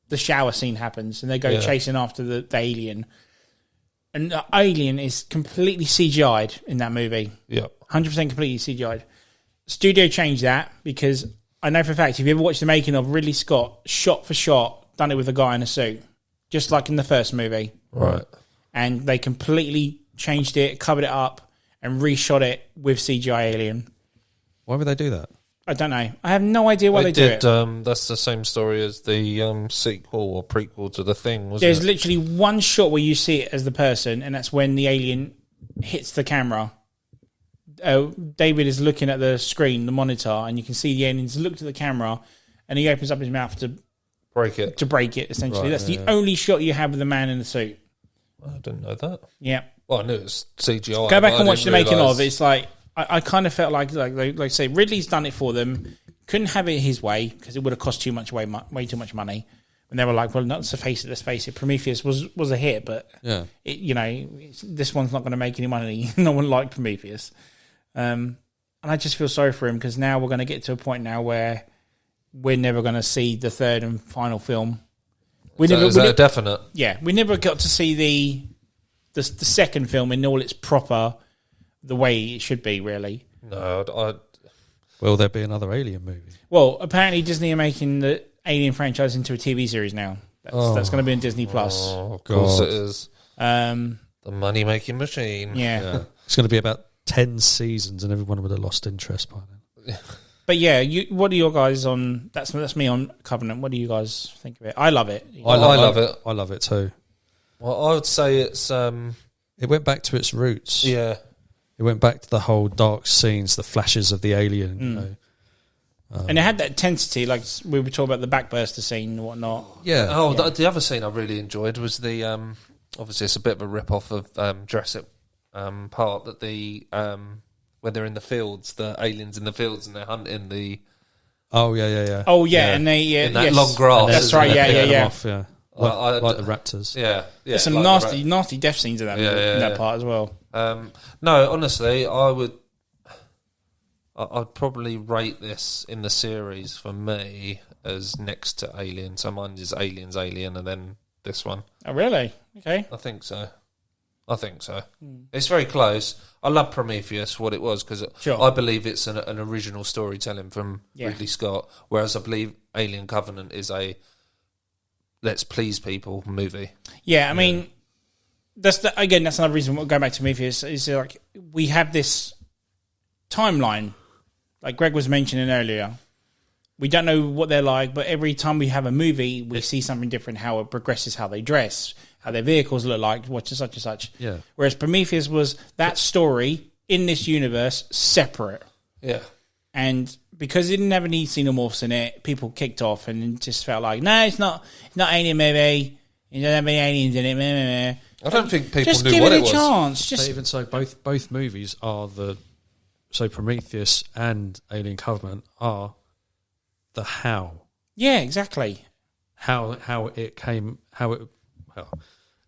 the shower scene happens and they go chasing after the alien? And the alien is completely CGI'd in that movie. Yeah. 100% completely CGI'd. Studio changed that because I know for a fact, if you ever watched the making of Ridley Scott, shot for shot, done it with a guy in a suit, just like in the first movie. Right. And they completely changed it, covered it up, and reshot it with CGI alien. Why would they do that? I don't know. I have no idea why they do it. That's the same story as the sequel or prequel to The Thing, wasn't There's it? literally one shot where you see it as the person, and that's when the alien hits the camera. David is looking at the screen, the monitor, and you can see the alien's looked at the camera, and he opens up his mouth to break it. Essentially. Right, that's the only shot you have of the man in the suit. I didn't know that. Yeah. Well, I knew it was CGI. Go back and watch the making of. It's like I kind of felt like say Ridley's done it for them. Couldn't have it his way because it would have cost way too much money. And they were like, well, let's face it. Prometheus was a hit, but this one's not going to make any money. No one liked Prometheus. And I just feel sorry for him because now we're going to get to a point now where we're never going to see the third and final film. Is that definite? Yeah, we never got to see the second film in all its proper, the way it should be, really. No, Will there be another Alien movie? Well, apparently Disney are making the Alien franchise into a TV series now. That's going to be on Disney Plus. Oh, of course it is. The money-making machine. Yeah. It's going to be about 10 seasons and everyone would have lost interest by then. But yeah, what are your guys on? That's me on Covenant. What do you guys think of it? I love it. I love it. I love it too. Well, I would say it's... It went back to its roots. Yeah. It went back to the whole dark scenes, the flashes of the alien. And it had that intensity, like we were talking about the backburster scene and whatnot. Yeah. Oh, yeah. The other scene I really enjoyed was the... obviously, it's a bit of a rip-off of Jurassic Park, that the... when they're in the fields, the aliens in the fields, and they're hunting the... Oh, yeah, and they... in that long grass. That's right, yeah. Off, yeah. Like the raptors. Yeah. There's some nasty death scenes in that part as well. No, honestly, I'd probably rate this in the series for me as next to Alien. So mine is Aliens, Alien, and then this one. Oh, really? Okay. I think so. It's very close. I love Prometheus, what it was, because I believe it's an original storytelling from Ridley Scott, whereas I believe Alien Covenant is a let's please people movie. Yeah, I mean, that's another reason we'll go back to Prometheus is like we have this timeline, like Greg was mentioning earlier. We don't know what they're like, but every time we have a movie, we see something different. How it progresses, how they dress, how their vehicles look like, what such and such. Yeah. Whereas Prometheus was that story in this universe separate. Yeah. And because it didn't have any xenomorphs in it, people kicked off and just felt like, no, it's not alien movie. You don't have any aliens in it. Meh, meh, meh. I don't think people just knew give what it it a was. chance. Just Even so, both movies are so Prometheus and Alien Covenant are the how. Yeah, exactly. How it came, well,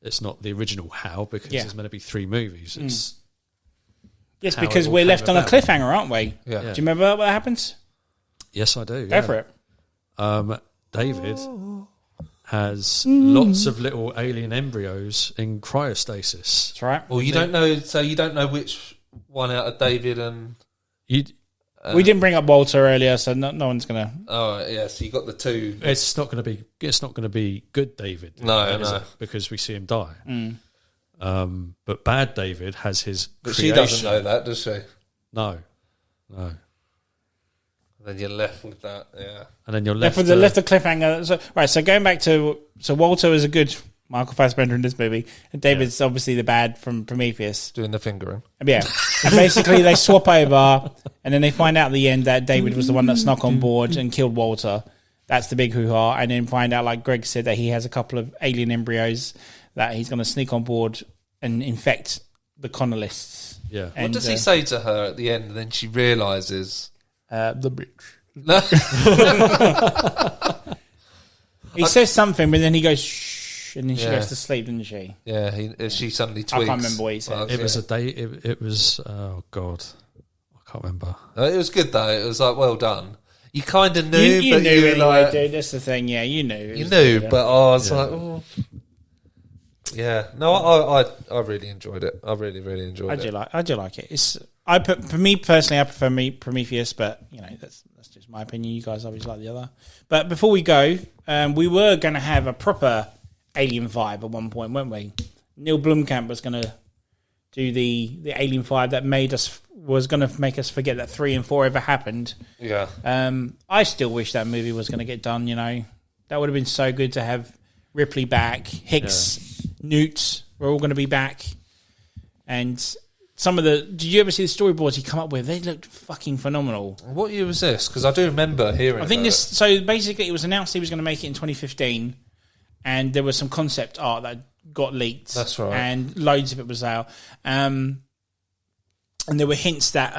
it's not the original how because there's meant to be 3 movies. It's yes, how because it all we're came left on a about. cliffhanger, aren't we? Yeah. Do you remember what happens? Yes, I do. Go for it. David has lots of little alien embryos in cryostasis. That's right. Well, you don't know. So you don't know which one out of David and. We didn't bring up Walter earlier, so no one's gonna. Oh yeah, so you got the two. It's not going to be good David. No, is no. it? Because we see him die. But bad David has his. But creation. she doesn't know that, does she? No. Then you're left with that. Yeah. And then you're Left left. the cliffhanger. So, right, so going back to Walter is a good Michael Fassbender in this movie, and David's obviously the bad from Prometheus. Doing the fingering. Yeah, and basically they swap over, and then they find out at the end that David was the one that snuck on board and killed Walter. That's the big hoo-ha, and then find out, like Greg said, that he has a couple of alien embryos that he's going to sneak on board and infect the colonists. Yeah. And, What does he say to her at the end? And then she realises. The bitch. No. He says something, but then he goes shh, and then she Yeah. goes to sleep, doesn't she? Yeah, she suddenly I tweaks. can't remember what he said. It was a day. It was. Oh God, I can't remember. It was good though. It was like well done. You kind of knew, You but knew you were anyway, like, dude. That's the thing. Yeah, you knew. It you was knew, good, but I was like, oh. Yeah. No, I really enjoyed it. I really, really enjoyed it. I do like it. For me personally, I prefer Prometheus, but you know that's just my opinion. You guys obviously like the other. But before we go, we were going to have a proper Alien 5 at one point, weren't we? Neil Blomkamp was going to do the Alien 5 that was going to make us forget that 3 and 4 ever happened. Yeah. I still wish that movie was going to get done. You know, that would have been so good to have Ripley back, Hicks, Newt. We're all going to be back, and some of the. Did you ever see the storyboards he come up with? They looked fucking phenomenal. What year was this? Because I do remember hearing. I think about this. So basically, it was announced he was going to make it in 2015, and there was some concept art that got leaked. That's right. And loads of it was out. And there were hints that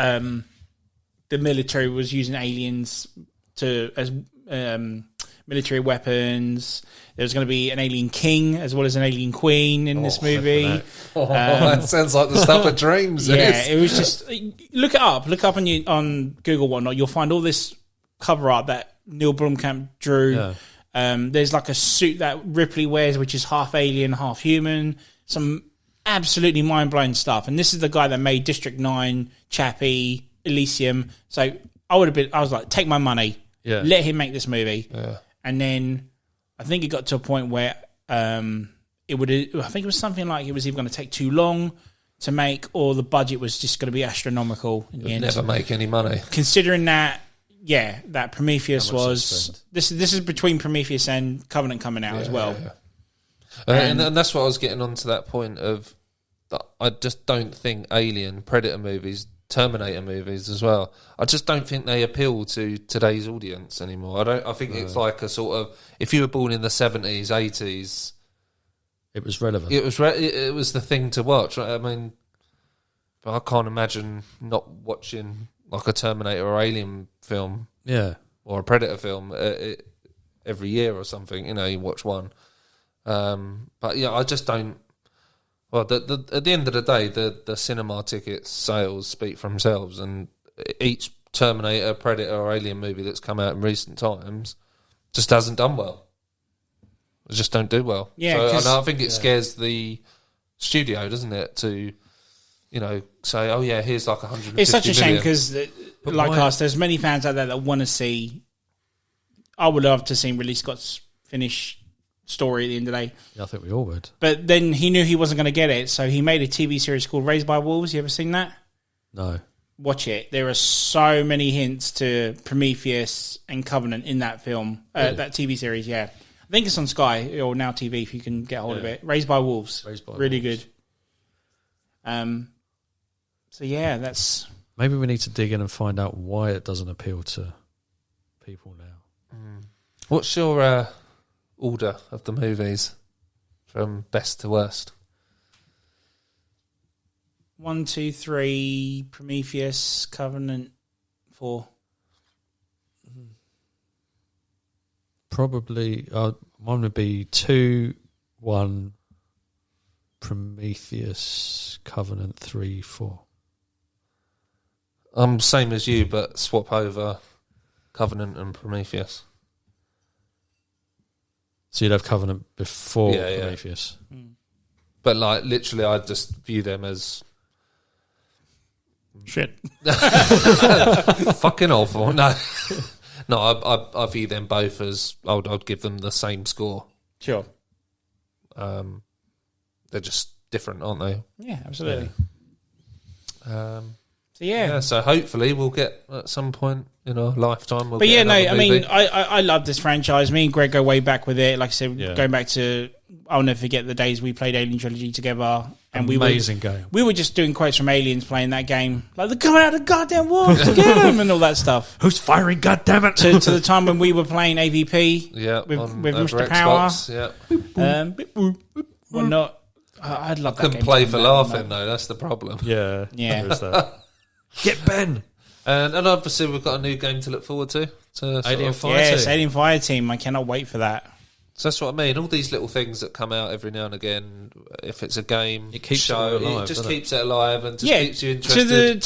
the military was using aliens as military weapons. There was going to be an alien king as well as an alien queen in this movie. That sounds like the stuff of dreams. Yeah, it was just look it up. Look up on Google whatnot. You'll find all this cover art that Neil Blomkamp drew. Yeah. There's like a suit that Ripley wears, which is half alien, half human. Some absolutely mind blowing stuff. And this is the guy that made District 9, Chappie, Elysium. So I was like, take my money. Yeah. Let him make this movie. Yeah. And then I think it got to a point where I think it was something like it was either going to take too long to make or the budget was just going to be astronomical in the end. Never make any money. Considering that, that Prometheus How much was... This is between Prometheus and Covenant coming out as well. Yeah. And that's what I was getting on to that point of... I just don't think Alien, Predator movies, Terminator movies as well, I just don't think they appeal to today's audience anymore. I think it's like a sort of... If you were born in the 70s, 80s... It was relevant. It was the thing to watch. I mean, I can't imagine not watching like a Terminator or Alien film, or a Predator film every year or something. You know, you watch one. But yeah, I just don't. Well, at the end of the day, the cinema ticket sales speak for themselves, and each Terminator, Predator, or Alien movie that's come out in recent times just hasn't done well. Just don't do well. Yeah, so I think it scares the studio, doesn't it, to, you know, say, oh yeah, here's like 150 It's such a shame million. because, like us, there's many fans out there that want to see... I would love to see Ridley Scott's finish story at the end of the day. Yeah, I think we all would. But then he knew he wasn't going to get it, so he made a TV series called Raised by Wolves. You ever seen that? No. Watch it. There are so many hints to Prometheus and Covenant in that film, that TV series. Yeah, I think it's on Sky or Now TV if you can get hold of it. Raised by Wolves. Really good. So yeah, that's. Maybe we need to dig in and find out why it doesn't appeal to people now. What's your order of the movies from best to worst? 1, 2, 3, Prometheus, Covenant, 4. Probably, mine would be 2, 1, Prometheus, Covenant, 3, 4. I'm same as you, but swap over Covenant and Prometheus. So you'd have Covenant before Prometheus. Yeah. But like literally, I just view them as shit. Fucking awful. No, I view them both as I'd give them the same score. Sure. They're just different, aren't they? Yeah, absolutely. Yeah. So hopefully we'll get at some point in our lifetime. But yeah, no, I mean, I love this franchise. Me and Greg go way back with it. Like I said, going back to, I'll never forget the days we played Alien Trilogy together. And amazing game. We were just doing quotes from Aliens playing that game. Like, they're coming out of the goddamn walls to get them and all that stuff. Who's firing, goddammit? To the time when we were playing AVP with Mr. Power. Whatnot. I'd love that game. Couldn't play for laughing, though. That's the problem. Yeah. Yeah. Get Ben. And obviously we've got a new game to look forward to. Alien Fireteam. Yes, Alien Fireteam. I cannot wait for that. So that's what I mean. All these little things that come out every now and again, if it's a game, it keeps show, it alive, it just keeps it alive and just keeps you To interested.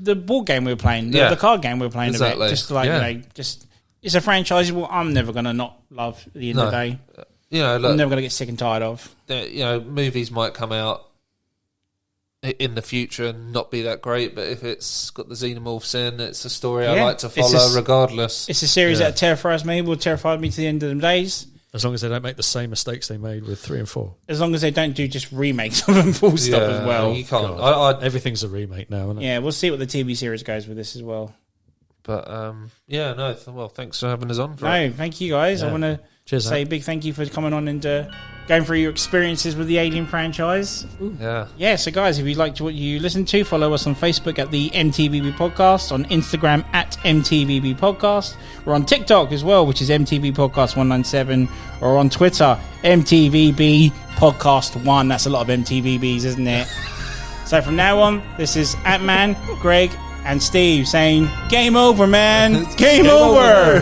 the board game we were playing, the card game we were playing. Exactly. A bit, just like just it's a franchise. Well, I'm never gonna not love at the end of the day. I'm never gonna get sick and tired of. Movies might come out in the future and not be that great, but if it's got the xenomorphs in, it's a story I like to follow regardless. It's a series that terrifies me, will terrify me to the end of the days. As long as they don't make the same mistakes they made with 3 and 4. As long as they don't do just remakes of them full stop as well. You can't. Everything's a remake now, isn't it? Yeah, we'll see what the TV series goes with this as well. But, thanks for having us on. Thank you guys. Yeah. I want to say a big thank you for coming on and going through your experiences with the Alien franchise. Ooh. Yeah. Yeah, so guys, if you liked what you listened to, follow us on Facebook at the M.T.V.B. Podcast, on Instagram at M.T.V.B. Podcast. We're on TikTok as well, which is M.T.V. Podcast 197, or on Twitter, M.T.V.B. Podcast 1. That's a lot of M.T.V.Bs, isn't it? So from now on, this is Ant-Man, Greg, and Steve saying, game over, man. Game over.